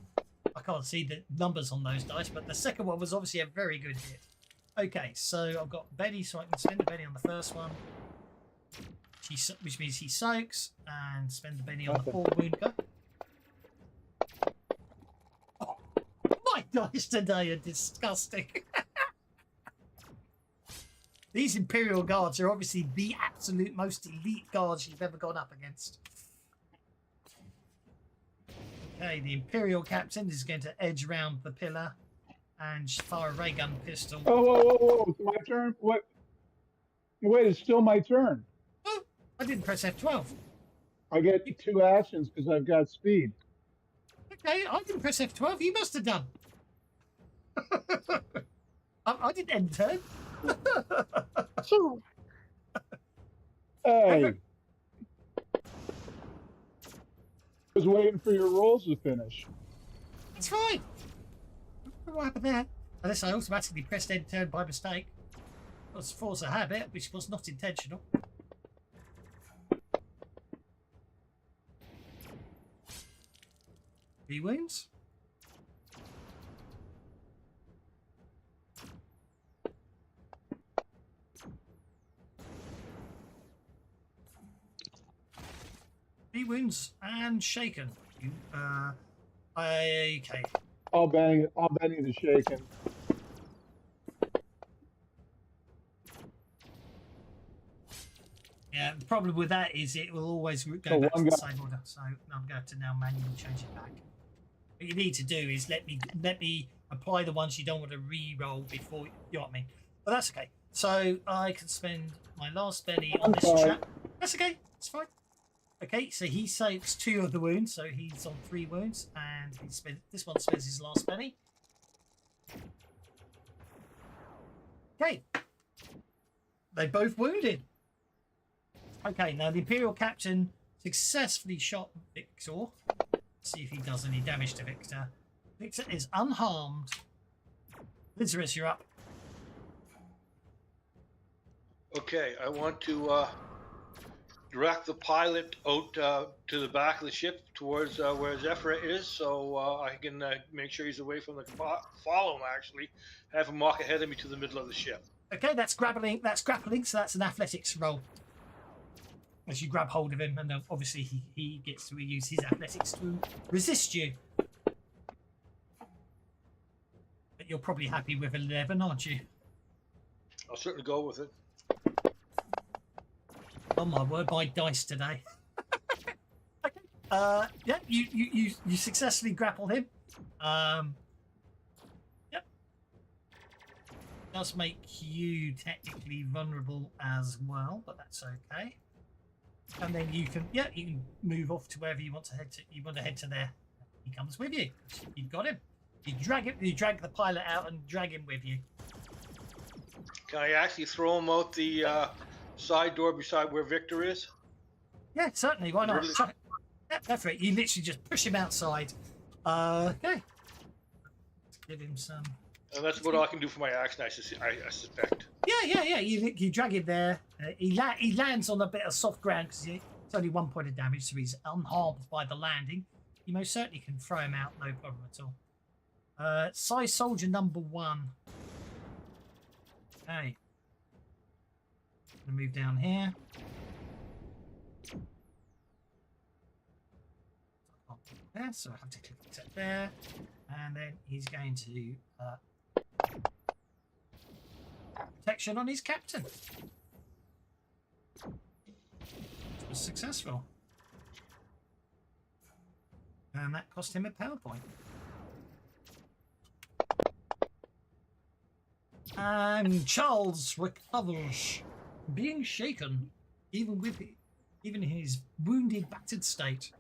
I can't see the numbers on those dice, but the second one was obviously a very good hit. Okay, so I've got Betty, so I can spend a Betty on the first one. Which means he soaks, and spend the Betty on the 4 wound go. Oh, my dice today are disgusting. These Imperial Guards are obviously the absolute most elite guards you've ever gone up against. Okay, the Imperial captain is going to edge round the pillar and fire a ray gun pistol. Oh, whoa, whoa, whoa! It's my turn. What? Wait, it's still my turn. Oh, I didn't press F12. I get 2 actions because I've got speed. Okay, I didn't press F12. You must have done. I didn't end turn. Hey. I was waiting for your rolls to finish. It's fine. What happened there? Unless I automatically pressed end turn by mistake. It was force a habit, which was not intentional. 3 wounds. Three wounds and shaken. You, okay. I'll bang the shaken. Yeah, the problem with that is it will always go So back to one the guy- same order. So I'm going to now manually change it back. What you need to do is let me apply the ones you don't want to re-roll before, you know what I mean. But that's okay. So I can spend my last penny on this sorry. chap. That's okay. It's fine. Okay, so he saves 2 of the wounds, so he's on 3 wounds, and this one spends his last penny. Okay. They both wounded. Okay, now the Imperial Captain successfully shot Victor. Let's see if he does any damage to Victor. Victor is unharmed. Lazarus, you're up. Okay, I want to direct the pilot out to the back of the ship towards where Zephyr is, so I can make sure he's away from the follow him. Actually, have him walk ahead of me to the middle of the ship. Okay, that's grappling. So that's an athletics roll. As you grab hold of him, and then obviously he gets to use his athletics to resist you. But you're probably happy with 11, aren't you? I'll certainly go with it. Oh my word, my dice today. Okay. Yeah, you successfully grapple him. Yep. Does make you technically vulnerable as well, but that's okay. And then you can move off to wherever you want to head to. You want to head to there. He comes with you. You've got him. You drag the pilot out and drag him with you. Can I actually throw him out the side door beside where Victor is? Yeah, certainly. Why not? Really? Yeah, that's right. You literally just push him outside. Okay. Let's give him some. And that's what I can do for my action, I suspect. Yeah. You drag him there. He lands on a bit of soft ground because it's only 1 point of damage, so he's unharmed by the landing. You most certainly can throw him out, no problem at all. Size soldier number 1. Okay. Gonna move down here. There, so I have to click it up there, and then he's going to protection on his captain. It was successful, and that cost him a power point. And Charles recovers, being shaken, even in his wounded, battered state.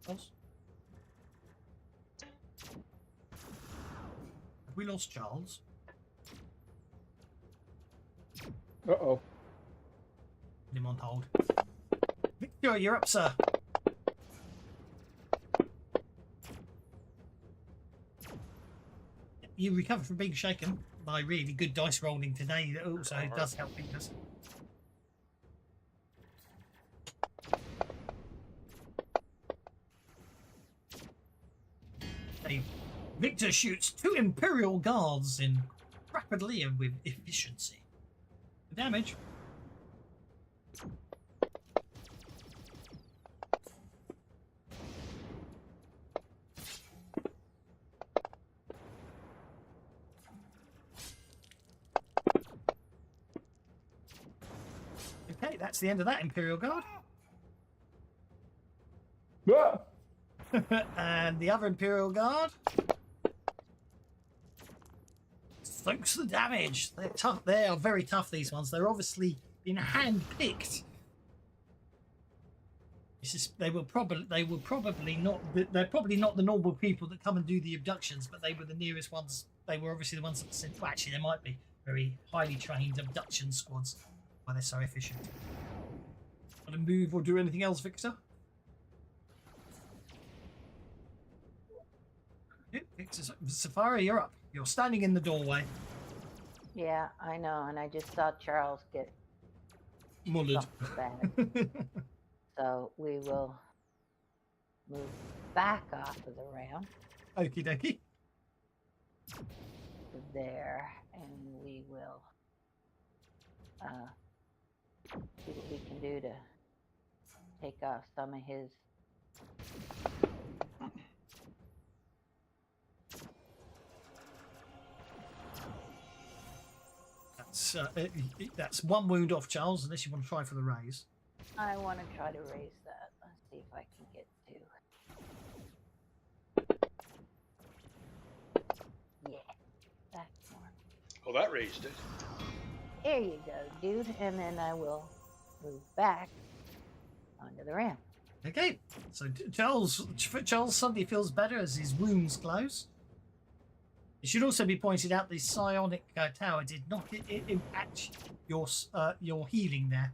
Have we lost Charles? Uh-oh. Put him on hold. Victor, you're up, sir. You recover from being shaken by really good dice rolling today. That also does help Victor's. Victor shoots 2 Imperial guards in rapidly and with efficiency. Damage. Okay, that's the end of that Imperial Guard. Ah! And the other Imperial Guard. Thanks for the damage. They're tough. They are very tough, these ones. They're obviously been hand-picked. They were probably not. They're probably not the normal people that come and do the abductions, but they were the nearest ones. They were obviously the ones that sent. Well, actually, there might be very highly trained abduction squads. Why they're so efficient. Want to move or do anything else, Victor? Yep, Victor, Safari, you're up. You're standing in the doorway. Yeah, I know, and I just saw Charles get Mullered. something bad. So we will move back off of the ramp Okie dokie. to there, and we will see what we can do to take off some of his. That's one wound off Charles, unless you want to try for the raise. I want to try to raise that. Let's see if I can get to. Yeah, that's more. Oh, that raised it. There you go, dude. And then I will move back onto the ramp. Okay, so Charles suddenly feels better as his wounds close. It should also be pointed out the psionic tower did not impact your healing there.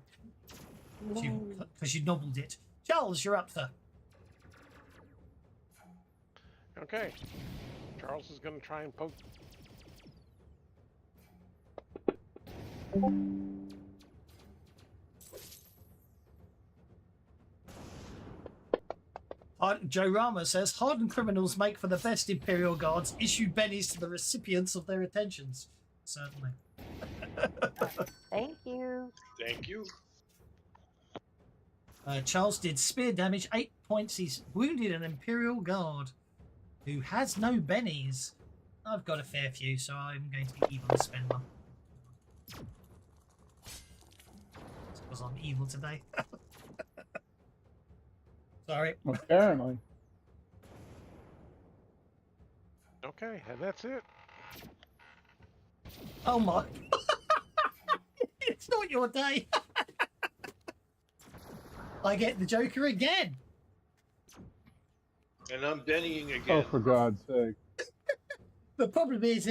Because you nobbled it. Charles, you're up, sir. Okay. Charles is going to try and poke. Joe Rama says, hardened criminals make for the best Imperial Guards. Issue bennies to the recipients of their attentions. Certainly. Thank you. Thank you. Charles did spear damage, 8 points. He's wounded an Imperial Guard who has no bennies. I've got a fair few, so I'm going to be evil and spend one. It's because I'm evil today. Sorry. Apparently. Okay, and that's it. Oh my. It's not your day. I get the Joker again. And I'm Bennying Oh, again. for God's sake. The problem is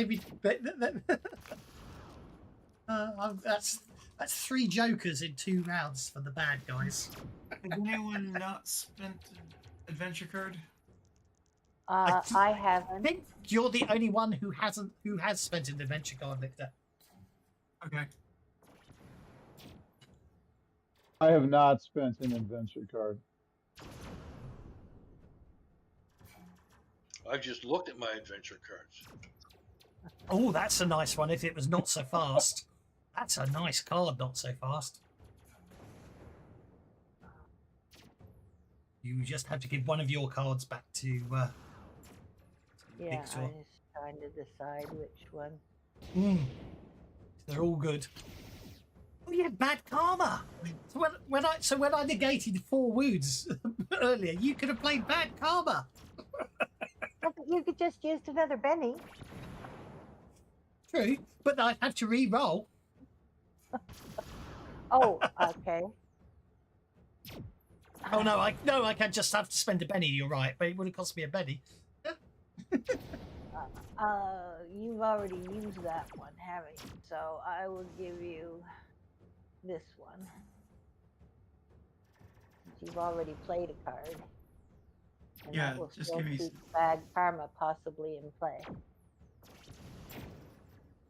that's 3 Jokers in 2 rounds for the bad guys. Has anyone not spent an adventure card? I I haven't. think you're the only one who has spent an adventure card, Victor. Okay. I have not spent an adventure card. I've just looked at my adventure cards. Oh, that's a nice one. If it was not so fast, that's a nice card. Not so fast. You just have to give one of your cards back to. Yeah, Victor. I was trying to decide which one. They're all good. Oh, you had bad karma. So when I negated 4 wounds earlier, you could have played bad karma. Well, but you could just use another Benny. True, but I'd have to re-roll. Oh, okay. Oh no, I can't just have to spend a penny. You're right, but it would have cost me a penny. You've already used that one, haven't you? So I will give you this one. You've already played a card. And Yeah, that will just still give me keep bad karma possibly in play.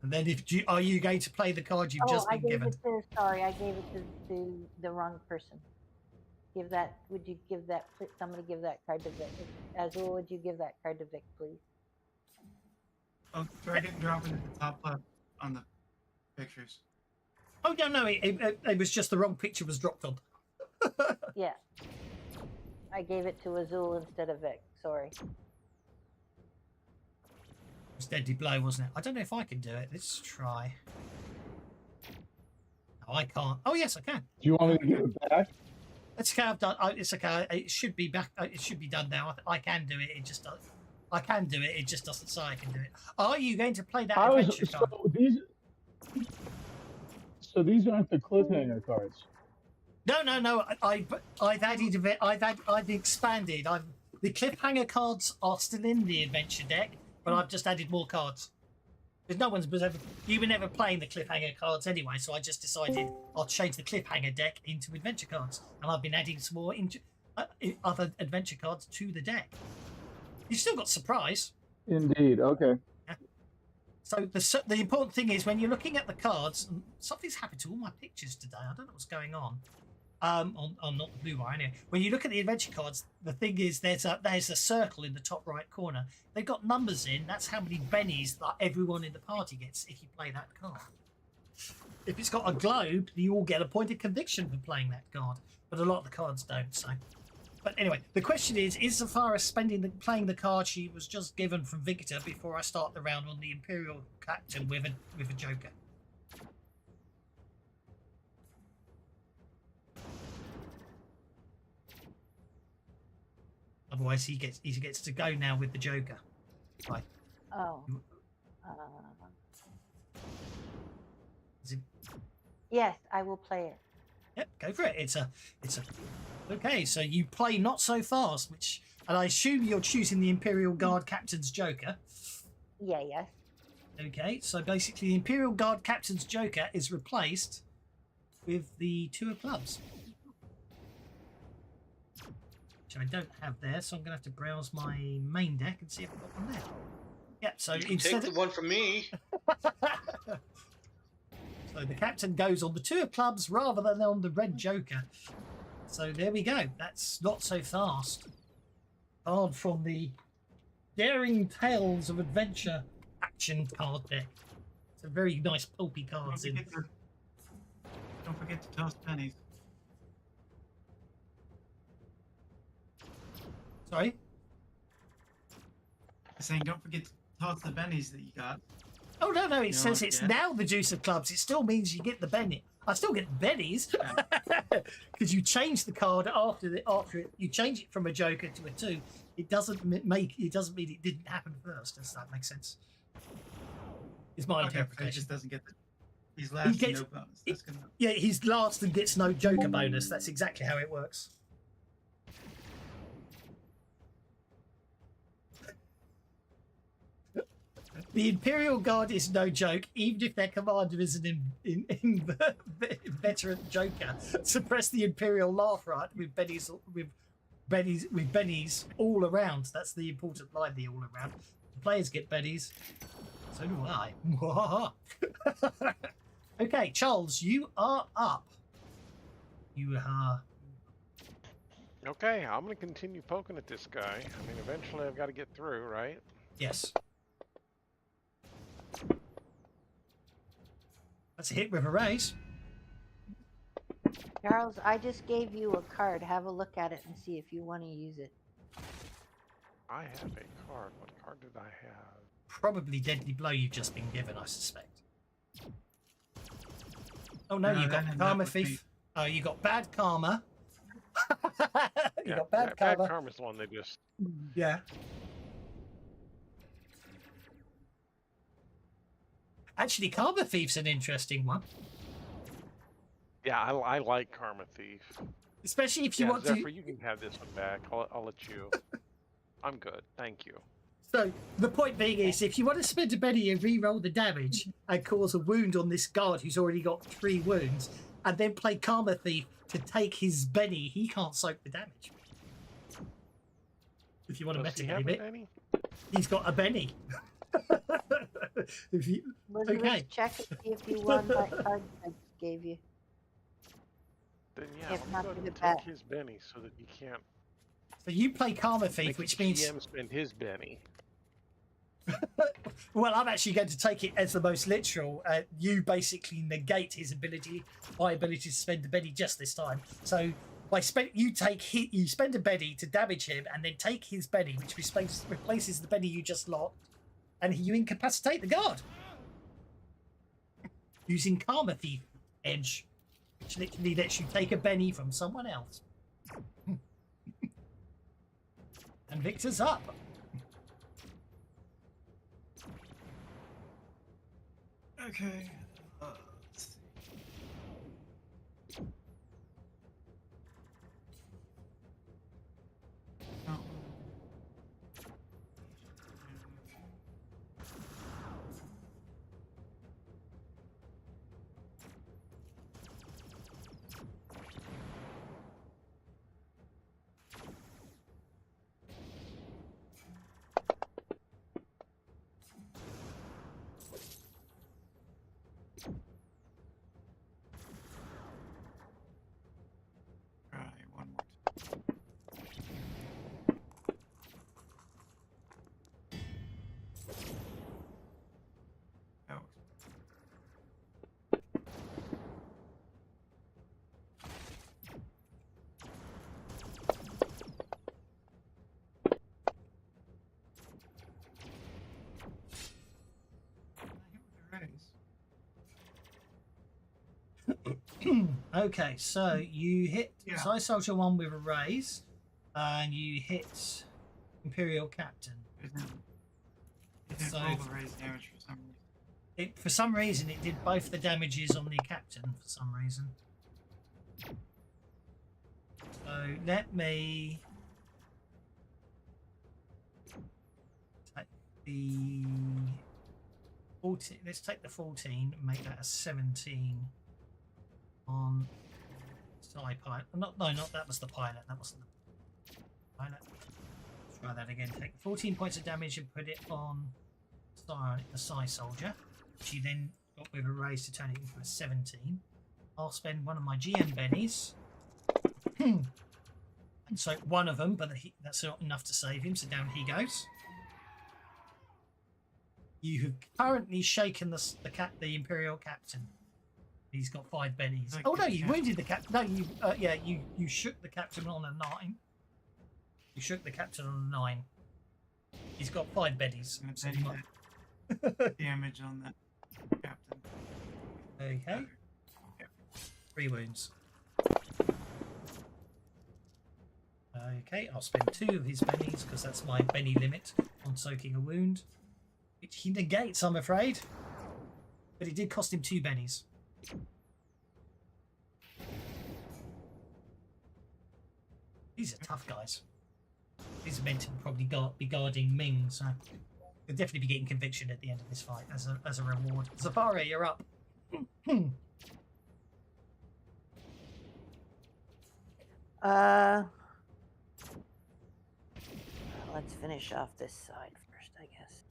And then are you going to play the card you've just been given? I gave it to the wrong person. Would you give that, somebody give that card to Vic? Azul, would you give that card to Vic, please? Oh, drag it and drop it at the top left. on the pictures. Oh no, it was just the wrong picture was dropped on. Yeah. I gave it to Azul instead of Vic. Sorry. It was Deadly Blow, wasn't it? I don't know if I can do it. Let's try. No, I can't. Oh yes, I can. Do you want me to give it back? It's okay. I've done. It's okay. It should be back. It should be done now. I can do it. It just does. I can do it. It just doesn't say I can do it. Are you going to play that adventure card? So these aren't the cliffhanger cards. No. I've added a bit. I've expanded. The cliffhanger cards are still in the adventure deck, but I've just added more cards. Because no one's ever. You were never playing the cliffhanger cards anyway, so I just decided I'll change the cliffhanger deck into adventure cards, and I've been adding some more other adventure cards to the deck. You've still got surprise. Indeed. Okay. Yeah. So the important thing is when you're looking at the cards, and something's happened to all my pictures today. I don't know what's going on. On not the blue wire anyway. When you look at the adventure cards, the thing is there's a circle in the top right corner. They've got numbers in. That's how many bennies that everyone in the party gets if you play that card. If it's got a globe, you all get a point of conviction for playing that card. But a lot of the cards don't. So, but anyway, the question is insofar as playing the card she was just given from Victor before I start the round on the Imperial Captain with a Joker. Otherwise, he gets to go now with the Joker. Right. Oh. Is it... Yes, I will play it. Yep, go for it. It's a. Okay, so you play not so fast, and I assume you're choosing the Imperial Guard Captain's Joker. Yeah. Yes. Okay, so basically the Imperial Guard Captain's Joker is replaced with the Two of Clubs. Which I don't have there, so I'm going to have to browse my main deck and see if I've got one there. Yeah, so instead Take the one from me. So the captain goes on the Two of Clubs rather than on the red Joker. So there we go. That's not so fast. Card from the Daring Tales of Adventure action card deck. It's a very nice pulpy cards in. Don't forget to toss pennies. Sorry? I'm saying don't forget to toss the bennies that you got. Oh, no. It says it's now the Deuce of Clubs. It still means you get the Benny. I still get bennies. Because you change the card after you change it from a Joker to a 2. It doesn't mean it didn't happen first. Does that make sense? Is my interpretation. He just doesn't get he's last and no bonus. That's good enough. Yeah, he's last and gets no Joker bonus. That's exactly how it works. The Imperial Guard is no joke, even if their commander is an veteran Joker. Suppress the Imperial laugh right with bennies all around. That's the important line. The all around. The players get bennies. So do I. Okay, Charles, you are up. You are. Okay, I'm going to continue poking at this guy. I mean, eventually I've got to get through, right? Yes. That's a hit with a raise. Charles, I just gave you a card. Have a look at it and see if you want to use it. I have a card. What card did I have? Probably Deadly Blow you've just been given, I suspect. Oh no, you got Karma Thief. Oh, you got Bad Karma. You got Bad Karma. Bad Karma's the one they just... Yeah. Actually, Karma Thief's an interesting one. Yeah, I like Karma Thief. Especially if you want Zephyr, to... you can have this one back. I'll let you... I'm good. Thank you. So, the point being is, if you want to spend a Benny and re-roll the damage and cause a wound on this guard who's already got 3 wounds, and then play Karma Thief to take his Benny, he can't soak the damage. If you want to metagame it, he's got a Benny. If you, Let's check and see if you won that card I just gave you. Then yeah, If let me not, go ahead give and it back. take his Benny so that he can't So you play Karma Thief, make which the means... GM spend his Benny. Well, I'm actually going to take it as the most literal. You basically negate his my ability to spend a Benny just this time. So you spend a Benny to damage him, and then take his Benny, which replaces the Benny you just locked, and you incapacitate the guard using Karma Thief Edge, which literally lets you take a Benny from someone else. And Victor's up. Okay. Let's see. No. Try one more time. That works. Okay, so you hit Yeah. Side Soldier 1 with a raise, and you hit Imperial Captain. It didn't So- roll the raise damage for some reason. For some reason, it did both the damages on the Captain, for some reason. So let me take the 14. Let's take the 14 and make that a 17 on Side Pilot. No, not that was the pilot. That wasn't the pilot. Let's try that again. Take 14 points of damage and put it on the Side Soldier, which you then got with a raise to turn it into a 17. I'll spend one of my GM bennies. And so one of them, but that's not enough to save him, so down he goes. You have currently shaken the Imperial Captain. He's got 5 bennies. Like Oh no, the you captain. wounded the captain. No, you shook the captain on a 9. You shook the captain on a 9. He's got 5 bennies. I'm So gonna you might- bet damage on that captain. Okay. 3 wounds. Okay, I'll spend 2 of his bennies because that's my benny limit on soaking a wound, which he negates, I'm afraid. But it did cost him 2 bennies. These are tough guys. These are meant to probably be guarding Ming, so you'll definitely be getting conviction at the end of this fight as a reward. Zafari, you're up. Let's finish off this side first, I guess.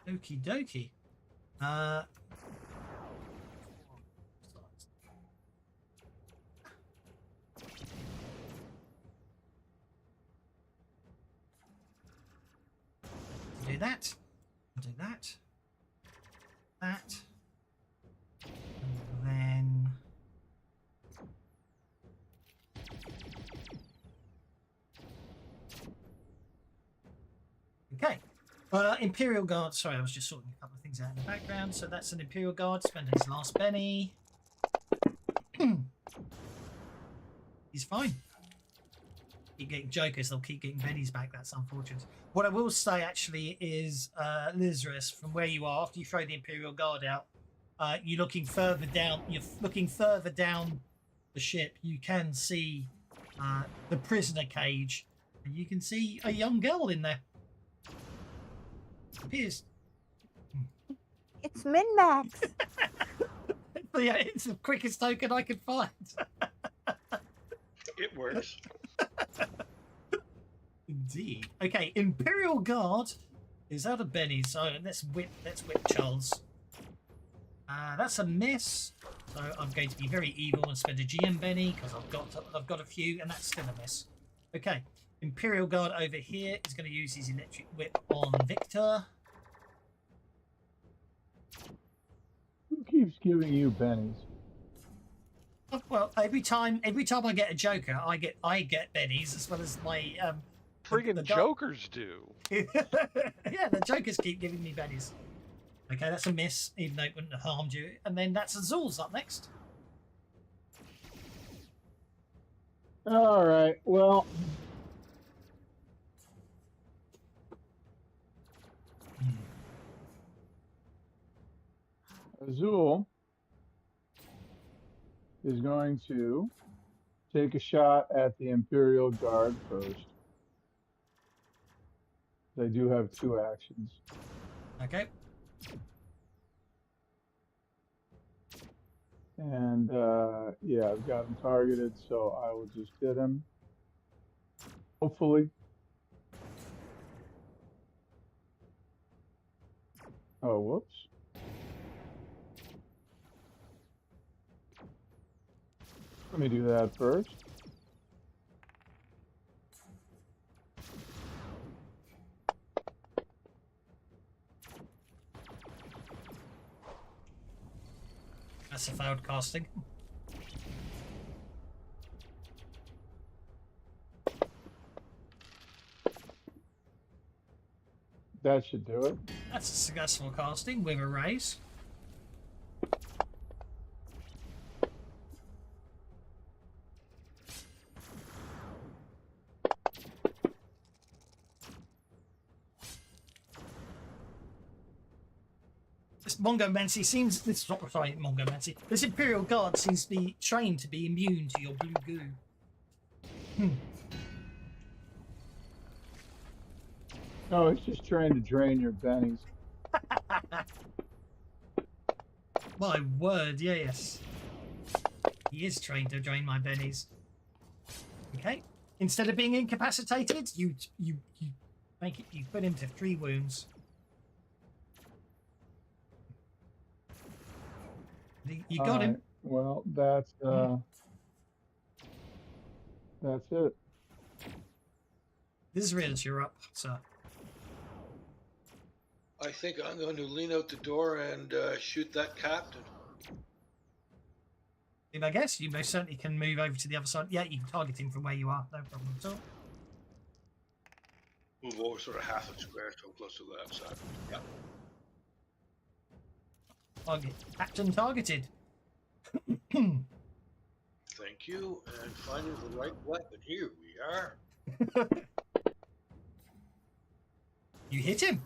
Okie dokie. Do that. Do that. That. And then. Okay. Imperial Guard. Sorry, I was just sorting a couple of things out in the background. So that's an Imperial Guard spending his last penny. He's fine. Keep getting jokers, they'll keep getting pennies back. That's unfortunate. What I will say actually is, Lizarus, from where you are, after you throw the Imperial Guard out, you're looking further down. You're looking further down the ship. You can see the prisoner cage, and you can see a young girl in there. Appears It's Min-Max. But yeah, it's the quickest token I could find. It works. Indeed. Okay, Imperial Guard is out of Benny, so let's whip Charles. That's a miss. So I'm going to be very evil and spend a GM Benny because I've got a few, and that's still a miss. Okay, Imperial Guard over here is going to use his electric whip on Victor. Who keeps giving you bennies? Oh, well, every time I get a Joker, I get bennies as well as my Friggin' jokers do. Yeah, the Jokers keep giving me bennies. Okay, that's a miss, even though it wouldn't have harmed you. And then that's Azul's up next. All right. Well, Azul is going to take a shot at the Imperial Guard first. They do have 2 actions. Okay. And yeah, I've got him targeted, so I will just hit him. Hopefully. Oh, whoops. Let me do that first. That's a failed casting. That should do it. That's a successful casting with a raise. This Mongomancy seems... This is not... Sorry, Mongomancy. This Imperial Guard seems to be trained to be immune to your blue goo. No, it's just trying to drain your bennies. My word, yes. He is trained to drain my bennies. Okay. Instead of being incapacitated, you make it. You put him to 3 wounds. You got him. Well, that's it. Israel, you're up, sir. I think I'm going to lean out the door and shoot that captain. I guess you most certainly can move over to the other side. Yeah, you can target him from where you are. No problem at all. Move over sort of half a square so close to the outside. Yeah. Target. Captain targeted. Thank you. And finding the right weapon. Here we are. You hit him.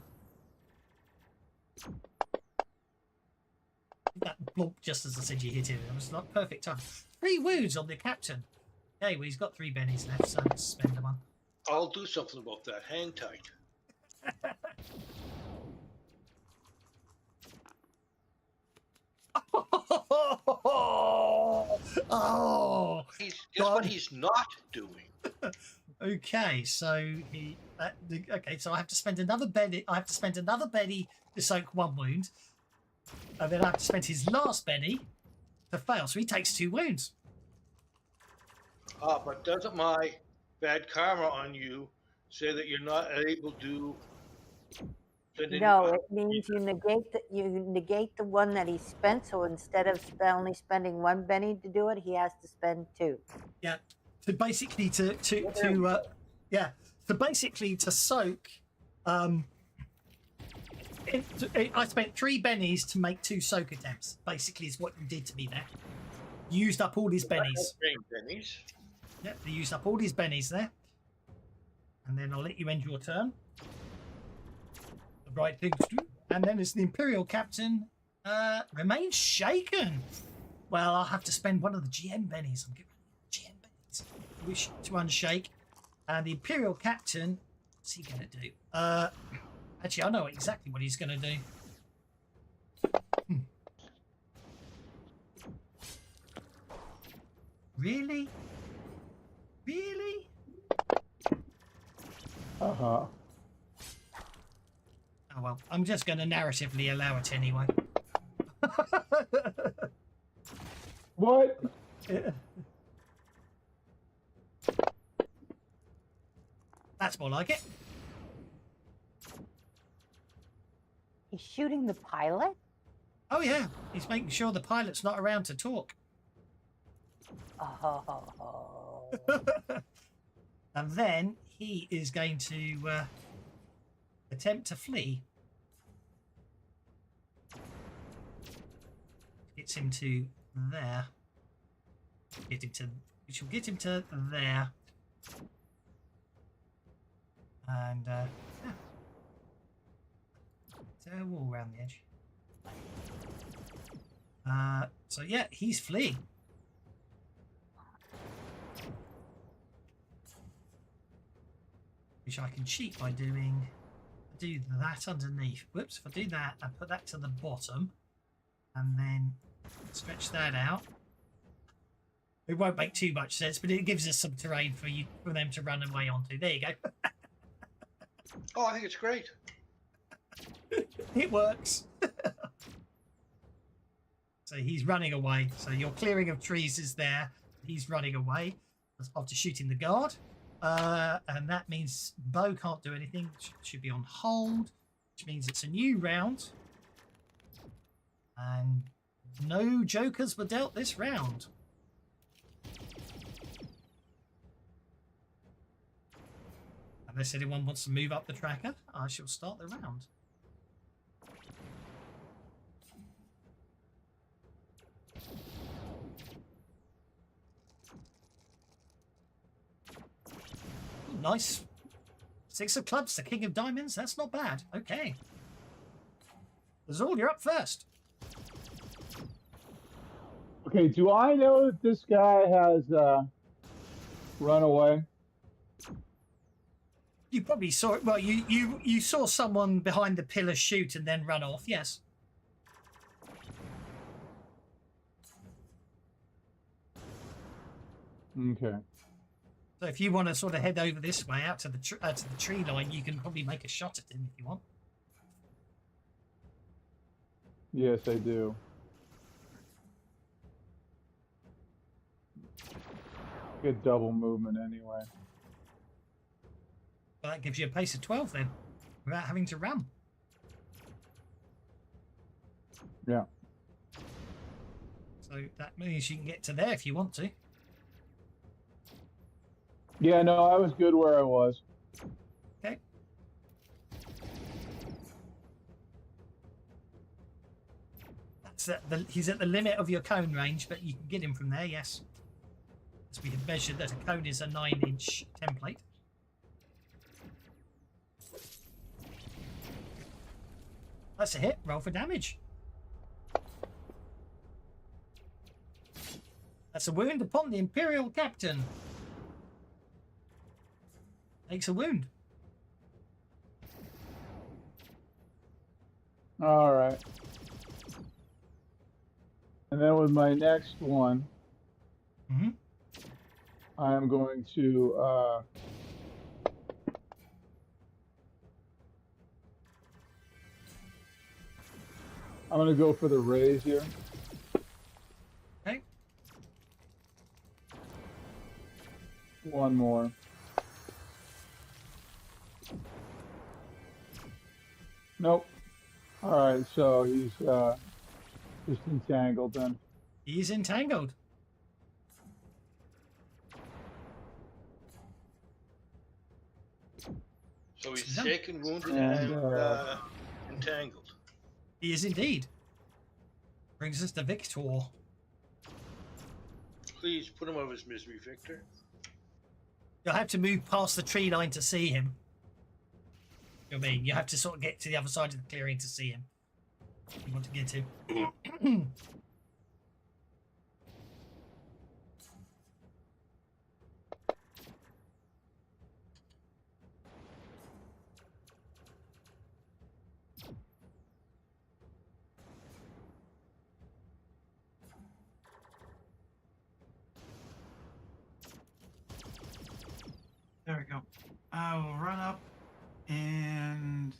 That blump, just as I said you hit him. It was not perfect time. 3 wounds on the captain. Okay, well, he's got 3 bennies left, so let's spend them on. I'll do something about that. Hang tight. Oh! Guess what he's not doing? Okay, so he. Okay, so I have to spend another benny. I have to spend another benny to soak 1 wound, and then I have to spend his last benny to fail. So he takes 2 wounds. But doesn't my bad karma on you say that you're not able to? No, it means you negate the one that he spent. So instead of only spending 1 benny to do it, he has to spend 2. Yeah. So basically, to soak. I spent 3 bennies to make 2 soak attempts. Basically, is what you did to me there. You used up all his bennies. Yep, you used up all his bennies there. And then I'll let you end your turn. The right thing to do. And then it's the Imperial Captain. Remains shaken. Well, I'll have to spend one of the GM bennies. I'm giving GM bennies. Wish to unshake. And the Imperial Captain, what's he going to do? Actually, I know exactly what he's going to do. Really? Really? Uh-huh. Oh well, I'm just going to narratively allow it anyway. What? That's more like it. He's shooting the pilot? Oh yeah, he's making sure the pilot's not around to talk. Oh. And then he is going to attempt to flee. Gets him to there. Get him to, which will get him to there. And yeah. So a wall around the edge. So yeah, he's fleeing. Which I can cheat by doing. Do that underneath. Whoops! If I do that, I put that to the bottom, and then stretch that out. It won't make too much sense, but it gives us some terrain for them to run away onto. There you go. Oh, I think it's great. It works. So he's running away. So your clearing of trees is there. He's running away after shooting the guard. And that means Bo can't do anything. Should be on hold, which means it's a new round. And no jokers were dealt this round. Unless anyone wants to move up the tracker, I shall start the round. Nice. 6 of clubs, the king of diamonds. That's not bad. Okay. Azul, you're up first. Okay, do I know that this guy has run away? You probably saw it. Well, you saw someone behind the pillar shoot and then run off. Yes. Okay. So if you want to sort of head over this way out to the tree line, you can probably make a shot at him if you want. Yes, I do. Get double movement anyway. Well, that gives you a pace of 12 then, without having to run. Yeah. So that means you can get to there if you want to. Yeah, no, I was good where I was. Okay. He's at the limit of your cone range, but you can get him from there, yes. As we have measured that a cone is a 9-inch template. That's a hit. Roll for damage. That's a wound upon the Imperial Captain. Takes a wound. All right. And then with my next one, I am going to I'm going to go for the raise here. Okay. One more. Nope. All right, so he's just entangled then. He's entangled. So he's shaken, wounded, and entangled. He is indeed. Brings us to Victor. Please put him out of his misery, Victor. You'll have to move past the tree line to see him. You know what I mean? You have to sort of get to the other side of the clearing to see him. You want to get to. I will run up and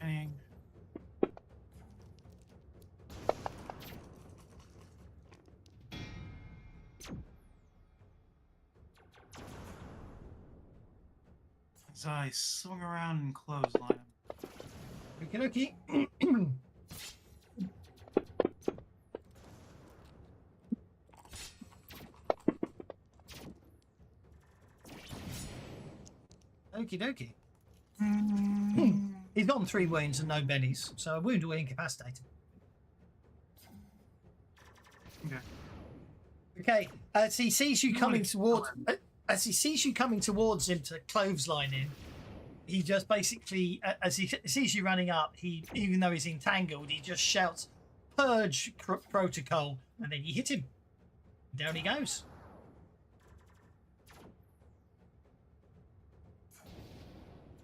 Dang. As I swing around and clothesline him. Okie dokie. Okie dokie. He's gotten 3 wounds and no bennies, so a wound will incapacitate him. Okay. Okay, as he sees you coming towards, him to clothesline him, he just basically, as he sees you running up, he, even though he's entangled, he just shouts, "Purge protocol," and then you hit him. Down he goes.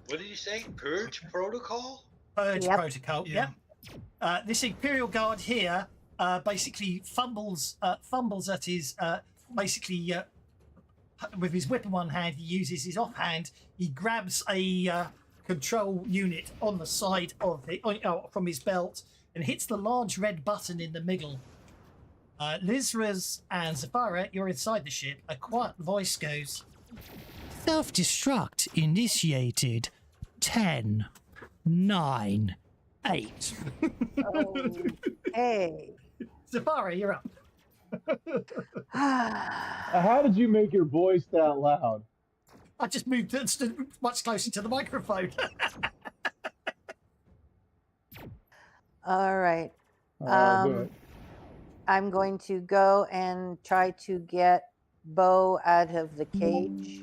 What did you say? Purge protocol? Purge Yep. protocol. Yeah. Yep. This Imperial Guard here basically fumbles at his with his whip in one hand. He uses his offhand. He grabs a control unit on the side of it from his belt and hits the large red button in the middle. Lizraz and Zafara, you're inside the ship. A quiet voice goes, "Self-destruct initiated. 10, 9, 8. Hey. Zafara, you're up. How did you make your voice that loud? I just moved much closer to the microphone. All right. Oh, good. I'm going to go and try to get Bo out of the cage.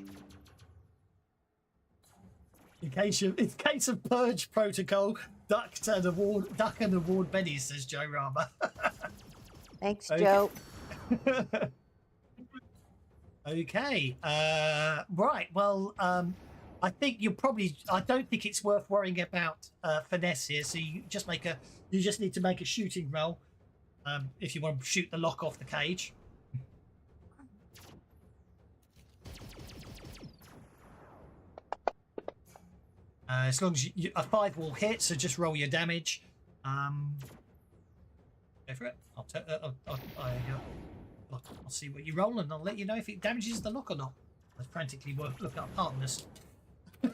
in case of purge protocol, duck and award bennies, says Joe Rama. Thanks, Okay. Joe. Okay. Right. Well, I think I don't think it's worth worrying about finesse here. So you just need to make a shooting roll if you want to shoot the lock off the cage. As long as a 5 will hit, so just roll your damage. Go for it. I'll see what you roll, and I'll let you know if it damages the lock or not. Let's frantically look up partners. So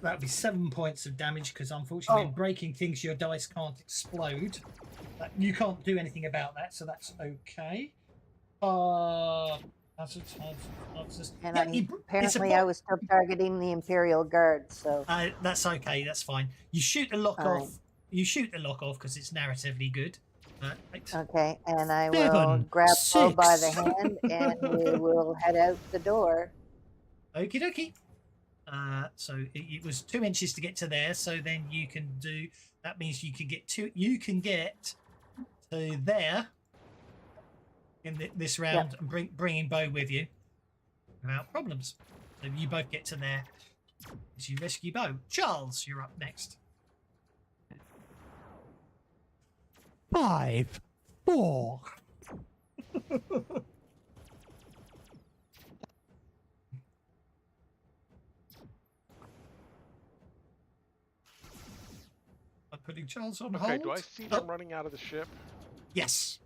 that would be 7 points of damage, because unfortunately in breaking things your dice can't explode. You can't do anything about that, so that's okay. Apparently I was still targeting the Imperial Guard, so that's okay, that's fine. You shoot the lock All right. off. You shoot the lock off because it's narratively good. okay, and I will 7, grab Bo by the 6. hand and we will head out the door. Okie dokie. So it was 2 inches to get to there. So then you can do. That means you can get to. You can get to there in this round and bringing Bo with you without problems. So you both get to there as you rescue Bo. Charles, you're up next. 5, 4. I'm putting Charles on hold. Okay, do I see them running out of the ship? Yes.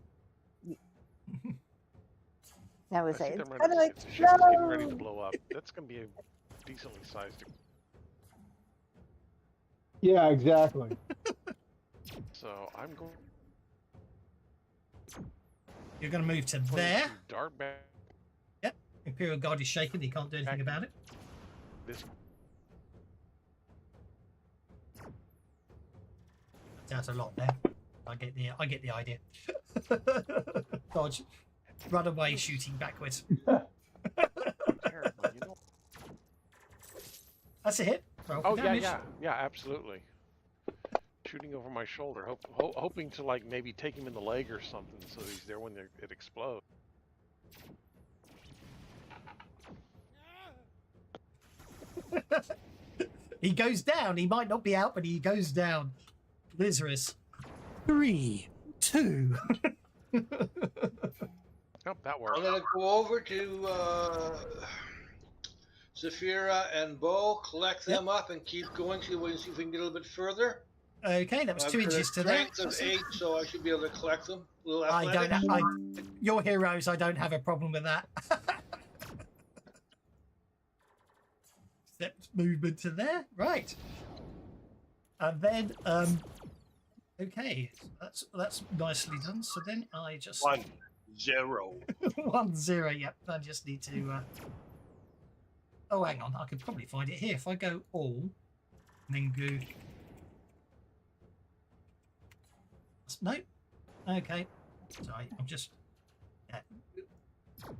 That was I see it. them It's running gonna out of the ship. It's getting ready to explode. blow up. That's going to be a decently sized. Yeah, exactly. So I'm going. You're going to move to there. Dart back. Yep. Imperial Guard is shaken. He can't do anything about it. This. That's a lot there. I get the idea. Dodge. Run away shooting backwards. Terrible, you know? That's a hit. Roll for Oh damage. yeah, absolutely. shooting over my shoulder, hoping to like maybe take him in the leg or something, so he's there when it explodes. He goes down. He might not be out, but he goes down. Lazarus. 3, 2. Nope, that worked. I'm gonna go over to Zafira and Bo, collect them up, and keep going. See if we can get a little bit further. Okay, that was 2 inches to there. Strength of 8, so I should be able to collect them. A little I athletics. don't. Your heroes. I don't have a problem with that. Step movement to there, right? And then, okay, that's nicely done. So then I just 1, 0. 1, 0. Yep, I just need to. Oh, hang on. I could probably find it here if I go all, and then go. No. Okay. Sorry, I'm just. Yeah. Come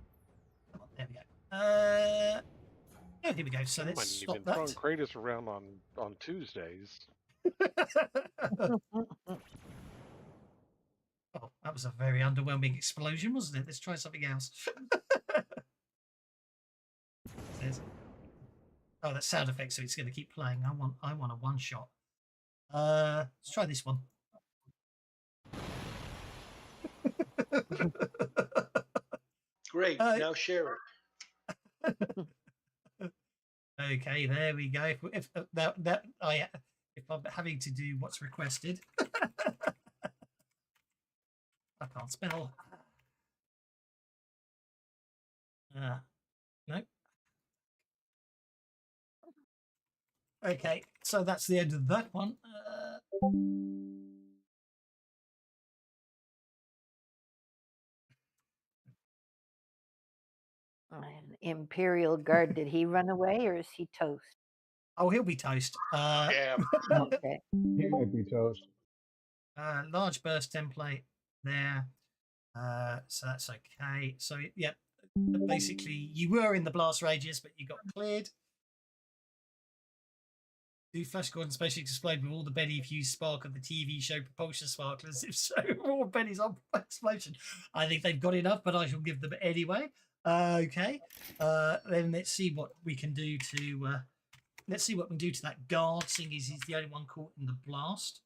on, there we go. Oh, here we go. So let's stop You've been throwing that. Kratos around on Tuesdays. Oh, that was a very underwhelming explosion, wasn't it? Let's try something else. Oh, that's sound effects, so it's going to keep playing. I want a one shot. Let's try this one. Great. Now share it. Okay, there we go. If I'm having to do what's requested, I can't spell. No. Okay, so that's the end of that one. An Imperial Guard, did he run away or is he toast? Oh, he'll be toast. Yeah. Okay. He might be toast. Large burst template there. So that's okay. So, yeah, basically you were in the blast radius, but you got cleared. Do flash gordons spaceships explode with all the Benny fused spark of the TV show propulsion sparklers? If so, more Benny's on explosion. I think they've got enough, but I shall give them anyway. Okay. Then let's see what we can do to that guard, seeing as he's the only one caught in the blast.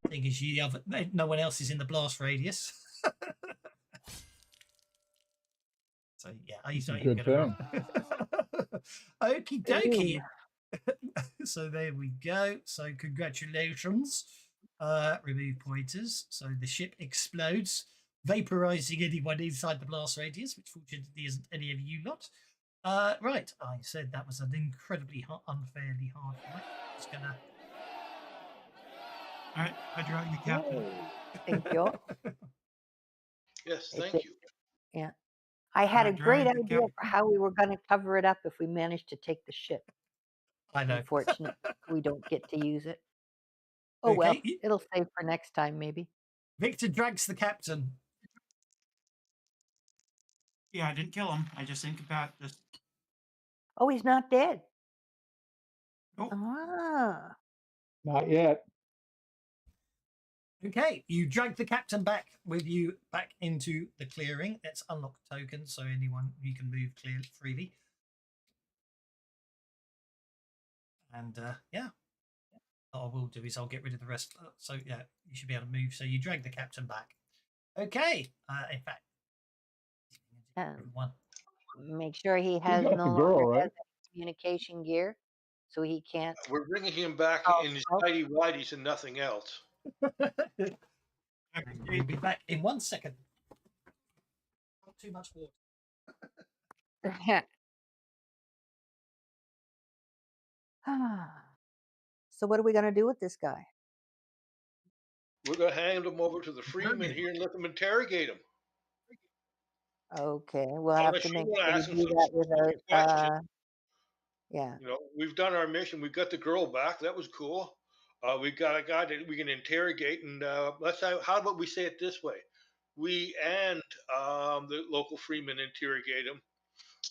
Thing is, no one else is in the blast radius. So yeah, I used to Good thing. Okie dokie. So there we go. So congratulations. Remove pointers. So the ship explodes, vaporizing anyone inside the blast radius, which fortunately isn't any of you lot. Right, I said that was an incredibly unfairly hard fight. Just gonna. All right, I drag the captain. Thank you. Yes, thank you. Yeah. I had a great Drag the idea captain. for how we were going to cover it up if we managed to take the ship. I know. Unfortunately, we don't get to use it. Oh, well, Okay. it'll save for next time, maybe. Victor drags the captain. Yeah, I didn't kill him. I just think about this. Oh, he's not dead. Oh, Ah. Not yet. Okay, you drag the captain back with you back into the clearing. Let's unlock tokens so anyone you can move freely. And yeah, what I will do is I'll get rid of the rest. So yeah, you should be able to move. So you drag the captain back. Okay. In fact, one. Make sure he has got no the longer girl, has right? any communication gear, so he can't. We're bringing him back in his tidy whities and nothing else. We'll be back in 1 second. Not too much water. So what are we going to do with this guy? We're going to hand him over to the Freemen here and let them interrogate him. Okay, we'll have Unless to you make wanna sure we ask him do some that specific without. questions. Yeah. You know, we've done our mission. We got the girl back. That was cool. We got a guy that we can interrogate, and how about we say it this way? We and the local Freemen interrogate him,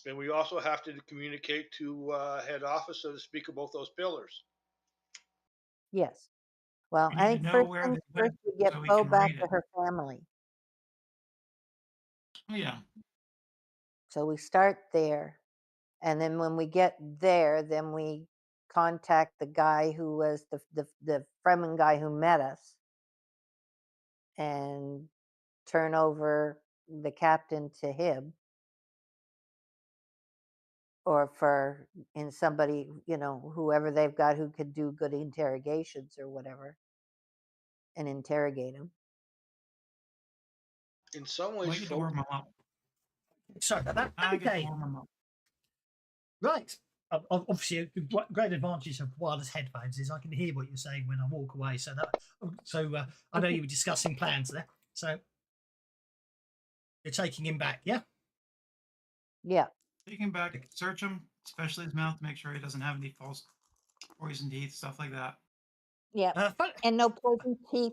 And we also have to communicate to head office, so to speak, about those pillars. Yes. Well, We I need think to know first where things they first, went we get so we Poe can back read to it. her family. Oh, yeah. So we start there. And then when we get there, then we contact the guy who was the Fremen guy who met us and turn over the captain to him, or for in somebody, whoever they've got who could do good interrogations or whatever, and interrogate him. In some Well, ways, I get to folks, warm them up. Sorry about that. I get to Okay, warm them up. right. Obviously, a great advantage of wireless headphones is I can hear what you're saying when I walk away. So I know you were discussing plans there. So you're taking him back, yeah? Yeah. Take him back, search him, especially his mouth, make sure he doesn't have any false poison teeth, stuff like that. Yeah. Fun, And no poison teeth.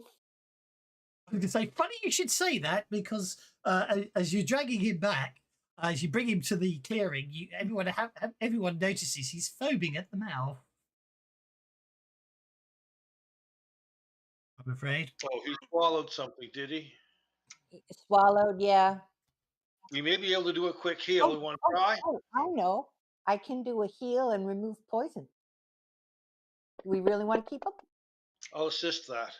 I was going to say, funny you should say that because as you're dragging him back, as you bring him to the clearing, everyone notices he's foaming at the mouth. I'm afraid. oh, he swallowed something, did he? Swallowed, yeah. You may be able to do a quick heal in one try. I know. I can do a heal and remove poison. Do we really want to keep him? I'll assist that.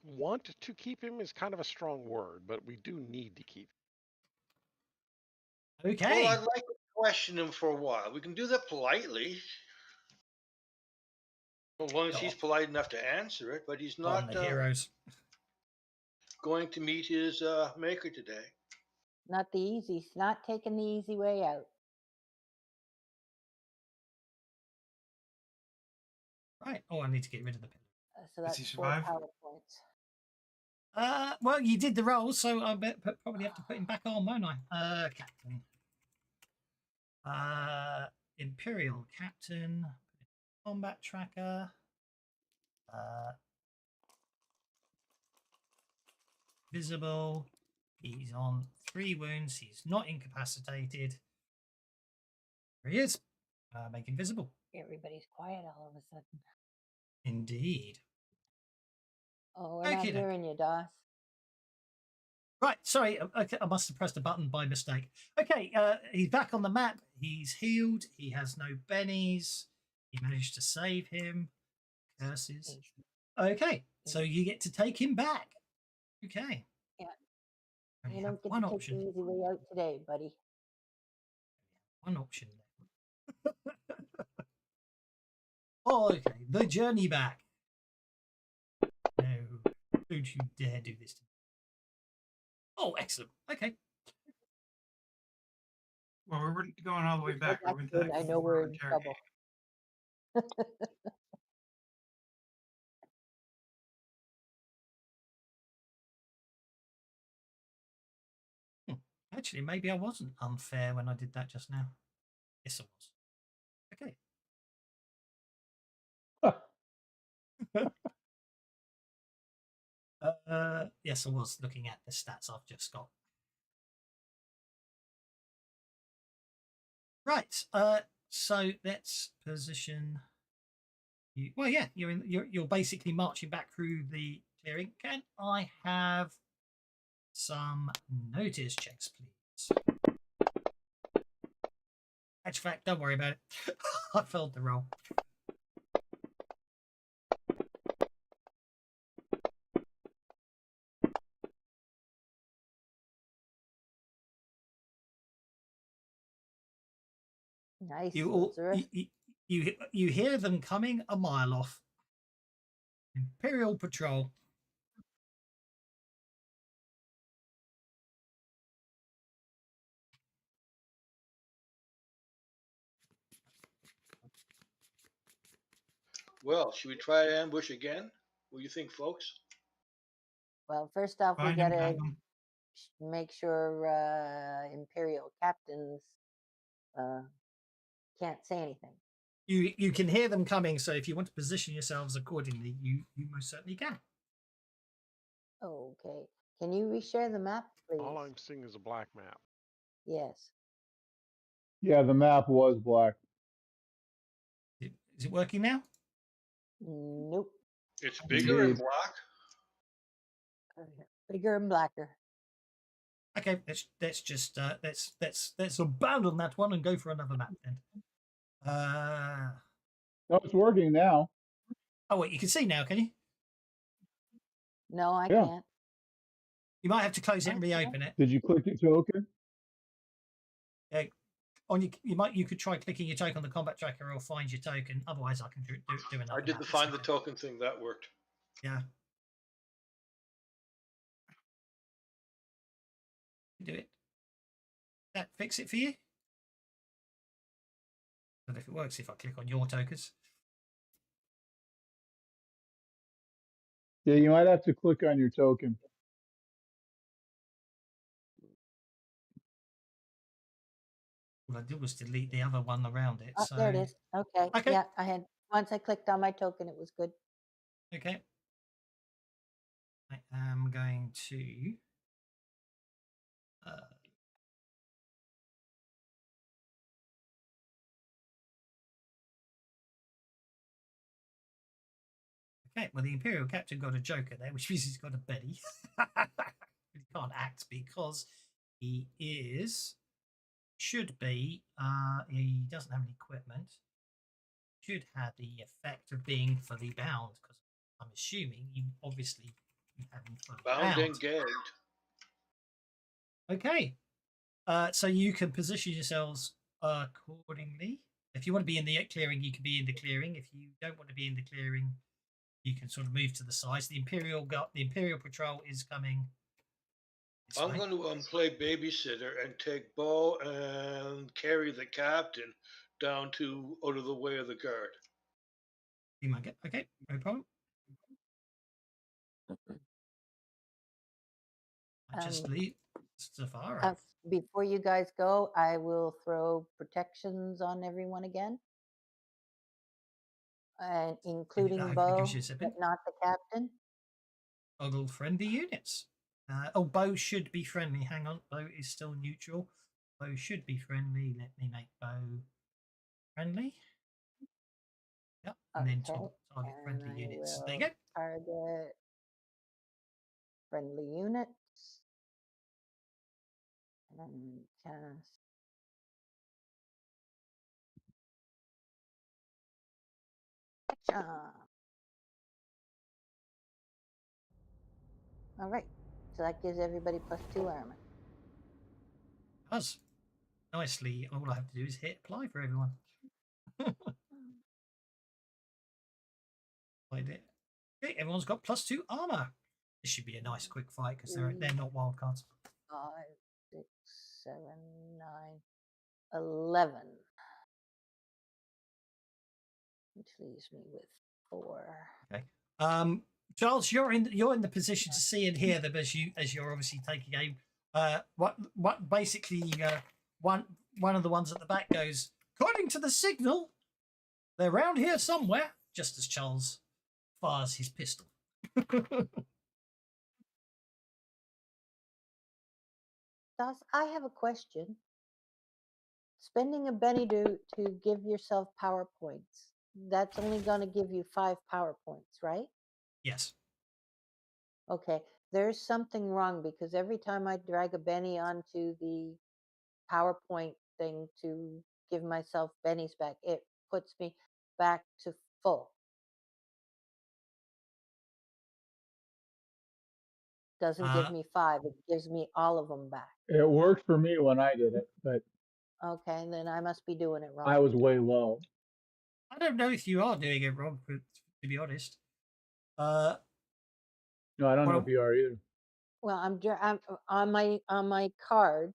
Want to keep him is kind of a strong word, but we do need to keep him. Okay. Well, I'd like to question him for a while. We can do that politely. As long as he's polite enough to answer it, but he's On not the heroes. going to meet his maker today. Not taking the easy way out. Right. Oh, I need to get rid of the pin. So Does that's he 4 survive? power points. Well, you did the roll, so I probably have to put him back on, won't I? Captain. Imperial Captain. Combat tracker. Visible. He's on 3 wounds. He's not incapacitated. There he is. Make him visible. Everybody's quiet all of a sudden. Indeed. Oh, we're not Okay, then. hearing you, Doss. Right, sorry. Okay, I must have pressed a button by mistake. Okay, he's back on the map. He's healed. He has no bennies. You managed to save him. Curses. Okay, so you get to take him back. Okay. Yeah. Only You have don't get one to take option. the easy way out today, buddy. One option. Oh, okay, the journey back. No, don't you dare do this to me. Oh, excellent. Okay. Well, we weren't going all the way back. We went Good. back I know we're in interrogate. trouble. Actually, maybe I wasn't unfair when I did that just now. Yes, I was. Okay. Yes, I was looking at the stats I've just got. Right. So let's position you. Well, yeah, you're basically marching back through the clearing. Can I have some notice checks, please? Actual fact, don't worry about it. I failed the roll. Nice. You hear them coming a mile off. Imperial patrol. Well, should we try to ambush again? What do you think, folks? Well, first off, we Find him, gotta tag him. make sure Imperial captains can't say anything. You can hear them coming, so if you want to position yourselves accordingly, you most certainly can. Okay. Can you reshare the map, please? All I'm seeing is a black map. Yes. Yeah, the map was black. Is it working now? Nope. It's bigger and Indeed. black. Bigger and blacker. Okay, let's just let's abandon that one and go for another map then. No, it's working now. Oh wait, you can see now, can you? No, I Yeah. can't. You might have to close it and reopen it. Did you click your token? Yeah. You could try clicking your token on the combat tracker or find your token. Otherwise, I can do another. I did the map. find the token thing. That worked. Yeah. Do it. That fix it for you? But if it works, if I click on your tokens. Yeah, you might have to click on your token. All I did was delete the other one around it. Oh, So there it is. Okay. Okay. Yeah, I had once I clicked on my token, it was good. Okay. I am going to okay, well the Imperial Captain got a Joker there, which means he's got a Betty. He can't act because he should be he doesn't have any equipment. Should have the effect of being fully bound, because I'm assuming you obviously have him fully Bound and gagged. Okay. So you can position yourselves accordingly. If you want to be in the clearing, you can be in the clearing. If you don't want to be in the clearing, you can sort of move to the side. So the Imperial Patrol is coming. I'm going to play babysitter and take Bo and carry the captain down to out of the way of the guard. You might get okay, no problem. I just leave Safari. Before you guys go, I will throw protections on everyone again, and including Bo, but not the captain. Toggle friendly units. Bo should be friendly. Hang on, Bo is still neutral. Bo should be friendly. Let me make Bo friendly. Yep, and then target friendly units. There you go. Target friendly units. And cast. All right, so that gives everybody +2 armor. Does nicely. All I have to do is hit apply for everyone. Okay, everyone's got +2 armor. This should be a nice quick fight because they're not wild cards. 5, 6, 7, 9, 11. Which leaves me with 4. Okay. Charles, you're in the position to see and hear them as you're obviously taking aim. What basically one of the ones at the back goes, according to the signal, they're around here somewhere, just as Charles fires his pistol. Doss, I have a question. Spending a Benny to give yourself power points, that's only going to give you 5 power points, right? Yes. Okay, there's something wrong because every time I drag a Benny onto the PowerPoint thing to give myself Bennies back, it puts me back to full. Doesn't give me 5, it gives me all of them back. It worked for me when I did it, but okay, then I must be doing it wrong. I was way low. I don't know if you are doing it wrong, to be honest. No, I don't know if you are either. Well, I'm on my card,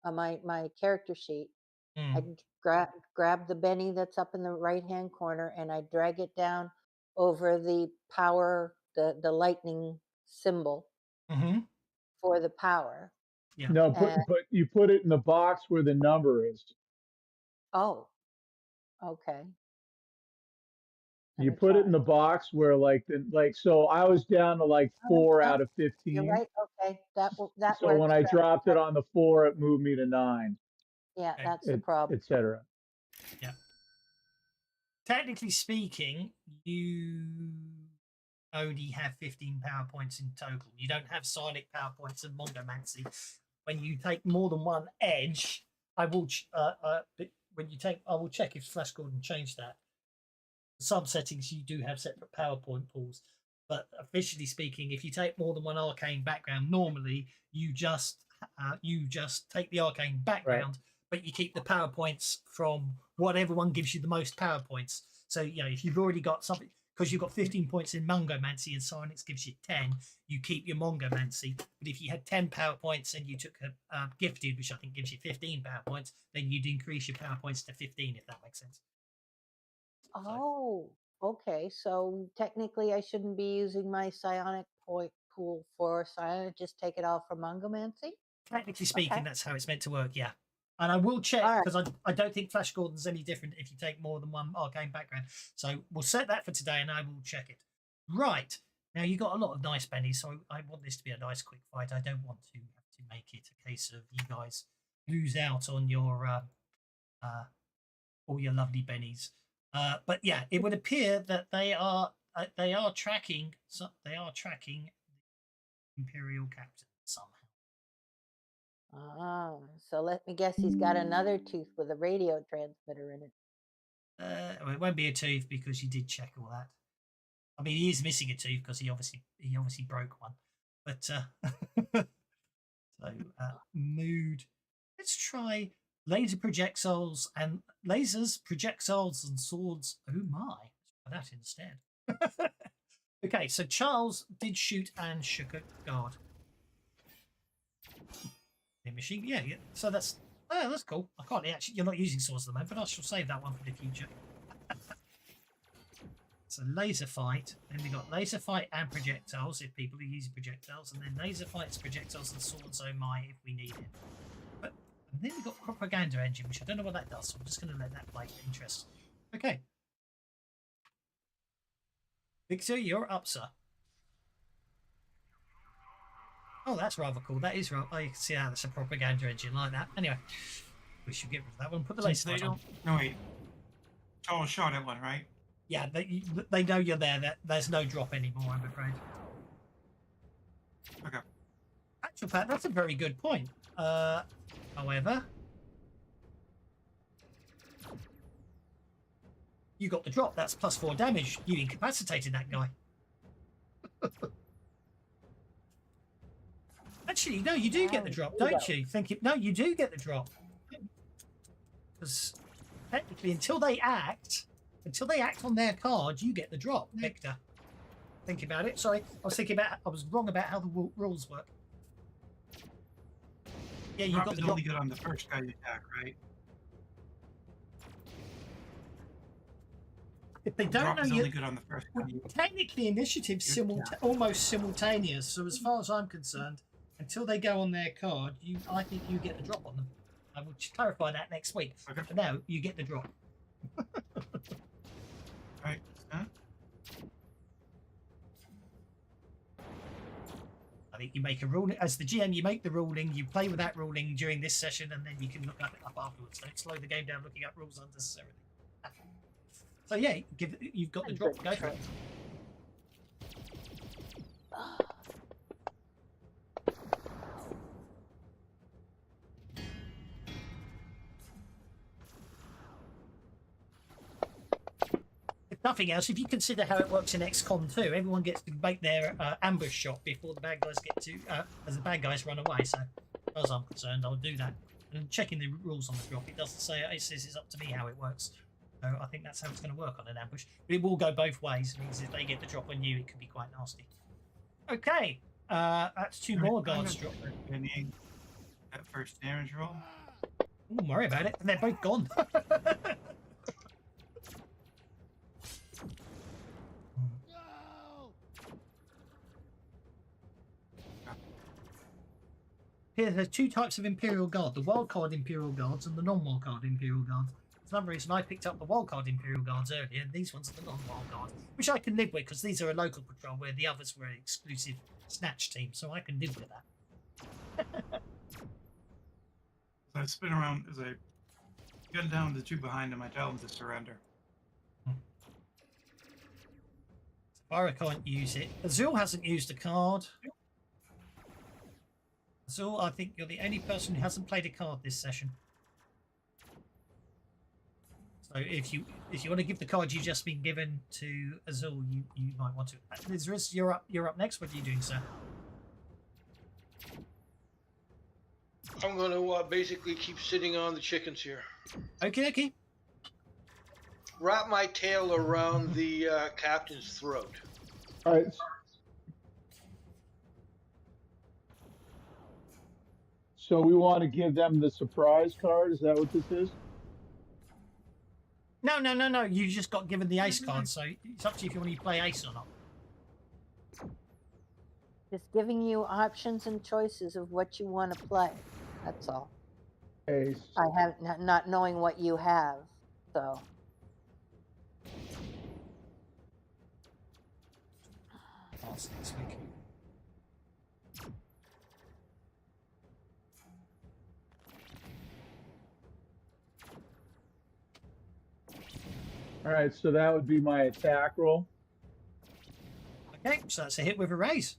on my character sheet. I grab the Benny that's up in the right-hand corner and I drag it down over the power, the lightning symbol for the power. Yeah. No, but you put it in the box where the number is. Oh, okay. You gonna put it try. in the box where so I was down to like Oh, 4 oh, out of you're 15. right. Okay, that So when works. I That, dropped it on the floor, it moved me to 9, yeah, Okay. that's the problem. etc. Yeah. Technically speaking, you only have 15 power points in total. You don't have psionic power points and mongomancy. When you take more than one edge, I will. When you take, I will check if Flash Gordon changed that. Some settings you do have separate PowerPoint pools, but officially speaking, if you take more than one arcane background, normally you just take the arcane background, but you keep the PowerPoints from whatever one gives you the most PowerPoints. So if you've already got something, because you've got 15 points in Mongomancy and Psionics gives you 10, you keep your Mongomancy. But if you had 10 PowerPoints and you took a Gifted, which I think gives you 15 PowerPoints, then you'd increase your PowerPoints to 15, if that makes sense. Oh, okay. So technically, I shouldn't be using my psionic point pool for psionic. Just take it all from Mongomancy. Technically speaking, Okay. that's how it's meant to work, yeah. And I will check, All right. because I don't think Flash Gordon's any different if you take more than one arcane background. So we'll set that for today and I will check it. Right. Now, you got a lot of nice bennies, so I want this to be a nice quick fight. I don't want to have to make it a case of you guys lose out on your all your lovely bennies. But yeah, it would appear that they are tracking the Imperial captain somehow. Ah, so let me guess, he's got another tooth with a radio transmitter in it. Well, it won't be a tooth because you did check all that. I mean, he is missing a tooth because he obviously broke one. But so mood. Let's try laser projectiles and swords. Oh my! Let's try that instead. Okay, so Charles did shoot and shook a guard. Machine, yeah. So that's cool. I can't actually. You're not using swords at the moment, but I shall save that one for the future. So laser fight. Then we got laser fight and projectiles if people are using projectiles, and then laser fights, projectiles, and swords. Oh my, if we need it. But and then we got propaganda engine, which I don't know what that does. So I'm just going to let that play for interest. Okay. Victor, you're up, sir. Oh, that's rather cool. That is rather. Oh, you can see how that's a propaganda engine like that. Anyway, we should get rid of that one. Put the laser fight on. No, wait. Charles shot at one, right? Yeah, they know you're there. There's no drop anymore, I'm afraid. Okay. Actual fact, that's a very good point. However, you got the drop. That's +4 damage. You incapacitated that guy. Actually, no, you do get the drop, don't you? No, you do get the drop. Because technically, until they act on their card, you get the drop, Victor. Think about it. Sorry, I was wrong about how the rules work. Yeah, you got the drop. Only good on the first guy you attack, right? If they don't know only good on the first guy. Technically, initiative's almost simultaneous. So as far as I'm concerned, until they go on their card, I think you get the drop on them. I will clarify that next week. Okay. For now, you get the drop. Right. Huh? I think you make a ruling as the GM. You make the ruling. You play with that ruling during this session, and then you can look up afterwards. Don't slow the game down looking up rules unnecessarily. So yeah, you've got the drop. Go for it. If nothing else, if you consider how it works in XCOM 2, everyone gets to make their ambush shot before the bad guys get to, as the bad guys run away. So, as far as I'm concerned, I'll do that. And checking the rules on the drop, it doesn't say, it says it's up to me how it works. So I think that's how it's going to work on an ambush. But it will go both ways. It means if they get the drop on you, it could be quite nasty. Okay, that's 2 more guards drop. That first damage roll. Don't worry about it. And they're both gone. Here, there's 2 types of Imperial Guard. The Wild Card Imperial Guards and the non-Wild Card Imperial Guards. There's another reason I picked up the wildcard Imperial Guards earlier, and these ones are the non-wild guards, which I can live with because these are a local patrol where the others were an exclusive snatch team, so I can live with that. As I spin around, as I gun down the two behind him, I tell them to surrender. Fyra can't use it. Azul hasn't used a card. Azul, I think you're the only person who hasn't played a card this session. So if you want to give the card you've just been given to Azul, you might want to. Liz, you're up next. What are you doing, sir? I'm going to basically keep sitting on the chickens here. Okay. Wrap my tail around the captain's throat. All right. So we want to give them the surprise card. Is that what this is? No. You just got given the ace card, so it's up to you if you want to play ace or not. Just giving you options and choices of what you want to play. That's all. Ace. I have not knowing what you have, so. Next week. All right, so that would be my attack roll. Okay, so that's a hit with a raise.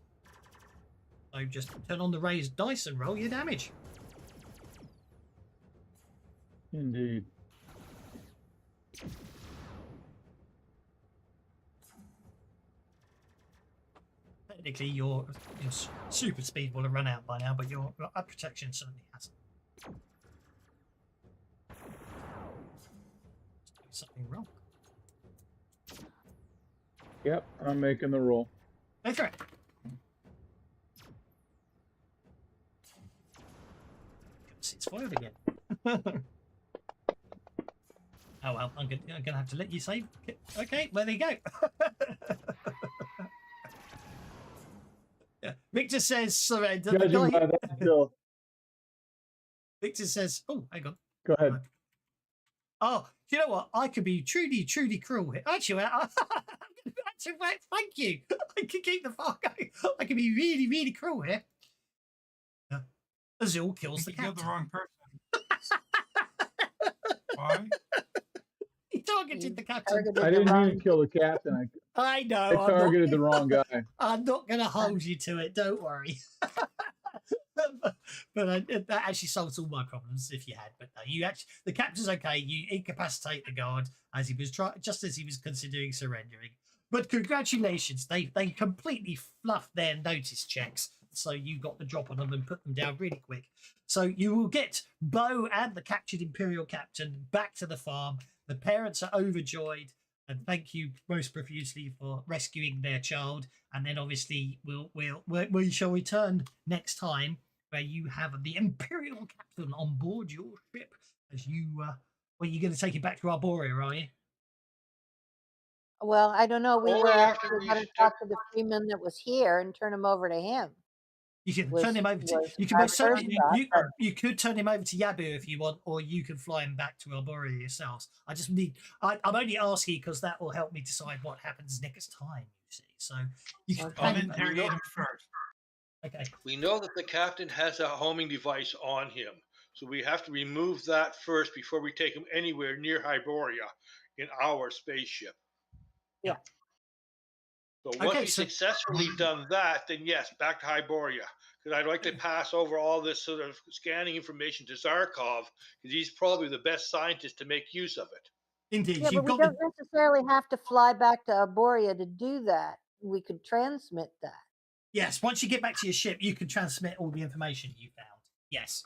So just turn on the raised dice and roll your damage. Indeed. Technically, your super speed will have run out by now, but your protection certainly hasn't. Something wrong. Yep, I'm making the roll. Go for it. It's foiled again. Oh well, I'm gonna have to let you save. Okay, well there you go. Yeah. Victor says surrender. Judging by that, Bill. Victor says, "Oh, hang on. Go ahead. Oh, you know what? I could be truly cruel here. Actually, thank you. I can keep the fire going. I can be really cruel here." Azul kills the You killed captain. the wrong person. Why? He targeted the captain. I didn't mean to kill the captain. I know. I targeted the wrong guy. I'm not going to hold you to it. Don't worry. But that actually solves all my problems if you had. But no, the captain's okay. You incapacitate the guard as he was just as he was considering surrendering. But congratulations, they completely fluffed their notice checks, so you got the drop on them and put them down really quick. So you will get Bo and the captured Imperial captain back to the farm. The parents are overjoyed. And thank you most profusely for rescuing their child. And then obviously we shall return next time, where you have the Imperial captain on board your ship. As you, you're going to take him back to Arboria, are you? Well, I don't know. We Only were after actually we going to talk to the Freeman that was here and turn him over to him. You can Was- turn him over to. was You can my most certainly. first thought, You could turn him over to Yabu if you want, or you can fly him back to Arboria yourselves. I just need. I'm only asking because that will help me decide what happens next time. You see, so you can. I'll turn him- interrogate him first. Okay. We know that the captain has a homing device on him, so we have to remove that first before we take him anywhere near Hyboria in our spaceship. Yeah. So once Okay, we've so- successfully done that, then yes, back to Hyboria. Because I'd like to pass over all this sort of scanning information to Zarkov, because he's probably the best scientist to make use of it. Indeed, Yeah, you've but we got don't necessarily have to fly back to Arboria to do that. We could transmit that. Yes, once you get back to your ship, you can transmit all the information you found. Yes,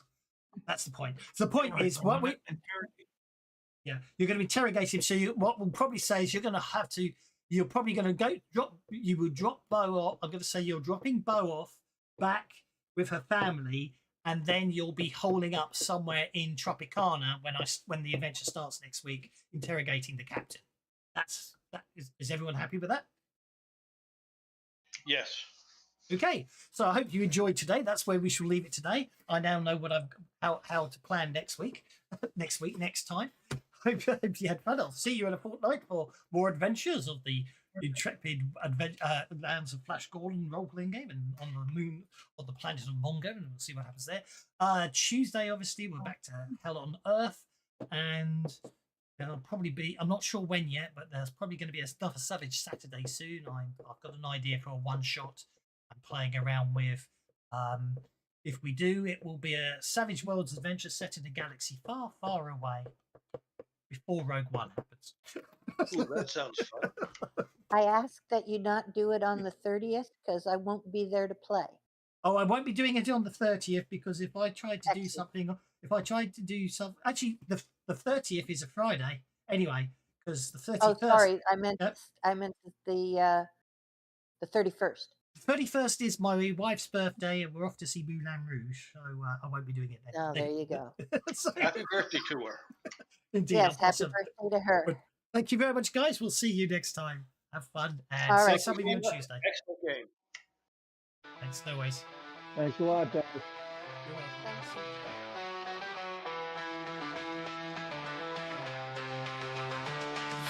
that's the point. So the point is, what we you're going to be interrogating him. So what we'll probably say is you're probably going to you will drop Bo off. I'm going to say you're dropping Bo off back with her family, and then you'll be holding up somewhere in Tropicana when the adventure starts next week, interrogating the captain. Is everyone happy with that? Yes. Okay, so I hope you enjoyed today. That's where we shall leave it today. I now know what how to plan next week, next time. hope you had fun. I'll see you in a fortnight for more adventures of the intrepid lands of Flash Gordon role-playing game and on the moon of the planet of Mongo, and we'll see what happens there. Tuesday, obviously, we're back to Hell on Earth, and there'll probably be, I'm not sure when yet, but there's probably going to be another Savage Saturday soon. I've got an idea for a one-shot I'm playing around with. If we do, it will be a Savage Worlds adventure set in a galaxy far, far away before Rogue One happens. Ooh, that sounds fun. I ask that you not do it on the 30th because I won't be there to play. Oh, I won't be doing it on the 30th because if I tried to do Excellent. something, actually, the 30th is a Friday anyway, because the 31st. Oh, sorry, I meant Yep. the 31st. The 31st is my wife's birthday, and we're off to see Moulin Rouge, so I won't be doing it then. Oh, there you go. So, Happy birthday to her. indeed, Yes, happy awesome. birthday to her. But thank you very much, guys. We'll see you next time. Have fun, and All see right. some of you on Tuesday. Excellent game. Thanks, no worries. Thanks a lot, Doug. You're welcome. Thanks.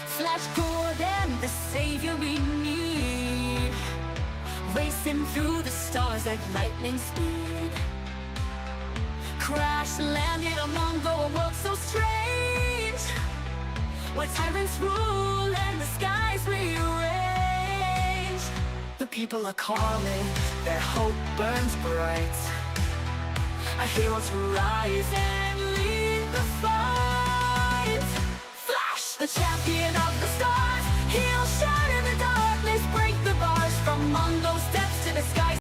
Flash Gordon, the savior we need, racing through the stars at lightning speed. Crash landed on Mongo, a world so strange, where tyrants rule and the skies rearrange. The people are calling, their hope burns bright. Our heroes rise and